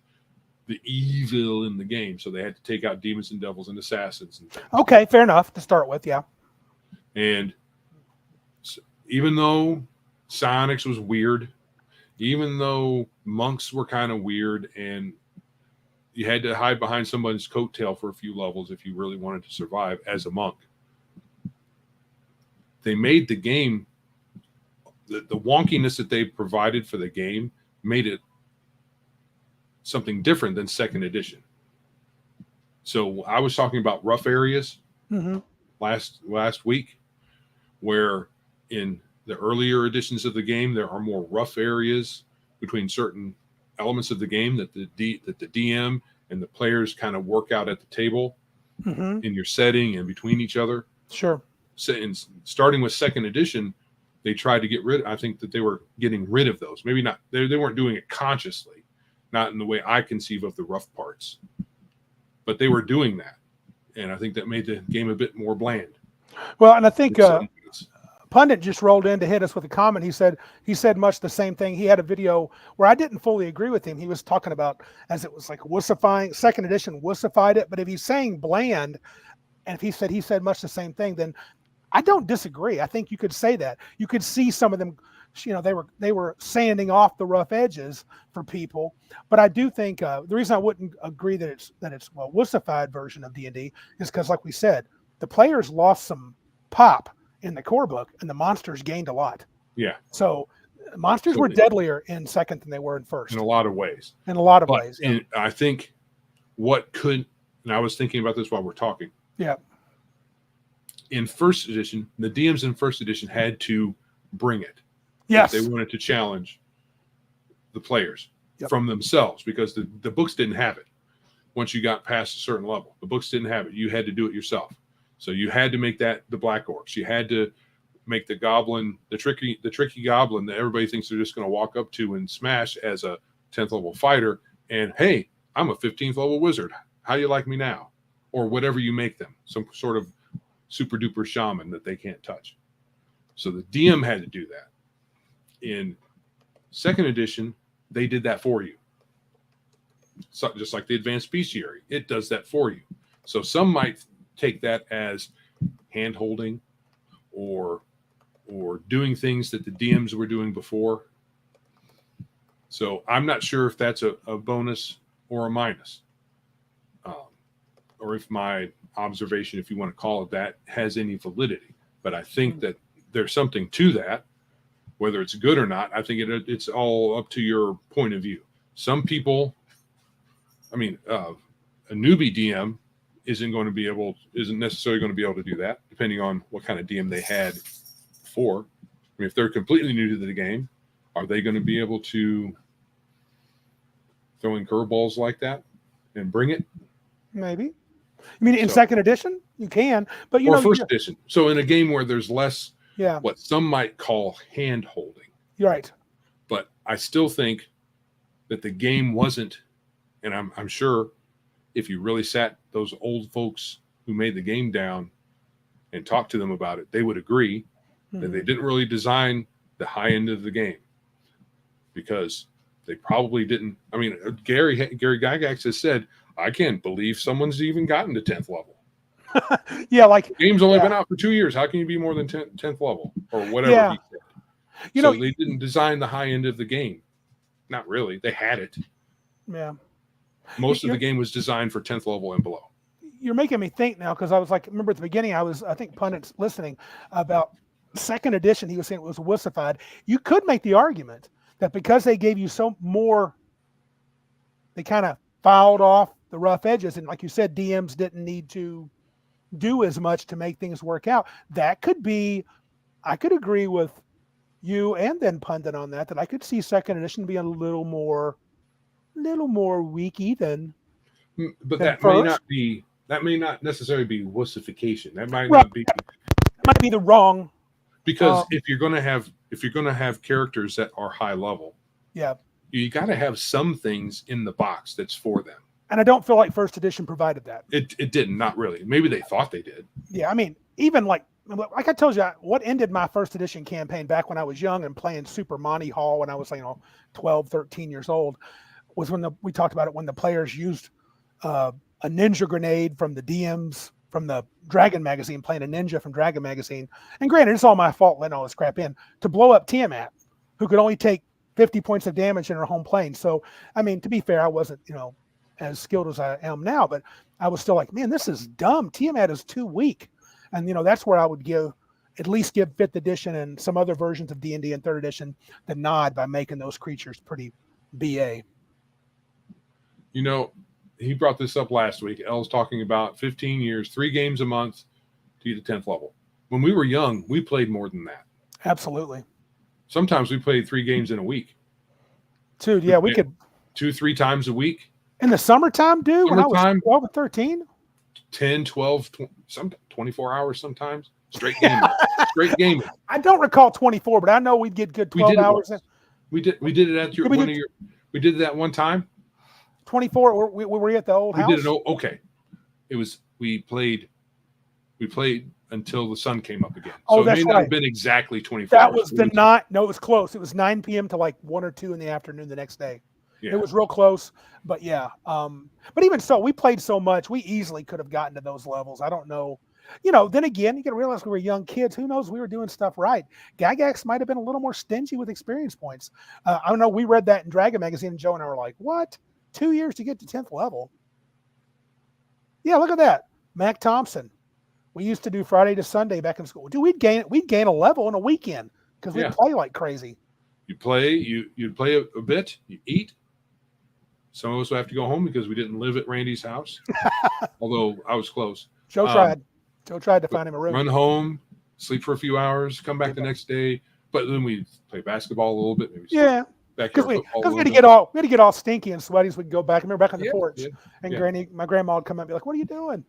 the evil in the game, so they had to take out demons and devils and assassins and things. Okay, fair enough to start with. Yeah. And even though Psionics was weird, even though monks were kind of weird, and you had to hide behind somebody's coattail for a few levels if you really wanted to survive as a monk, they made the game, the wonkiness that they provided for the game made it something different than second edition. So I was talking about rough areas mm-hmm. last week, where in the earlier editions of the game, there are more rough areas between certain elements of the game that the DM and the players kind of work out at the table mm-hmm. in your setting and between each other. Sure. So, starting with second edition, they tried to get rid. I think that they were getting rid of those. Maybe not. They weren't doing it consciously, not in the way I conceive of the rough parts, but they were doing that, and I think that made the game a bit more bland. Well, and I think Pundit just rolled in to hit us with a comment. He said much the same thing. He had a video where I didn't fully agree with him. He was talking about as it was like wussifying. Second edition wussified it, but if he's saying bland, and if he said much the same thing, then I don't disagree. I think you could say that. You could see some of them, they were sanding off the rough edges for people. But I do think the reason I wouldn't agree that it's a wussified version of D&D is because, like we said, the players lost some pop in the core book, and the monsters gained a lot. Yeah. So monsters were deadlier in second than they were in first. In a lot of ways. In a lot of ways. Yeah. I think and I was thinking about this while we're talking. Yeah. In first edition, the DMs in first edition had to bring it. Yes. If they wanted to challenge the players Yep. from themselves, because the books didn't have it. Once you got past a certain level, the books didn't have it. You had to do it yourself. So you had to make that the Black Orcs. You had to make the goblin, the tricky goblin that everybody thinks they're just going to walk up to and smash as a 10th level fighter. And hey, I'm a 15th level wizard. How do you like me now? Or whatever you make them, some sort of super duper shaman that they can't touch. So the DM had to do that. In second edition, they did that for you. So just like the advanced bestiary, it does that for you. So some might take that as hand holding or doing things that the DMs were doing before. So I'm not sure if that's a bonus or a minus, or if my observation, if you want to call it that, has any validity. But I think that there's something to that. Whether it's good or not, I think it's all up to your point of view. Some people, a newbie DM isn't necessarily going to be able to do that, depending on what kind of DM they had before. I mean, if they're completely new to the game, are they going to be able to throw in curveballs like that and bring it? Maybe. I mean, in second edition, you can, but or first edition. So in a game where there's less, what some might call hand holding. You're right. But I still think that the game wasn't, and I'm sure if you really sat those old folks who made the game down and talked to them about it, they would agree that they didn't really design the high end of the game, because they probably didn't. I mean, Gary Gygax has said, I can't believe someone's even gotten to 10th level. Yeah, like the game's only been out for 2 years. How can you be more than 10th level or whatever? Yeah. He said. They didn't design the high end of the game. Not really. They had it. Yeah. Most of the game was designed for 10th level and below. You're making me think now, because I was like, remember at the beginning, I think pundits listening about second edition, he was saying it was wussified. You could make the argument that because they gave you so more, they kind of filed off the rough edges, and like you said, DMs didn't need to do as much to make things work out. That could be, I could agree with you and then pundit on that I could see second edition be a little more weaky than. But that may not necessarily be wussification. That might right. not be. It might be the wrong. Because if you're going to have characters that are high level, you got to have some things in the box that's for them. And I don't feel like first edition provided that. It didn't, not really. Maybe they thought they did. Yeah, I mean, even like I told you, what ended my first edition campaign back when I was young and playing Super Monty Hall when I was 12, 13 years old, was when we talked about it when the players used a ninja grenade from the DMs from the Dragon magazine, playing a ninja from Dragon magazine. And granted, it's all my fault letting all this crap in, to blow up Tiamat, who could only take 50 points of damage in her home plane. So, I mean, to be fair, I wasn't, as skilled as I am now, but I was still like, man, this is dumb. Tiamat is too weak. And, that's where I would at least give 5th edition and some other versions of D&D and 3rd edition the nod by making those creatures pretty BA. He brought this up last week. Elle's talking about 15 years, 3 games a month to get to 10th level. When we were young, we played more than that. Absolutely. Sometimes we played 3 games in a week. Dude, yeah, we could 2-3 times a week. In the summertime, dude, when I was 12 or 13? 10, 12, 24 hours sometimes. Straight gaming. Straight gaming. I don't recall 24, but I know we'd get good 12 hours. We did it at we did that one time. 24, we were at the old house? We did it, okay. We played until the sun came up again. So that's it may not have been exactly 24 That hours. Was the night. No, it was close. It was 9 p.m. to like 1 or 2 in the afternoon the next day. Yeah. It was real close, but yeah. But even so, we played so much, we easily could have gotten to those levels. I don't know. Then again, you got to realize we were young kids. Who knows? We were doing stuff right. Gygax might have been a little more stingy with experience points. I don't know. We read that in Dragon magazine, and Joe and I were like, what? 2 years to get to 10th level? Yeah, look at that. Mac Thompson. We used to do Friday to Sunday back in school. Dude, we'd gain a level in a weekend because we'd play like crazy. You'd play a bit, you eat. Some of us would have to go home because we didn't live at Randy's house, although I was close. Joe tried. Joe tried to find him a room. Run home, sleep for a few hours, come back the next day. But then we play basketball a little bit. Maybe backyard we football. had to get all stinky and sweaty so we could go back. I remember back on the porch, and my grandma would come up and be like, "What are you doing?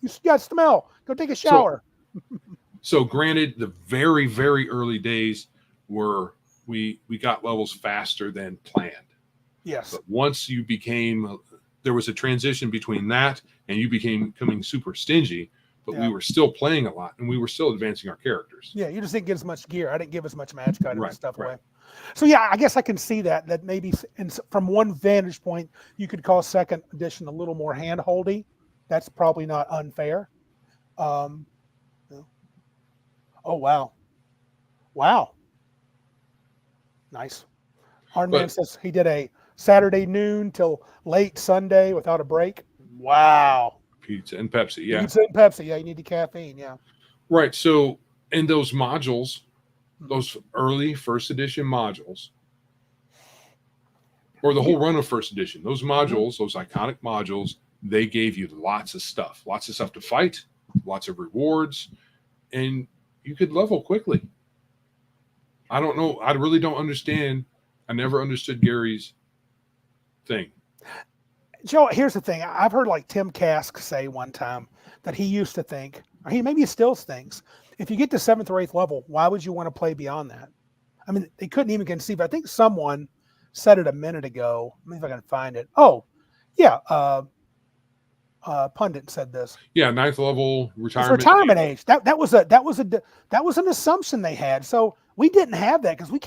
You got smell. Go take a shower." So granted, the very, very early days were we got levels faster than planned. Yes. But once you there was a transition between that and you becoming super stingy, but we were still playing a lot and we were still advancing our characters. Yeah, you just didn't get as much gear. I didn't give as much match cut and stuff away. So yeah, I guess I can see that maybe from one vantage point, you could call second edition a little more hand-holdy. That's probably not unfair. Oh, wow. Wow. Nice. Hardman says he did a Saturday noon till late Sunday without a break. Wow. Pizza and Pepsi, yeah. Pizza and Pepsi, yeah. You need the caffeine, yeah. Right. So in those modules, those early first edition modules, or the whole run of first edition, those modules, those iconic modules, they gave you lots of stuff to fight, lots of rewards, and you could level quickly. I don't know. I really don't understand. I never understood Gary's thing. Joe, here's the thing. I've heard like Tim Kask say one time that he used to think, or maybe he still thinks, if you get to 7th or 8th level, why would you want to play beyond that? I mean, they couldn't even conceive. I think someone said it a minute ago. Let me see if I can find it. Oh, yeah. Pundit said this. Yeah, 9th level retirement age. That was an assumption they had. So we didn't have that because we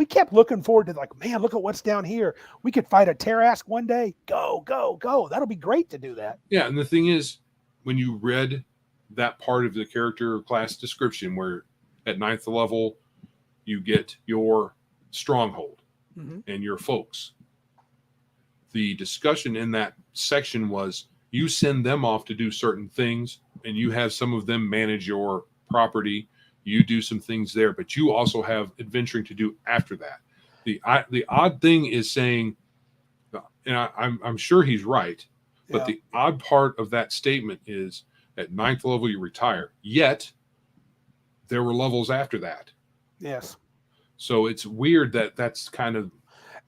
kept looking forward to like, man, look at what's down here. We could fight a Tarrasque one day. Go, go, go. That'll be great to do that. Yeah, and the thing is, when you read that part of the character class description where at 9th level you get your stronghold and your folks, the discussion in that section was you send them off to do certain things and you have some of them manage your property. You do some things there, but you also have adventuring to do after that. The odd thing is saying, and I'm sure he's right, but the odd part of that statement is at 9th level you retire. Yet there were levels after that. Yes. So it's weird that that's kind of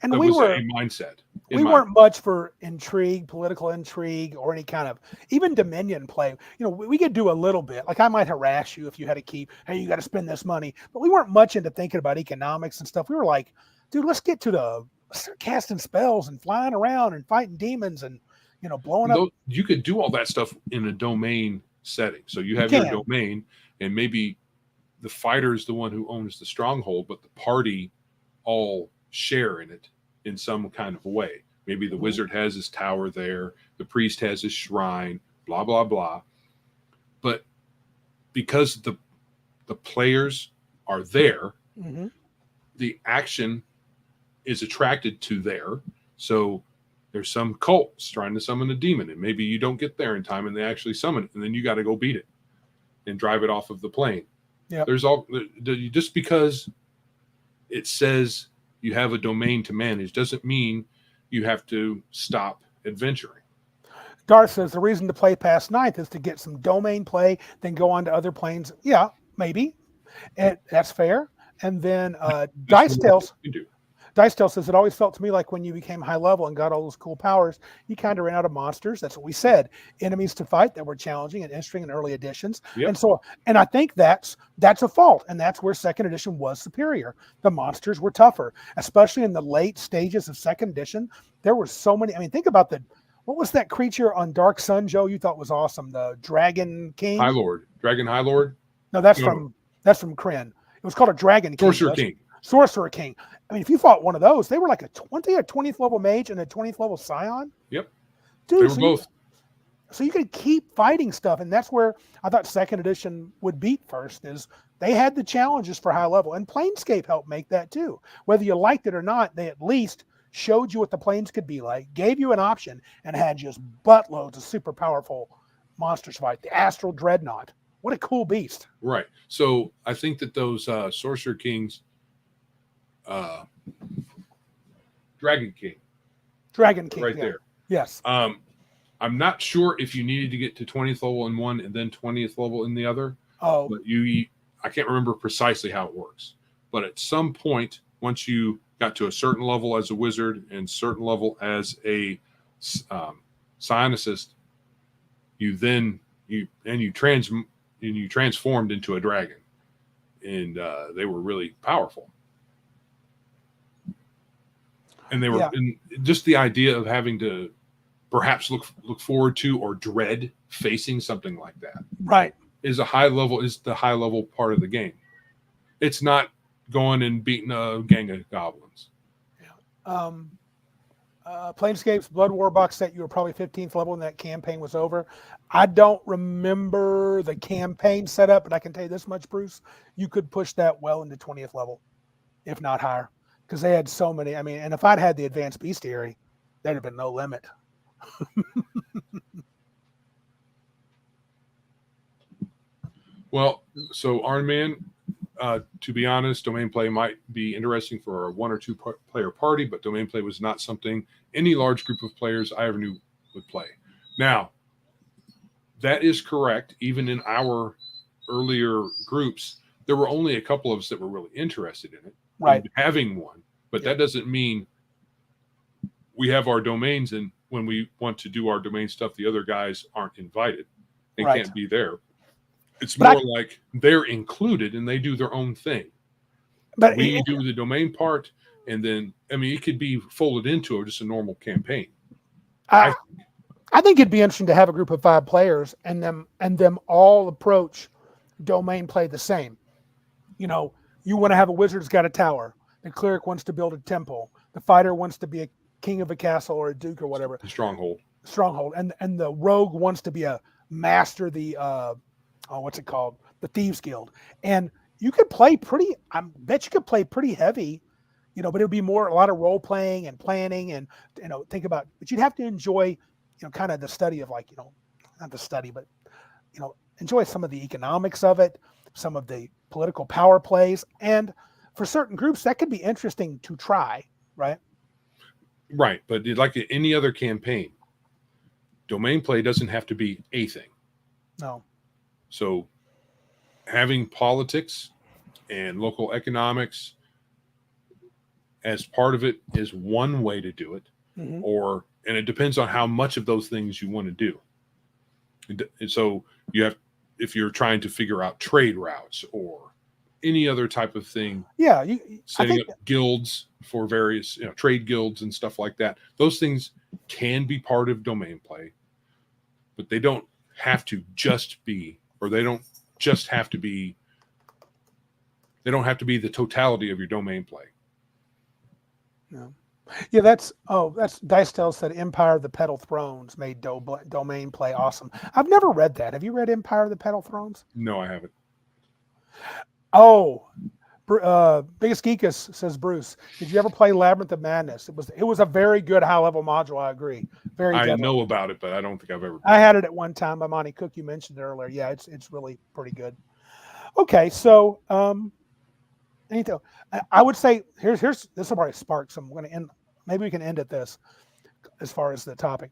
a mindset. We weren't much for intrigue, political intrigue, or any kind of even Dominion play. You know, we could do a little bit. Like I might harass you if you had to keep, hey, you got to spend this money. But we weren't much into thinking about economics and stuff. We were like, dude, let's start casting spells and flying around and fighting demons and, blowing up. You could do all that stuff in a domain setting. So you have your domain, and maybe the fighter is the one who owns the stronghold, but the party all share in it in some kind of a way. Maybe the wizard has his tower there, the priest has his shrine, blah, blah, blah. But because the players are there, the action is attracted to there. So there's some cults trying to summon a demon, and maybe you don't get there in time and they actually summon it, and then you got to go beat it and drive it off of the plane. Yeah. There's just because it says you have a domain to manage doesn't mean you have to stop adventuring. Darth says the reason to play past 9th is to get some domain play, then go on to other planes. Yeah, maybe. And that's fair. And then Dicetail says it always felt to me like when you became high level and got all those cool powers, you kind of ran out of monsters. That's what we said. Enemies to fight that were challenging and interesting in early editions. Yep. And I think that's a fault. And that's where second edition was superior. The monsters were tougher, especially in the late stages of second edition. There were so many. I mean, think about what was that creature on Dark Sun, Joe, you thought was awesome? The Dragon King? Dragon High Lord? No, that's from Kryn. It was called a Dragon King. Sorcerer King. I mean, if you fought one of those, they were like a 20th level mage and a 20th level scion. Yep. Dude, they were both. So you could keep fighting stuff. And that's where I thought second edition would beat first is they had the challenges for high level. And Planescape helped make that too. Whether you liked it or not, they at least showed you what the planes could be like, gave you an option, and had just buttloads of super powerful monsters fight. The Astral Dreadnought. What a cool beast. Right. So I think that those Sorcerer Kings, Dragon King right there. Yes. I'm not sure if you needed to get to 20th level in one and then 20th level in the other. Oh, but I can't remember precisely how it works. But at some point, once you got to a certain level as a wizard and certain level as a psionicist, you transformed into a dragon, and they were really powerful. And they were and just the idea of having to perhaps look forward to or dread facing something like that, right, is the high level part of the game. It's not going and beating a gang of goblins. Yeah. Planescape's Blood War box set, you were probably 15th level when that campaign was over. I don't remember the campaign setup, but I can tell you this much, Bruce. You could push that well into 20th level, if not higher, because they had so many. I mean, and if I'd had the advanced bestiary, there'd have been no limit. Well, so Iron Man, to be honest, domain play might be interesting for a 1 or 2 player party, but domain play was not something any large group of players I ever knew would play. Now, that is correct. Even in our earlier groups, there were only a couple of us that were really interested in it, right? In having one, but that doesn't mean we have our domains, and when we want to do our domain stuff, the other guys aren't invited. They can't be there. It's more like they're included and they do their own thing. But we do the domain part, and then it could be folded into just a normal campaign. I think it'd be interesting to have a group of 5 players and them all approach domain play the same. You know, you want to have a wizard who's got a tower. The cleric wants to build a temple. The fighter wants to be a king of a castle or a duke or whatever. The stronghold. And the rogue wants to be a master, the what's it called? The Thieves Guild. And you could play I bet you could play pretty heavy, but it would be a lot of role playing and planning and, think about, but you'd have to enjoy, kind of the study of not the study, but, enjoy some of the economics of it, some of the political power plays. And for certain groups, that could be interesting to try, right? Right. But like any other campaign, domain play doesn't have to be a thing. No. So having politics and local economics as part of it is one way to do it, and it depends on how much of those things you want to do. And so if you're trying to figure out trade routes or any other type of thing, setting up guilds for various trade guilds and stuff like that, those things can be part of domain play, but they don't have to just be, or they don't have to be the totality of your domain play. Yeah, that's Dicetell said Empire of the Petal Thrones made domain play awesome. I've never read that. Have you read Empire of the Petal Thrones? No, I haven't. Oh, Biggest Geekus says, Bruce, did you ever play Labyrinth of Madness? It was a very good high level module. I agree. I know about it, but I don't think I've ever. I had it at one time by Monty Cook. You mentioned it earlier. Yeah, it's really pretty good. Okay, so I would say here's this will probably spark some. I'm going to end. Maybe we can end at this as far as the topic.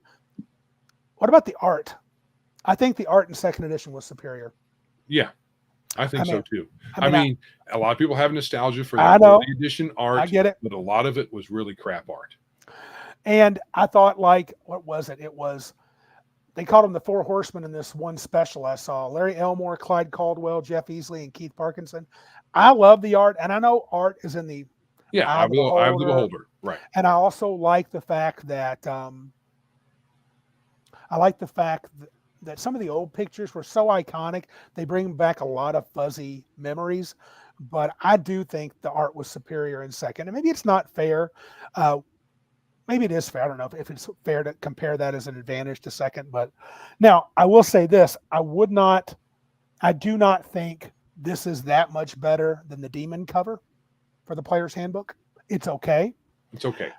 What about the art? I think the art in 2nd edition was superior. Yeah, I think so too. I mean, a lot of people have nostalgia for that edition art. I get it, but a lot of it was really crap art. And I thought, what was it? It was, they called them the 4 Horsemen in this one special I saw. Larry Elmore, Clyde Caldwell, Jeff Easley, and Keith Parkinson. I love the art, and I know art is in the eye of the beholder, right? And I also like the fact that that some of the old pictures were so iconic. They bring back a lot of fuzzy memories, but I do think the art was superior in 2nd. And maybe it's not fair. Maybe it is fair. I don't know if it's fair to compare that as an advantage to 2nd. But now I will say this: I do not think this is that much better than the Demon cover for the Player's Handbook. It's okay. It's okay.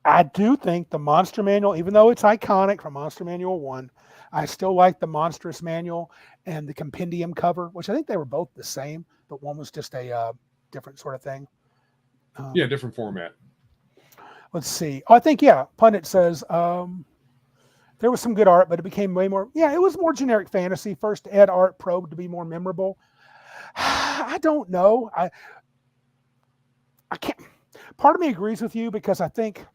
I do think the Monster Manual, even though it's iconic from Monster Manual 1, I still like the Monstrous Manual and the Compendium cover, which I think they were both the same, but one was just a different sort of thing. Different format. Let's see. I think, Pundit says there was some good art, but it became way more, it was more generic fantasy. First ed art probed to be more memorable. I don't know. I can't. Part of me agrees with you because I think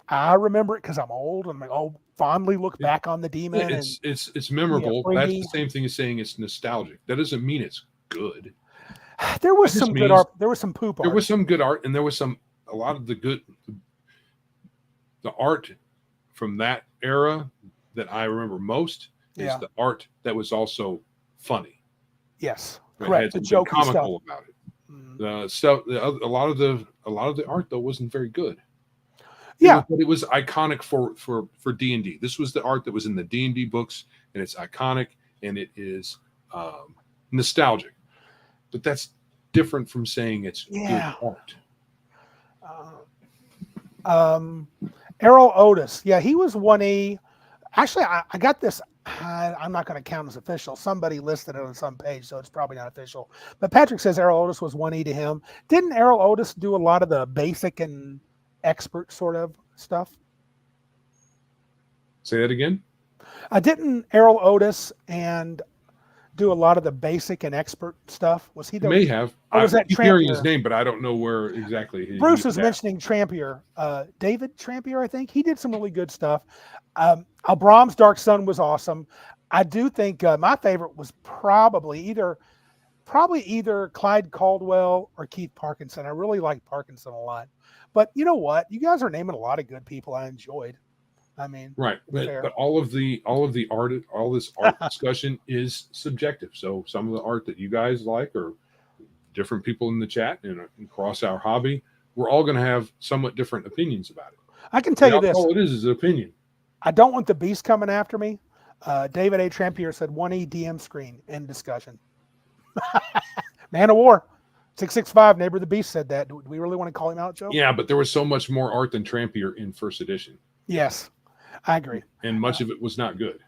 I remember it because I'm old and I'll fondly look back on the Demon. It's memorable. That's the same thing as saying it's nostalgic. That doesn't mean it's good. There was some good art. There was some poop art. There was some good art, and there was a lot of the art from that era that I remember most is the art that was also funny. Yes, correct. The joke comical stuff about it. A lot of the art though wasn't very good. But it was iconic for D&D. This was the art that was in the D&D books, and it's iconic and it is nostalgic. But that's different from saying it's good art. Errol Otis. Yeah, he was 1E. Actually, I got this. I'm not going to count as official. Somebody listed it on some page, so it's probably not official. But Patrick says Errol Otis was 1E to him. Didn't Errol Otis do a lot of the basic and expert sort of stuff? Say that again? Didn't Errol Otis and do a lot of the basic and expert stuff? Was he? May have. Or was that Trampier? Hearing his name, but I don't know where exactly. Bruce is mentioning Trampier. David Trampier, I think. He did some really good stuff. Brahms' Dark Sun was awesome. I do think my favorite was probably either Clyde Caldwell or Keith Parkinson. I really liked Parkinson a lot. But you know what? You guys are naming a lot of good people I enjoyed. I mean, right. But all this art discussion is subjective. So some of the art that you guys like or different people in the chat and across our hobby, we're all going to have somewhat different opinions about it. I can tell you this. All it is an opinion. I don't want the beast coming after me. David A. Trampier said 1E DM screen, end discussion. Man of War. 665, Neighbor the Beast said that. Do we really want to call him out, Joe? Yeah, but there was so much more art than Trampier in first edition. Yes, I agree. And much of it was not good.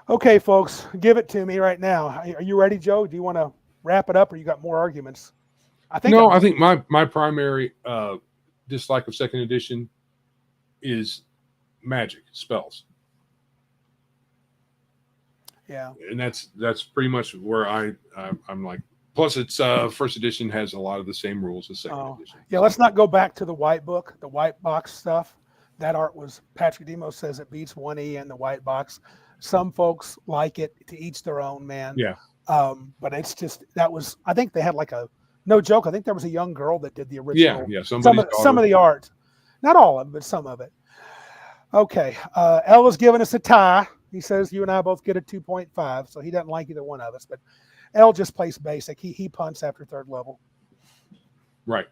Okay, folks, give it to me right now. Are you ready, Joe? Do you want to wrap it up or you got more arguments? I think my primary dislike of second edition is magic spells. Yeah. And that's pretty much where I'm like, plus it's first edition has a lot of the same rules as second edition. Yeah, let's not go back to the white book, the white box stuff. That art was, Patrick Demos says it beats 1E and the white box. Some folks like it, to each their own, man. Yeah. But it's just, I think they had like no joke, I think there was a young girl that did the original. Yeah, some of the art. Not all of it, but some of it. Okay. L is giving us a tie. He says you and I both get a 2.5, so he doesn't like either one of us. But L just plays basic. He punts after third level. Right.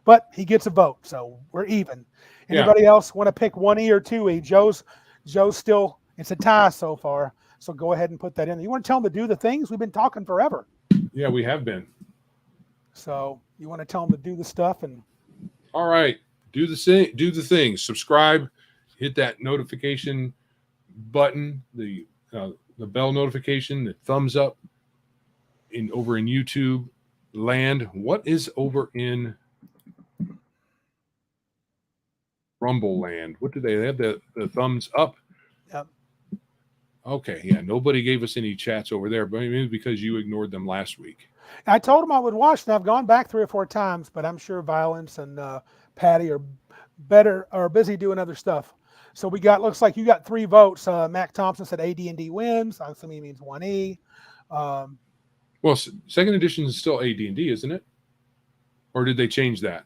But he gets a vote, so we're even. Anybody else want to pick 1E or 2E? Joe's still, it's a tie so far. So go ahead and put that in. You want to tell them to do the things? We've been talking forever. Yeah, we have been. So you want to tell them to do the stuff and. All right, do the things. Subscribe, hit that notification button, the bell notification, the thumbs up. Over in YouTube land. What is over in Rumble land? What do they have? The thumbs up. Yep. Okay, yeah. Nobody gave us any chats over there, but maybe because you ignored them last week. I told them I would watch, and I've gone back 3 or 4 times, but I'm sure Violence and Patty are busy doing other stuff. So looks like you got 3 votes. Mac Thompson said AD&D wins. I'm assuming he means 1E. Well, second edition is still AD&D, isn't it? Or did they change that?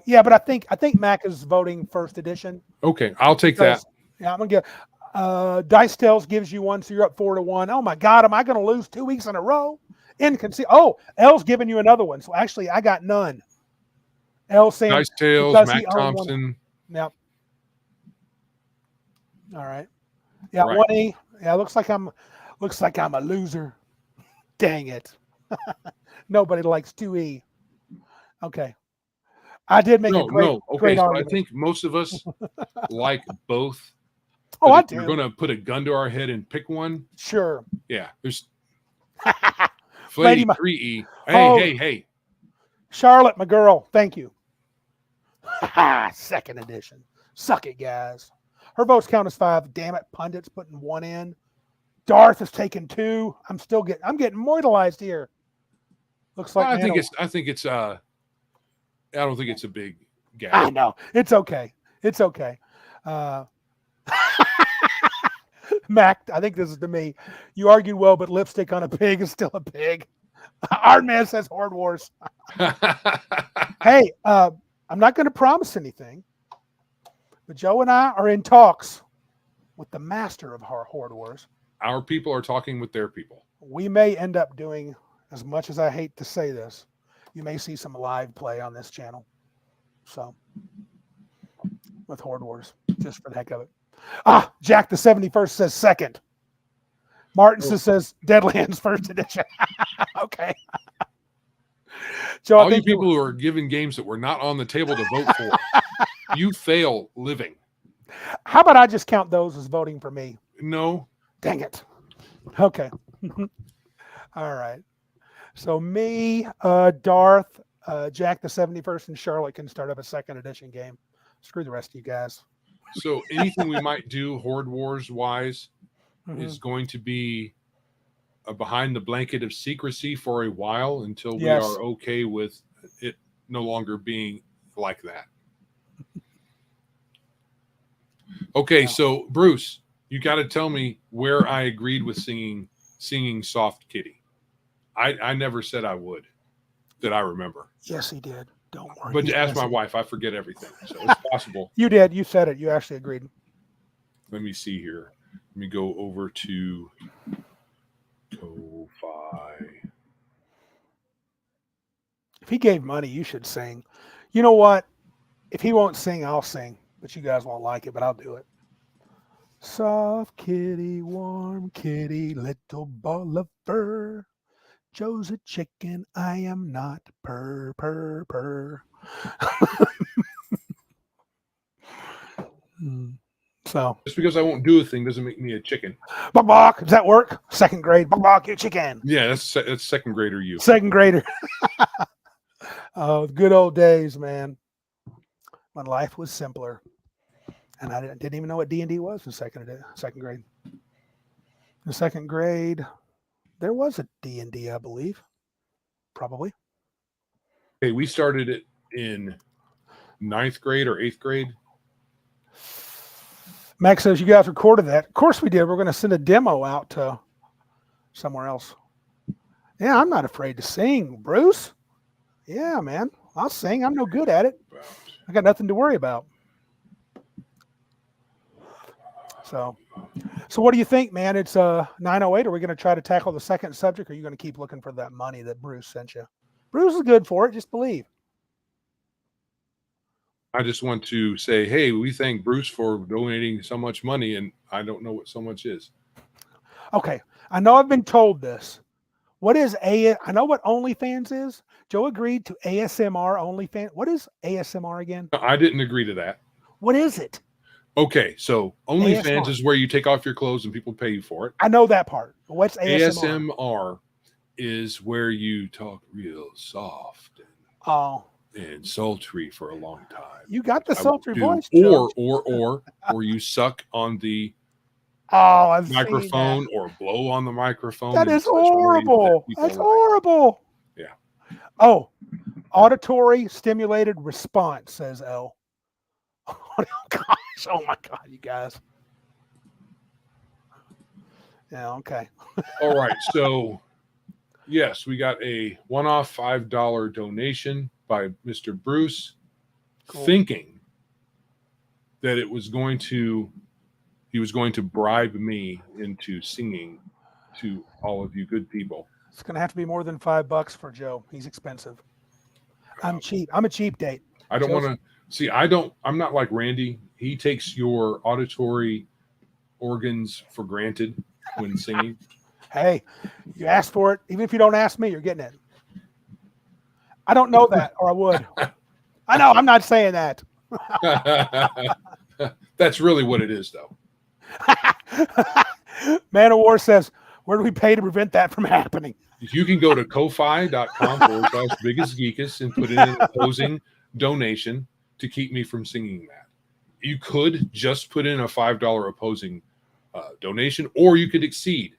Yeah, but I think Mac is voting first edition. Okay, I'll take that. Yeah, I'm gonna get. Dice Tales gives you 1, so you're up 4-1. Oh my God, am I gonna lose 2 weeks in a row? Oh, L's giving you another one. So actually, I got none. L saying Dice Tales, Mac Thompson. Yep. All right. Yeah, right. 1E. Yeah, looks like I'm a loser. Dang it. Nobody likes 2E. Okay. I did make a great argument. I think most of us like both. Oh, I do. You're going to put a gun to our head and pick one? Sure. Yeah. There's Lady 3E. Hey. Charlotte, my girl. Thank you. Second edition. Suck it, guys. Her votes count as 5. Damn it. Pundits putting 1 in. Darth has taken 2. I'm getting mortalized here. Looks like I think it's I don't think it's a big I gap. know. It's okay. It's okay. Mac, I think this is to me. You argued well, but lipstick on a pig is still a pig. Our man says Horde Wars. Hey, I'm not going to promise anything, but Joe and I are in talks with the master of our Horde Wars. Our people are talking with their people. We may end up doing, as much as I hate to say this, you may see some live play on this channel. So, with Horde Wars, just for the heck of it. Jack the 71st says second. Martin says Deadlands first edition. Okay. Joe, all you people who are giving games that were not on the table to vote for, you fail living. How about I just count those as voting for me? No. Dang it. Okay. All right. So me, Darth, Jack the 71st, and Charlotte can start up a second edition game. Screw the rest of you guys. So anything we might do Horde Wars wise is going to be behind the blanket of secrecy for a while until we are okay with it no longer being like that. Okay, so Bruce, you got to tell me where I agreed with singing Soft Kitty. I never said I would, that I remember. Yes, he did. Don't worry. But to ask my wife, I forget everything. So it's possible. You did. You said it. You actually agreed. Let me see here. Let me go over to Ko-Fi. If he gave money, you should sing. You know what? If he won't sing, I'll sing. But you guys won't like it, but I'll do it. Soft kitty, warm kitty, little ball of fur. Joe's a chicken, I am not. Purr, purr, purr. So just because I won't do a thing doesn't make me a chicken. Bok bok, does that work? Second grade, bok bok, you chicken. Yeah, that's second grader you. Second grader. Oh, good old days, man. When life was simpler, and I didn't even know what D&D was in second grade. In second grade, there was a D&D, I believe, probably. Okay, we started it in 9th grade or 8th grade. Max says you guys recorded that. Of course we did. We're going to send a demo out to somewhere else. Yeah, I'm not afraid to sing, Bruce. Yeah, man, I'll sing. I'm no good at it. I got nothing to worry about. So what do you think, man? It's 9:08. Are we going to try to tackle the second subject, or are you going to keep looking for that money that Bruce sent you? Bruce is good for it. Just believe. I just want to say, hey, we thank Bruce for donating so much money, and I don't know what so much is. Okay, I know I've been told this. What is I know what OnlyFans is. Joe agreed to ASMR OnlyFans. What is ASMR again? I didn't agree to that. What is it? Okay, so OnlyFans is where you take off your clothes and people pay you for it. I know that part. What's ASMR? ASMR is where you talk real soft and sultry for a long time. You got the sultry voice, Joe. Or you suck on the microphone or blow on the microphone. That is horrible. That's horrible. Yeah. Oh, auditory stimulated response, says L. Oh gosh! Oh my God, you guys. Yeah. Okay. All right. So, yes, we got a one-off $5 donation by Mr. Bruce, thinking that he was going to bribe me into singing to all of you good people. It's going to have to be more than $5 for Joe. He's expensive. I'm cheap. I'm a cheap date. I don't want to see. I'm not like Randy. He takes your auditory organs for granted when singing. Hey, you asked for it. Even if you don't ask me, you're getting it. I don't know that, or I would. I know. I'm not saying that. That's really what it is, though. Man of War says, where do we pay to prevent that from happening? You can go to ko-fi.com/biggestgeekus and put in an opposing donation to keep me from singing that. You could just put in a $5 opposing donation, or you could exceed.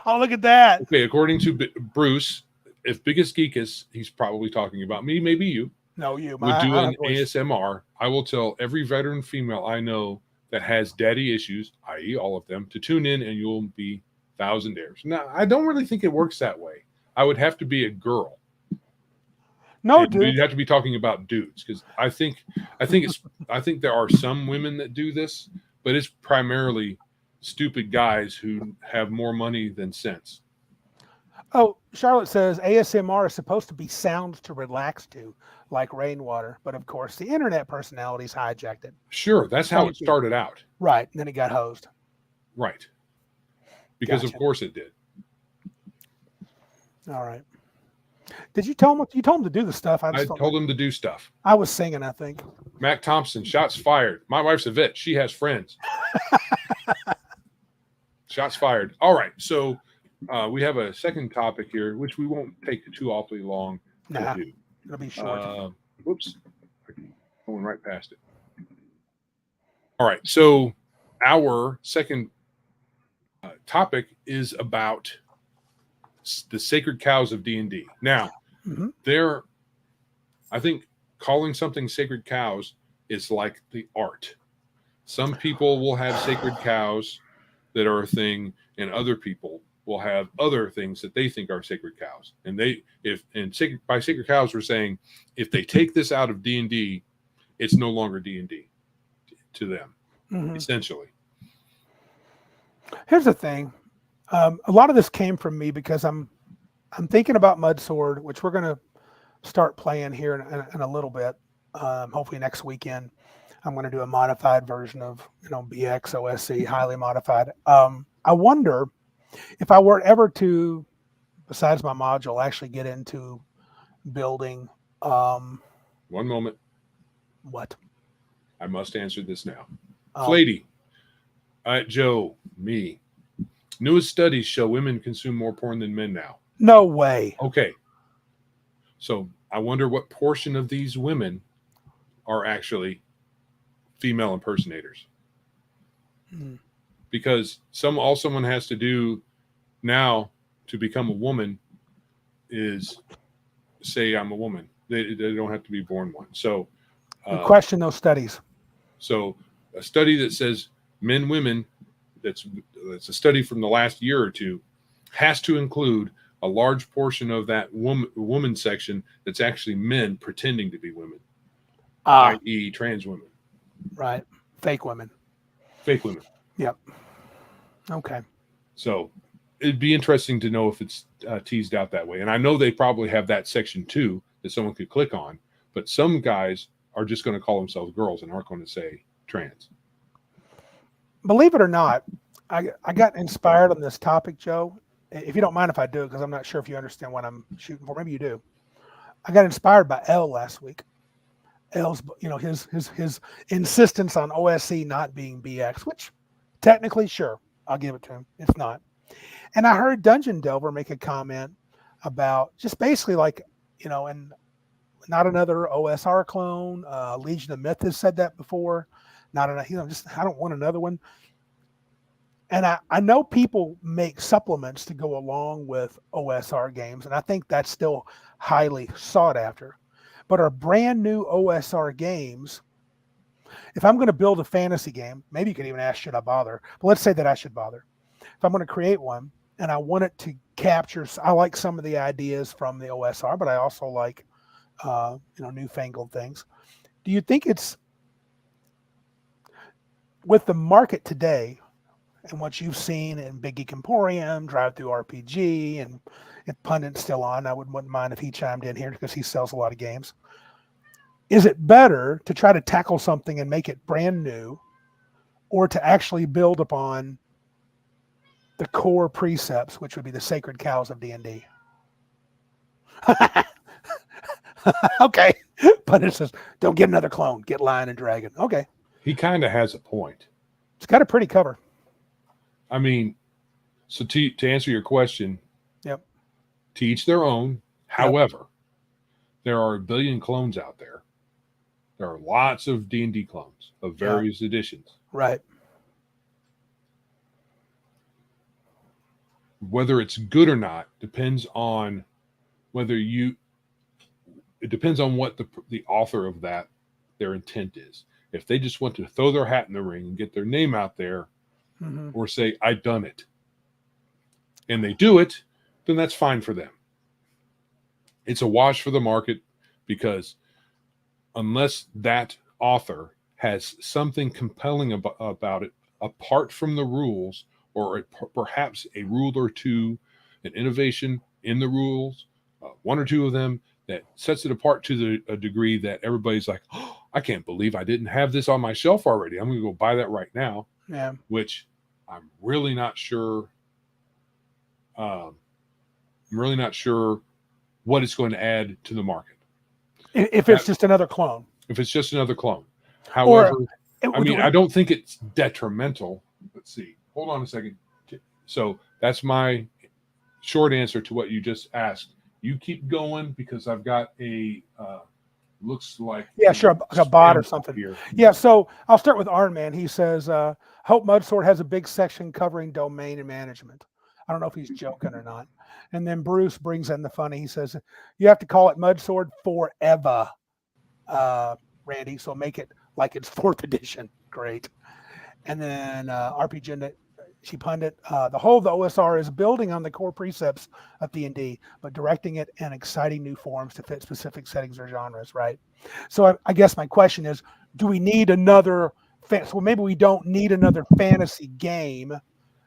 Oh, look at that. Okay, according to Bruce, if Biggest Geek is, he's probably talking about me, maybe you, No, you. would do I an have voice. ASMR, I will tell every veteran female I know that has daddy issues, i.e., all of them, to tune in and you'll be thousandaires. Now, I don't really think it works that way. I would have to be a girl. No, And dude. we'd have to be talking about dudes because I think there are some women that do this, but it's primarily stupid guys who have more money than sense. Oh, Charlotte says ASMR is supposed to be sounds to relax to, like rainwater. But of course, the internet personalities hijacked it. Sure, that's how it started out. Right. And then it got hosed. Right. Because of course it did. All right. Did you tell him what you told him to do the stuff? I told him to do stuff. I was singing, I think. Mac Thompson, shots fired. My wife's a vet. She has friends. Shots fired. All right. So we have a second topic here, which we won't take too awfully long to do. It'll be short. Whoops. Going right past it. All right. So our second topic is about the sacred cows of D&D. Now, I think calling something sacred cows is like the art. Some people will have sacred cows that are a thing, and other people will have other things that they think are sacred cows. And by sacred cows, we're saying if they take this out of D&D, it's no longer D&D to them, essentially. Here's the thing. A lot of this came from me because I'm thinking about Mudsword, which we're going to start playing here in a little bit. Hopefully next weekend, I'm going to do a modified version of BX OSC, highly modified. I wonder if I were ever to, besides my module, actually get into building. One moment. What? I must answer this now. Flady, Joe, me. Newest studies show women consume more porn than men now. No way. Okay. So I wonder what portion of these women are actually female impersonators. Because all someone has to do now to become a woman is say I'm a woman. They don't have to be born one. So we question those studies. So a study that says men, women, that's a study from the last year or two, has to include a large portion of that woman section that's actually men pretending to be women, i.e. trans women. Right. Fake women. Fake women. Yep. Okay. So it'd be interesting to know if it's teased out that way. And I know they probably have that section too that someone could click on, but some guys are just going to call themselves girls and aren't going to say trans. Believe it or not, I got inspired on this topic, Joe. If you don't mind if I do, because I'm not sure if you understand what I'm shooting for. Maybe you do. I got inspired by L last week. L's, his insistence on OSC not being BX, which technically, sure, I'll give it to him. It's not. And I heard Dungeon Delver make a comment about just basically like, and not another OSR clone. Legion of Myth has said that before. Not enough, I don't want another one. And I know people make supplements to go along with OSR games, and I think that's still highly sought after. But our brand new OSR games, if I'm going to build a fantasy game, maybe you could even ask, should I bother? But let's say that I should bother. If I'm going to create one and I want it to capture, I like some of the ideas from the OSR, but I also like, newfangled things. Do you think it's, with the market today and what you've seen in Big Geek Emporium, Drive Through RPG, and if Pundit's still on, I wouldn't mind if he chimed in here because he sells a lot of games. Is it better to try to tackle something and make it brand new, or to actually build upon the core precepts, which would be the sacred cows of D&D? Okay. Pundit says, don't get another clone. Get Lion and Dragon. Okay. He kind of has a point. It's got a pretty cover. I mean, so to answer your question, yep, to each their own. However, there are a billion clones out there. There are lots of D&D clones of various editions. Right. Whether it's good or not depends on whether you, it depends on what the author of that, their intent is. If they just want to throw their hat in the ring and get their name out there, or say, I done it, and they do it, then that's fine for them. It's a wash for the market, because unless that author has something compelling about it, apart from the rules, or perhaps a rule or two, an innovation in the rules, one or two of them that sets it apart to a degree that everybody's like, oh, I can't believe I didn't have this on my shelf already. I'm going to go buy that right now. Yeah. Which I'm really not sure. I'm really not sure what it's going to add to the market. If it's just another clone. If it's just another clone. However, I don't think it's detrimental. Let's see. Hold on a second. So that's my short answer to what you just asked. You keep going, because I've got a looks like sure, a bot or something here. Yeah, so I'll start with Iron Man. He says, Hope Mudsword has a big section covering domain and management. I don't know if he's joking or not. And then Bruce brings in the funny. He says, you have to call it Mudsword forever, Randy. So make it like it's 4th edition. Great. And then RPG she pundit, the whole of the OSR is building on the core precepts of D&D, but directing it in exciting new forms to fit specific settings or genres, right? So I guess my question is, do we need another, well, maybe we don't need another fantasy game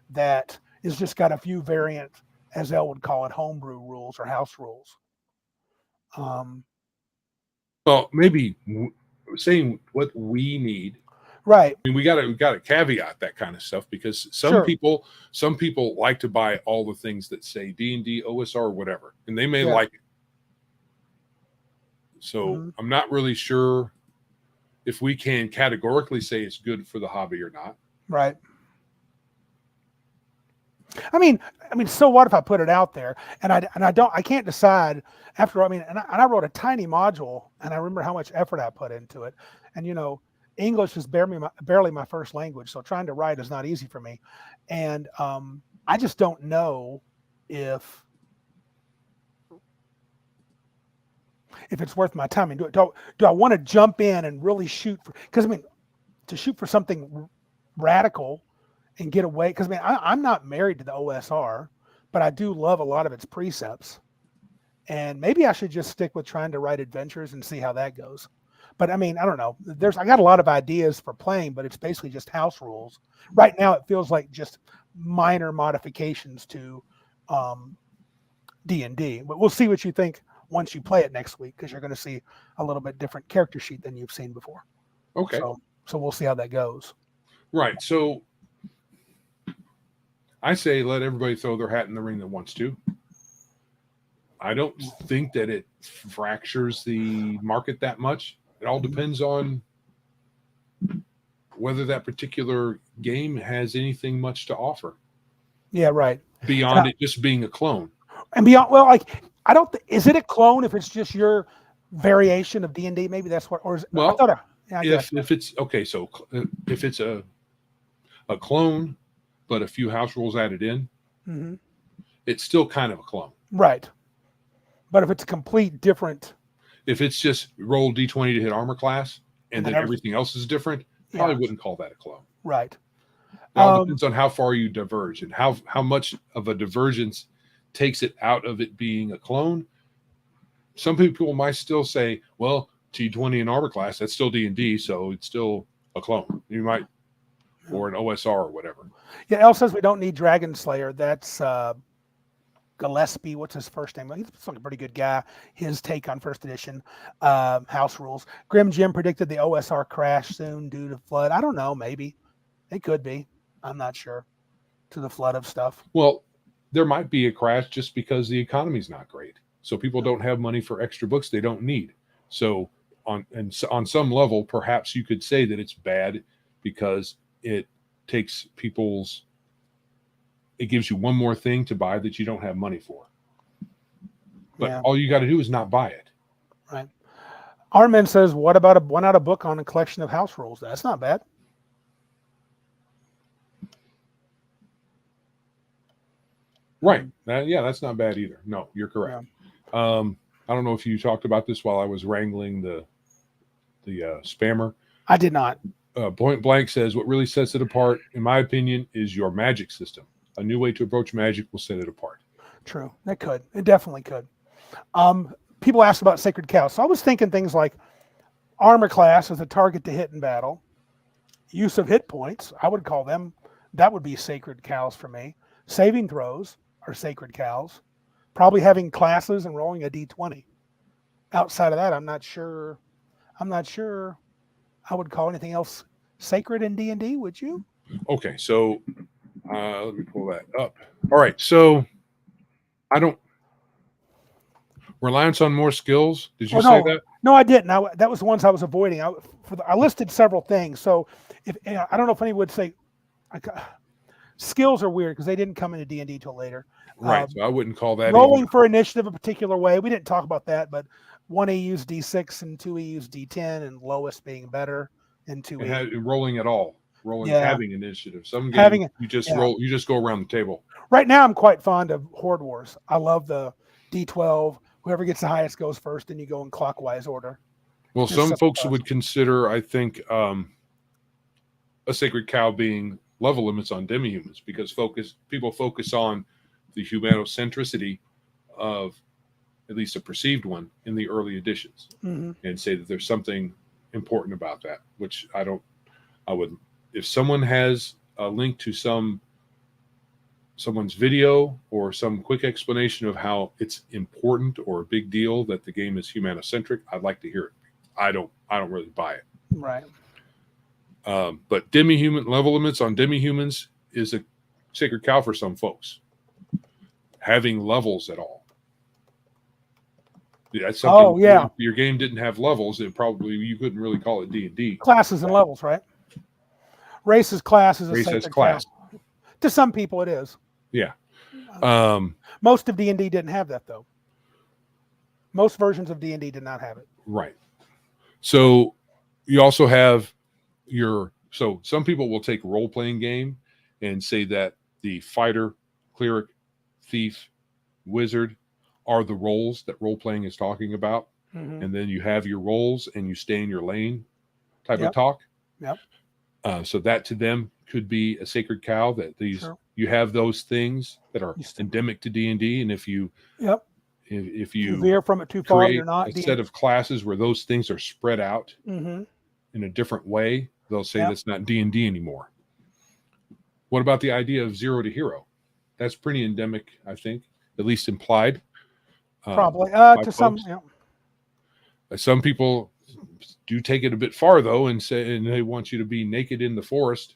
that is just got a few variant, as Elle would call it, homebrew rules or house rules. Well, maybe saying what we need. Right. I mean, we got to caveat that kind of stuff, because some people like to buy all the things that say D&D, OSR, or whatever, and they may like it. So I'm not really sure if we can categorically say it's good for the hobby or not. Right. I mean, so what if I put it out there and I can't decide after, and I wrote a tiny module, and I remember how much effort I put into it. And, English is barely my first language, so trying to write is not easy for me. And I just don't know if it's worth my time. Do I want to jump in and really shoot for, because to shoot for something radical and get away, because I'm not married to the OSR, but I do love a lot of its precepts, and maybe I should just stick with trying to write adventures and see how that goes. But I don't know. I got a lot of ideas for playing, but it's basically just house rules right now. It feels like just minor modifications to D&D. But we'll see what you think once you play it next week, because you're going to see a little bit different character sheet than you've seen before. Okay. So we'll see how that goes. Right. So I say let everybody throw their hat in the ring that wants to. I don't think that it fractures the market that much. It all depends on whether that particular game has anything much to offer. Yeah, right. Beyond it just being a clone. And beyond, well, I don't. Is it a clone if it's just your variation of D&D? Maybe that's what. Or is, well, I thought. If it's okay, so if it's a clone, but a few house rules added in, it's still kind of a clone, right? But if it's a complete different. If it's just roll D20 to hit armor class, and then everything else is different, probably wouldn't call that a clone. Right. It all depends on how far you diverge and how much of a divergence takes it out of it being a clone. Some people might still say, well, T20 in armor class, that's still D&D, so it's still a clone. You might, or an OSR or whatever. Yeah, Elle says we don't need Dragon Slayer. That's Gillespie, what's his first name? He's a pretty good guy. His take on first edition house rules. Grim Jim predicted the OSR crash soon due to flood. I don't know, maybe. It could be. I'm not sure. To the flood of stuff. Well, there might be a crash just because the economy's not great. So people don't have money for extra books they don't need. So on some level, perhaps you could say that it's bad because it takes it gives you one more thing to buy that you don't have money for. But all you got to do is not buy it. Right. Armin says, what about one out of book on a collection of house rules? That's not bad. Right. That's not bad either. No, you're correct. I don't know if you talked about this while I was wrangling the spammer. I did not. Point Blank says what really sets it apart, in my opinion, is your magic system. A new way to approach magic will set it apart. True. It could. It definitely could. People asked about Sacred Cows. So I was thinking things like armor class as a target to hit in battle. Use of hit points. I would call them, that would be Sacred Cows for me. Saving throws are Sacred Cows. Probably having classes and rolling a d20. Outside of that, I'm not sure I would call anything else sacred in D&D, would you? Okay, so let me pull that up. All right, so I don't reliance on more skills. Did you say that? No, I didn't. That was the ones I was avoiding. I listed several things. So if I don't know if anyone would say skills are weird because they didn't come into D&D till later. Right, so I wouldn't call that rolling for initiative a particular way. We didn't talk about that, but 1E used D6 and 2E used D10, and lowest being better in 2E. And rolling at all. Having initiative. Some games you just roll, you just go around the table. Right now I'm quite fond of Horde Wars. I love the D12. Whoever gets the highest goes first, and you go in clockwise order. Well, some folks would consider, I think, a Sacred Cow being level limits on demi-humans because people focus on the humanocentricity of at least a perceived one in the early editions, and say that there's something important about that, which I would, if someone has a link to someone's video or some quick explanation of how it's important or a big deal that the game is humanocentric, I'd like to hear it. I don't really buy it. Right. But demi-human level limits on demi-humans is a Sacred Cow for some folks. Having levels at all. That's something. Oh, yeah. If your game didn't have levels, you couldn't really call it D&D. Classes and levels, right? Races, classes, race has class. Cow. To some people, it is. Yeah. Most of D&D didn't have that, though. Most versions of D&D did not have it. Right. So you also have so some people will take role-playing game and say that the fighter, cleric, thief, wizard are the roles that role-playing is talking about. And then you have your roles and you stay in your lane type of talk. Yep. So that to them could be a Sacred Cow, that you have those things that are endemic to D&D, and if you if you veer from it too far, you're not a set of classes where those things are spread out in a different way, they'll say that's not D&D anymore. What about the idea of 0 to hero? That's pretty endemic, I think, at least implied. Probably to some. Yeah. Some people do take it a bit far though, and they want you to be naked in the forest,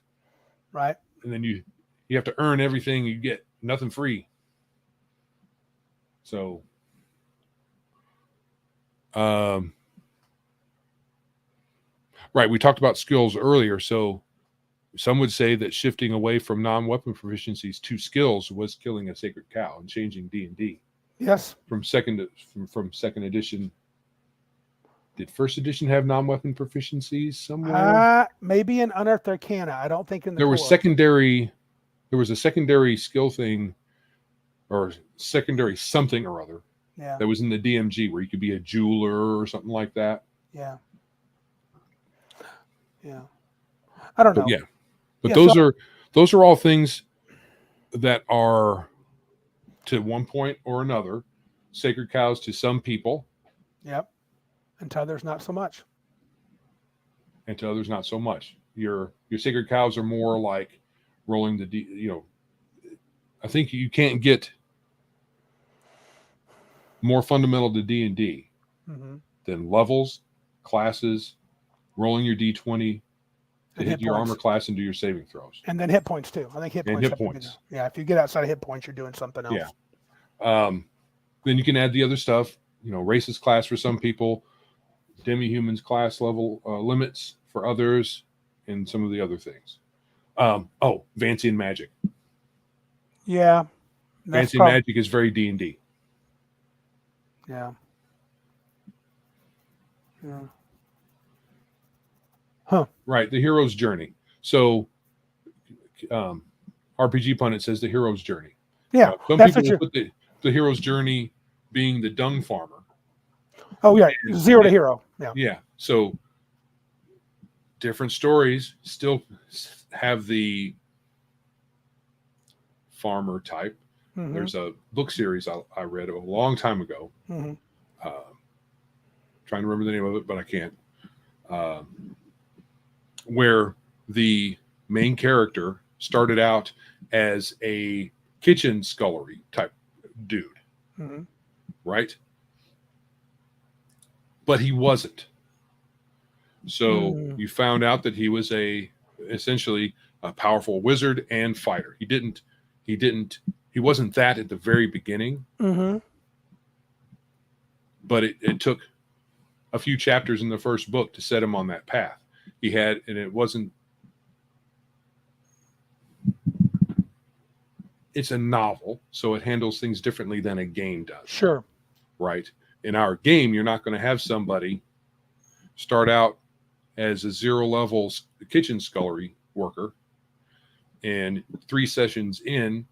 right? And then you have to earn everything, you get nothing free. So, right, we talked about skills earlier. So, some would say that shifting away from non-weapon proficiencies to skills was killing a Sacred Cow and changing D&D. Yes. From second edition. Did first edition have non-weapon proficiencies somewhere? Maybe in Unearthed Arcana. I don't think in the there was a secondary skill thing or secondary something or other. Yeah. That was in the DMG where you could be a jeweler or something like that. Yeah. Yeah. I don't know. But those are all things that are, to one point or another, Sacred Cows to some people. Yep. And to others, not so much. And to others, not so much. Your Sacred Cows are more like rolling I think you can't get more fundamental to D&D than levels, classes, rolling your D20, to hit your armor class and do your saving throws. And then hit points too. I think hit points. Yeah, if you get outside of hit points, you're doing something else. Yeah. Then you can add the other stuff, races class for some people, demi-humans class level limits for others, and some of the other things. Vancian magic. Yeah. Vancian magic is very D&D. Yeah. Yeah. Huh. Right, the hero's journey. So, RPG Pundit says the hero's journey. Yeah, some people will put the hero's journey being the dung farmer. Oh yeah, 0 to hero. Yeah. Yeah. So different stories still have the farmer type. Mm-hmm. There's a book series I read a long time ago. Mm-hmm. Trying to remember the name of it, but I can't. Where the main character started out as a kitchen scullery type dude, Mm-hmm. right? But he wasn't. So you found out that he was essentially a powerful wizard and fighter. He wasn't that at the very beginning. Mm-hmm. But it took a few chapters in the first book to set him on that path. And it wasn't. It's a novel, so it handles things differently than a game does. Sure. Right. In our game, you're not going to have somebody start out as a 0 level kitchen scullery worker, and 3 sessions in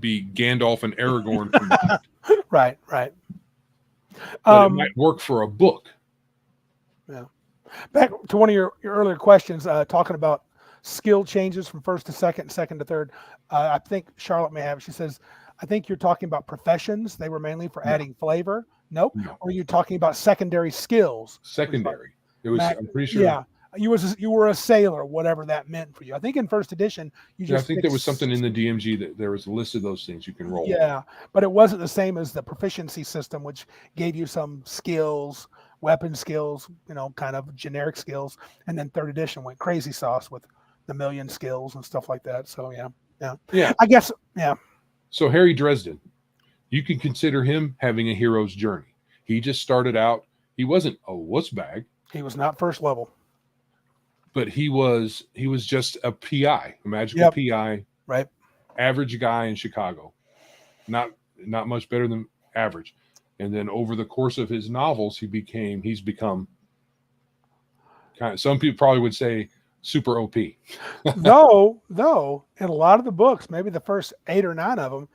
be Gandalf and Aragorn combined. Right. Right. But it might work for a book. Yeah. Back to one of your earlier questions, talking about skill changes from first to second, second to third. I think Charlotte may have. She says, I think you're talking about professions. They were mainly for adding flavor. Nope. No. Or you're talking about secondary skills. Secondary. It was. I'm pretty sure. Yeah. You were a sailor, whatever that meant for you. I think in first edition, I think there was something in the DMG that there was a list of those things you can roll. Yeah, but it wasn't the same as the proficiency system, which gave you some skills, weapon skills, kind of generic skills. And then third edition went crazy sauce with the million skills and stuff like that. So yeah. I guess, yeah. So Harry Dresden, you can consider him having a hero's journey. He just started out. He wasn't a wuss bag. He was not first level. But he was just a PI, a magical PI, right? Average guy in Chicago, not much better than average. And then over the course of his novels, he's become kind of, some people probably would say, super OP. Though in a lot of the books, maybe the first 8 or 9 of them,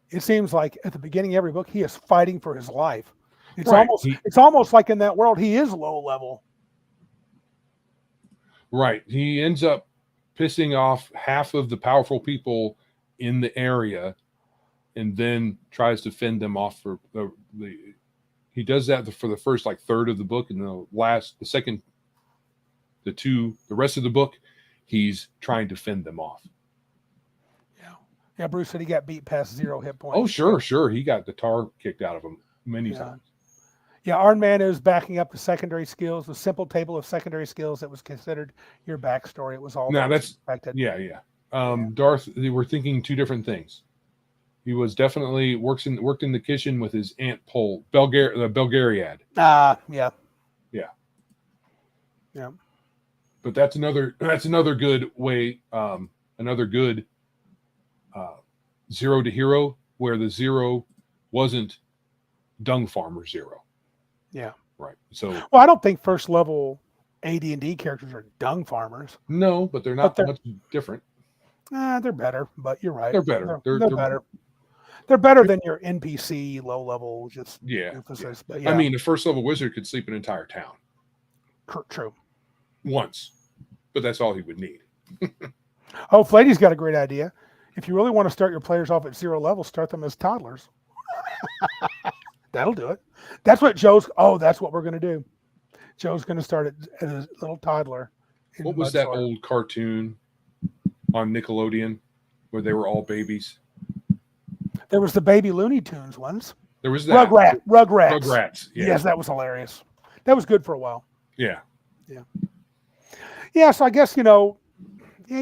it seems like at the beginning of every book he is fighting for his life. It's almost like in that world he is low level. Right. He ends up pissing off half of the powerful people in the area and then tries to fend them off for he does that for the first third of the book, and the rest of the book, he's trying to fend them off. Yeah. Bruce said he got beat past 0 hit points. Oh, sure. He got the tar kicked out of him many times. Yeah, Arnman is backing up the secondary skills, the simple table of secondary skills that was considered your backstory. It was all expected. Yeah. Darth, they were thinking 2 different things. He was definitely worked in the kitchen with his aunt Pole, Belgariad. Yeah. But that's another good way, another good 0 to hero, where the 0 wasn't dung farmer 0. Yeah. Right. So. Well, I don't think first level AD&D characters are dung farmers. No, but they're not much different. They're better, but you're right. They're better. They're better. They're better than your NPC low level. Just emphasis. Yeah. But yeah. I mean, a first level wizard could sleep an entire town. True. Once, but that's all he would need. Oh, Flady's got a great idea. If you really want to start your players off at 0 level, start them as toddlers. That'll do it. That's what that's what we're going to do. Joe's going to start as a little toddler. What was that old cartoon on Nickelodeon where they were all babies? There was the Baby Looney Tunes ones. There was that. Rugrats. Yeah. Yes, that was hilarious. That was good for a while. Yeah. Yeah, so I guess, you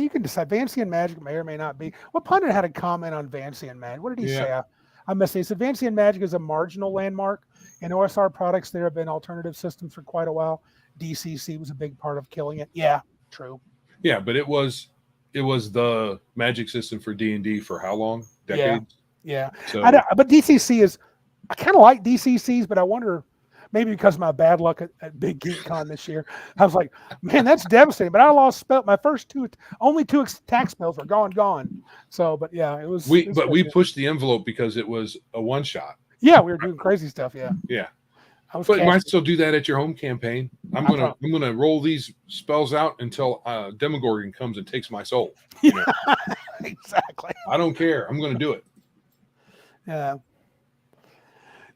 can decide. Vancian Magic may or may not be. Well, Pundit had a comment on Vancian Magic. What did he say? I must say, so Vancian Magic is a marginal landmark. In OSR products, there have been alternative systems for quite a while. DCC was a big part of killing it. Yeah, true. Yeah, but it was the magic system for D&D for how long? Decades? Yeah. So, but DCC is, I kind of like DCCs, but I wonder, maybe because of my bad luck at Big Geek Con this year. I was like, man, that's devastating. But I lost my first only two attack spells were gone. So, but yeah, it was. We pushed the envelope because it was a one shot. Yeah, we were doing crazy stuff. Yeah. Yeah. But you might still do that at your home campaign. I'm gonna roll these spells out until Demogorgon comes and takes my soul. You know? Exactly. I don't care. I'm gonna do it. Yeah.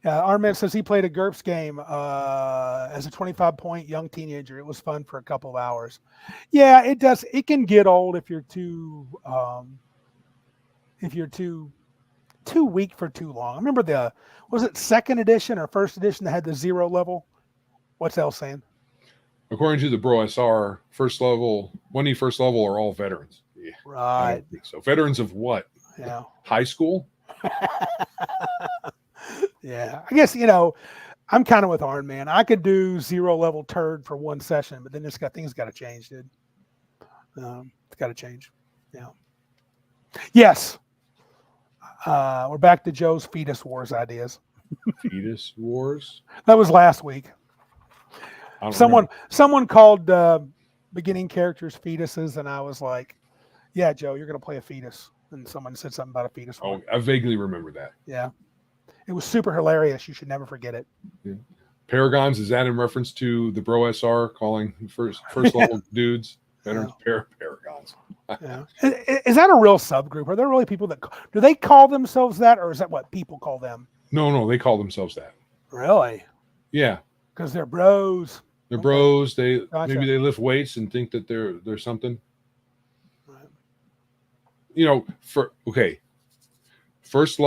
Armin says he played a GURPS game as a 25-point young teenager. It was fun for a couple of hours. Yeah, it does. It can get old if you're too weak for too long. I remember was it second edition or first edition that had the 0 level? What's L saying? According to the Bro SR, first level are all veterans. Yeah, right. I don't think so. Veterans of what? Yeah. High school? Yeah. I guess, I'm kind of with Arn, man. I could do 0 level turd for one session, but then things got to change, dude. It's got to change. Yeah. Yes. We're back to Joe's Fetus Wars ideas. Fetus Wars? That was last week. Someone called beginning characters fetuses, and I was like, yeah, Joe, you're going to play a fetus. And someone said something about a fetus. Oh, I vaguely remember that. Yeah. It was super hilarious. You should never forget it. Yeah. Paragons, is that in reference to the Bro SR calling first level dudes veterans? Paragons? Yeah. Is that a real subgroup? Are there really people do they call themselves that, or is that what people call them? No, they call themselves that. Really? Yeah. Because they're bros. They're bros. Maybe Gotcha. they lift weights and think that they're something. Right. First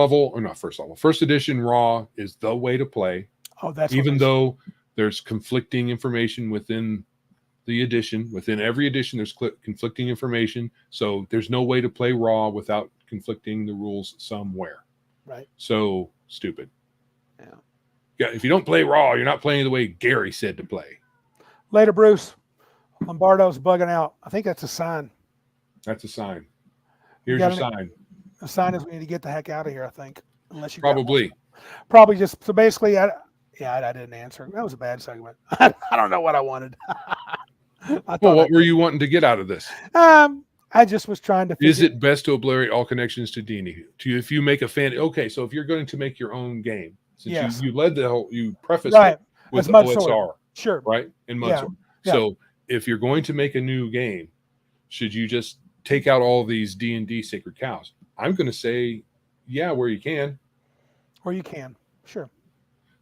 edition Raw is the way to play. Oh, that's even though there's conflicting information within the edition. Within every edition, there's conflicting information. So there's no way to play Raw without conflicting the rules somewhere. Right. So stupid. Yeah. If you don't play Raw, you're not playing the way Gary said to play. Later, Bruce. Lombardo's bugging out. I think that's a sign. That's a sign. Here's your sign. The sign is we need to get the heck out of here, I think. Unless you probably just so basically I didn't answer. That was a bad segment. I don't know what I wanted. What were you wanting to get out of this? I just was trying to Is it best to obliterate all connections to D&D? If you make a so if you're going to make your own game, since you led you prefaced it with OSR. Sure. Right? In Mudsword. Yeah. So if you're going to make a new game, should you just take out all these D&D sacred cows? I'm going to say, yeah, where you can. Where you can. Sure.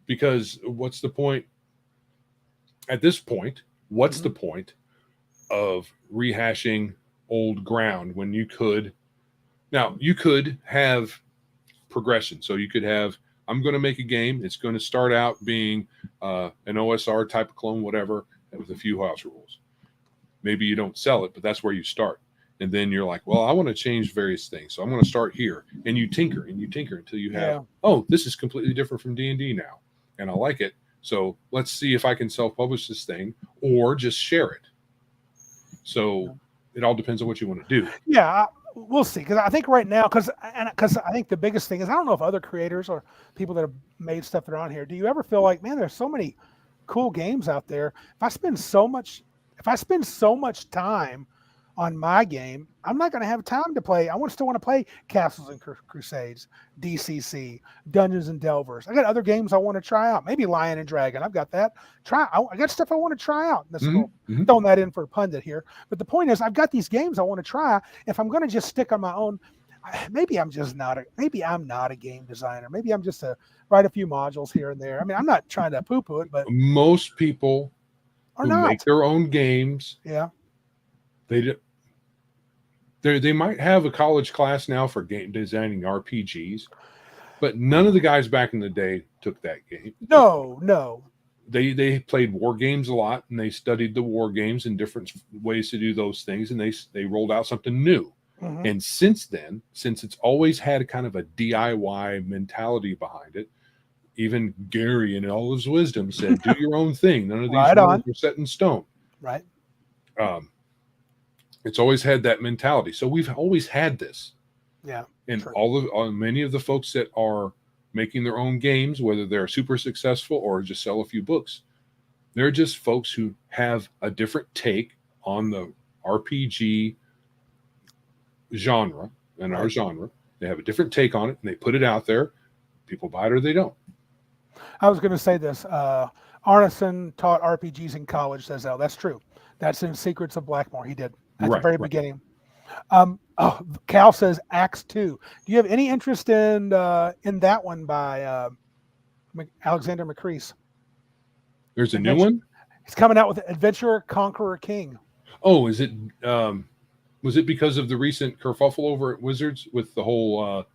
Because what's the point? At this point, what's the point of rehashing old ground when you could have progression. So you could have, I'm going to make a game. It's going to start out being an OSR type of clone, whatever, with a few house rules. Maybe you don't sell it, but that's where you start. And then you're like, well, I want to change various things. So I'm going to start here. And you tinker until you have, this is completely different from D&D now. And I like it. So let's see if I can self-publish this thing or just share it. So it all depends on what you want to do. Yeah, we'll see. Because I think right now, because I think the biggest thing is, I don't know if other creators or people that have made stuff that are on here, do you ever feel like, man, there's so many cool games out there. If I spend so much time on my game, I'm not going to have time to play. I still want to play Castles and Crusades, DCC, Dungeons and Delvers. I got other games I want to try out. Maybe Lion and Dragon. I've got that. I got stuff I want to try out. That's cool. Throwing that in for a pundit here. But the point is, I've got these games I want to try. If I'm going to just stick on my own, maybe I'm not a game designer. Maybe I'm just write a few modules here and there. I mean, I'm not trying to poo-poo it, but most people make their own games. Yeah. They might have a college class now for game designing RPGs, but none of the guys back in the day took that game. No. They played war games a lot, and they studied the war games and different ways to do those things, and they rolled out something new. Mm-hmm. And since then, since it's always had a kind of a DIY mentality behind it, even Gary in all his wisdom said, do your own thing. None of these rules are set in stone. Right. It's always had that mentality. So we've always had this. Yeah. And many of the folks that are making their own games, whether they're super successful or just sell a few books. They're just folks who have a different take on the RPG genre and our genre. They have a different take on it, and they put it out there. People buy it or they don't. I was going to say this. Arneson taught RPGs in college, says Al. That's true. That's in Secrets of Blackmore. He did at the very beginning. Cal says Acts 2. Do you have any interest in that one by Alexander McCrease? There's a new one? He's coming out with Adventurer Conqueror King. Oh, is it was it because of the recent kerfuffle over at Wizards with the whole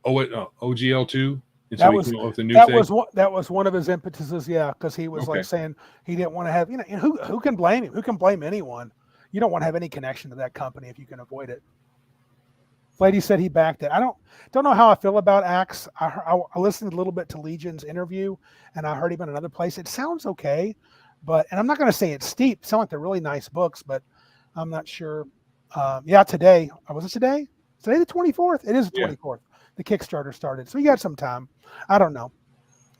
OGL2? That was one of his impetuses, yeah, because he was like saying he didn't want to have, and who can blame him? Who can blame anyone? You don't want to have any connection to that company if you can avoid it. Lady said he backed it. I don't know how I feel about Axe. I listened a little bit to Legion's interview, and I heard him in another place. It sounds okay, and I'm not going to say it's steep. It sounds like they're really nice books, but I'm not sure. Today. Was it today? Today the 24th? It is the 24th. The Kickstarter started, so you got some time. I don't know.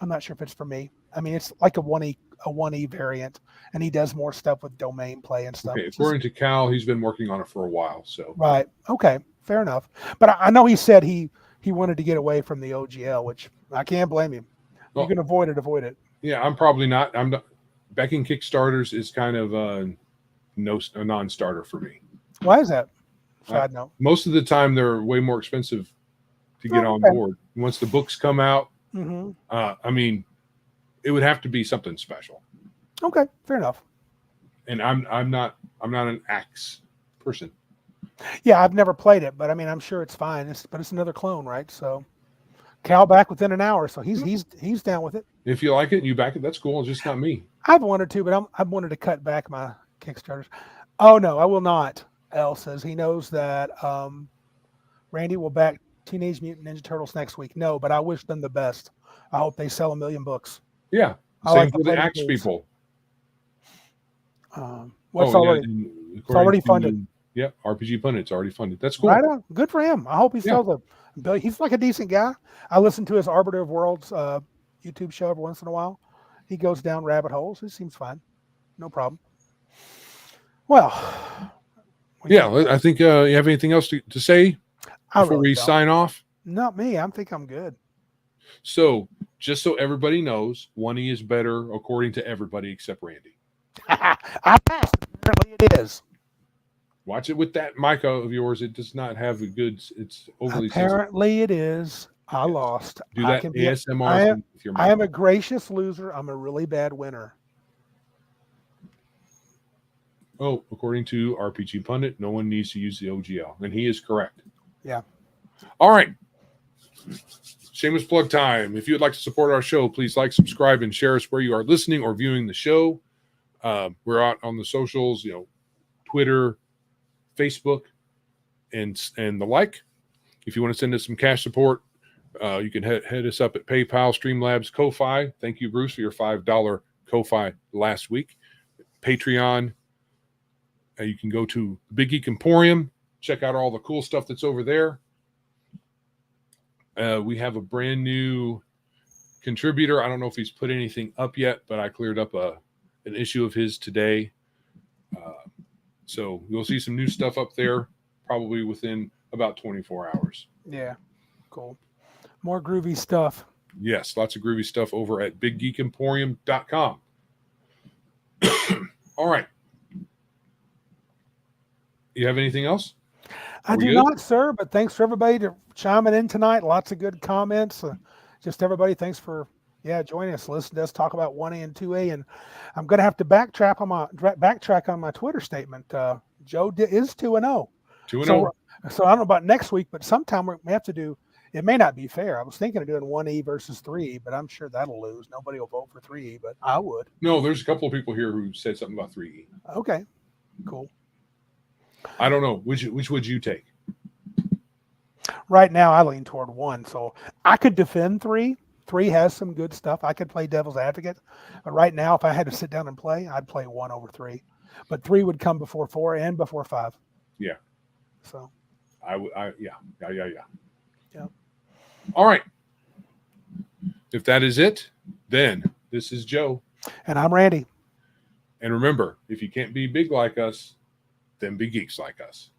I'm not sure if it's for me. I mean, it's like a 1E variant, and he does more stuff with domain play and stuff. Okay, according to Cal, he's been working on it for a while. So right, okay, fair enough. But I know he said he wanted to get away from the OGL, which I can't blame him. You can avoid it. Yeah, I'm probably not. I'm not. Backing Kickstarters is kind of a non-starter for me. Why is that? Side note. Most of the time, they're way more expensive to get on board. Once the books come out, I mean, it would have to be something special. Okay, fair enough. And I'm not an Axe person. Yeah, I've never played it, but I mean, I'm sure it's fine. But it's another clone, right? So Cal back within an hour, so he's down with it. If you like it and you back it, that's cool. It's just not me. I've wanted to, but I've wanted to cut back my Kickstarters. Oh no, I will not. Elle says he knows that Randy will back Teenage Mutant Ninja Turtles next week. No, but I wish them the best. I hope they sell 1 million books. Yeah, same for the Axe people. It's already funded. Yeah, RPG Pundit's already funded. That's cool. Right on. Good for him. I hope he sells a. He's like a decent guy. I listen to his Arbiter of Worlds YouTube show every once in a while. He goes down rabbit holes. It seems fine. No problem. Well. I think you have anything else to say before we sign off? Not me. I think I'm good. So, just so everybody knows, 1E is better according to everybody except Randy. I passed. Apparently it is. Watch it with that mic of yours. It does not have a good. It's overly. Apparently it is. I lost. Do that ASMR with your mic. I am a gracious loser. I'm a really bad winner. Oh, according to RPG Pundit, no one needs to use the OGL, and he is correct. Yeah. All right. Shameless plug time. If you would like to support our show, please like, subscribe, and share us where you are listening or viewing the show. We're out on the socials, Twitter, Facebook, and the like. If you want to send us some cash support, you can head us up at PayPal, Streamlabs, Ko-Fi. Thank you, Bruce, for your $5 Ko-Fi last week. Patreon. You can go to Big Geek Emporium, check out all the cool stuff that's over there. We have a brand new contributor. I don't know if he's put anything up yet, but I cleared up an issue of his today. So you'll see some new stuff up there probably within about 24 hours. Yeah, cool. More groovy stuff. Yes, lots of groovy stuff over at biggeekemporium.com. All right. You have anything else? I do not, sir, but thanks for everybody to chiming in tonight. Lots of good comments. Just everybody, thanks for joining us. Listen to us talk about 1A and 2A, and I'm going to have to backtrack on my Twitter statement. Joe is 2-0. 2-0. So I don't know about next week, but sometime we have to do. It may not be fair. I was thinking of doing 1E versus 3, but I'm sure that'll lose. Nobody will vote for 3E, but I would. No, there's a couple of people here who said something about 3E. Okay, cool. I don't know. Which would you take? Right now, I lean toward 1. So I could defend 3. 3 has some good stuff. I could play devil's advocate. But right now, if I had to sit down and play, I'd play 1 over 3. But 3 would come before 4 and before 5. Yeah. So. Yeah. All right. If that is it, then this is Joe. And I'm Randy. And remember, if you can't be big like us, then be geeks like us.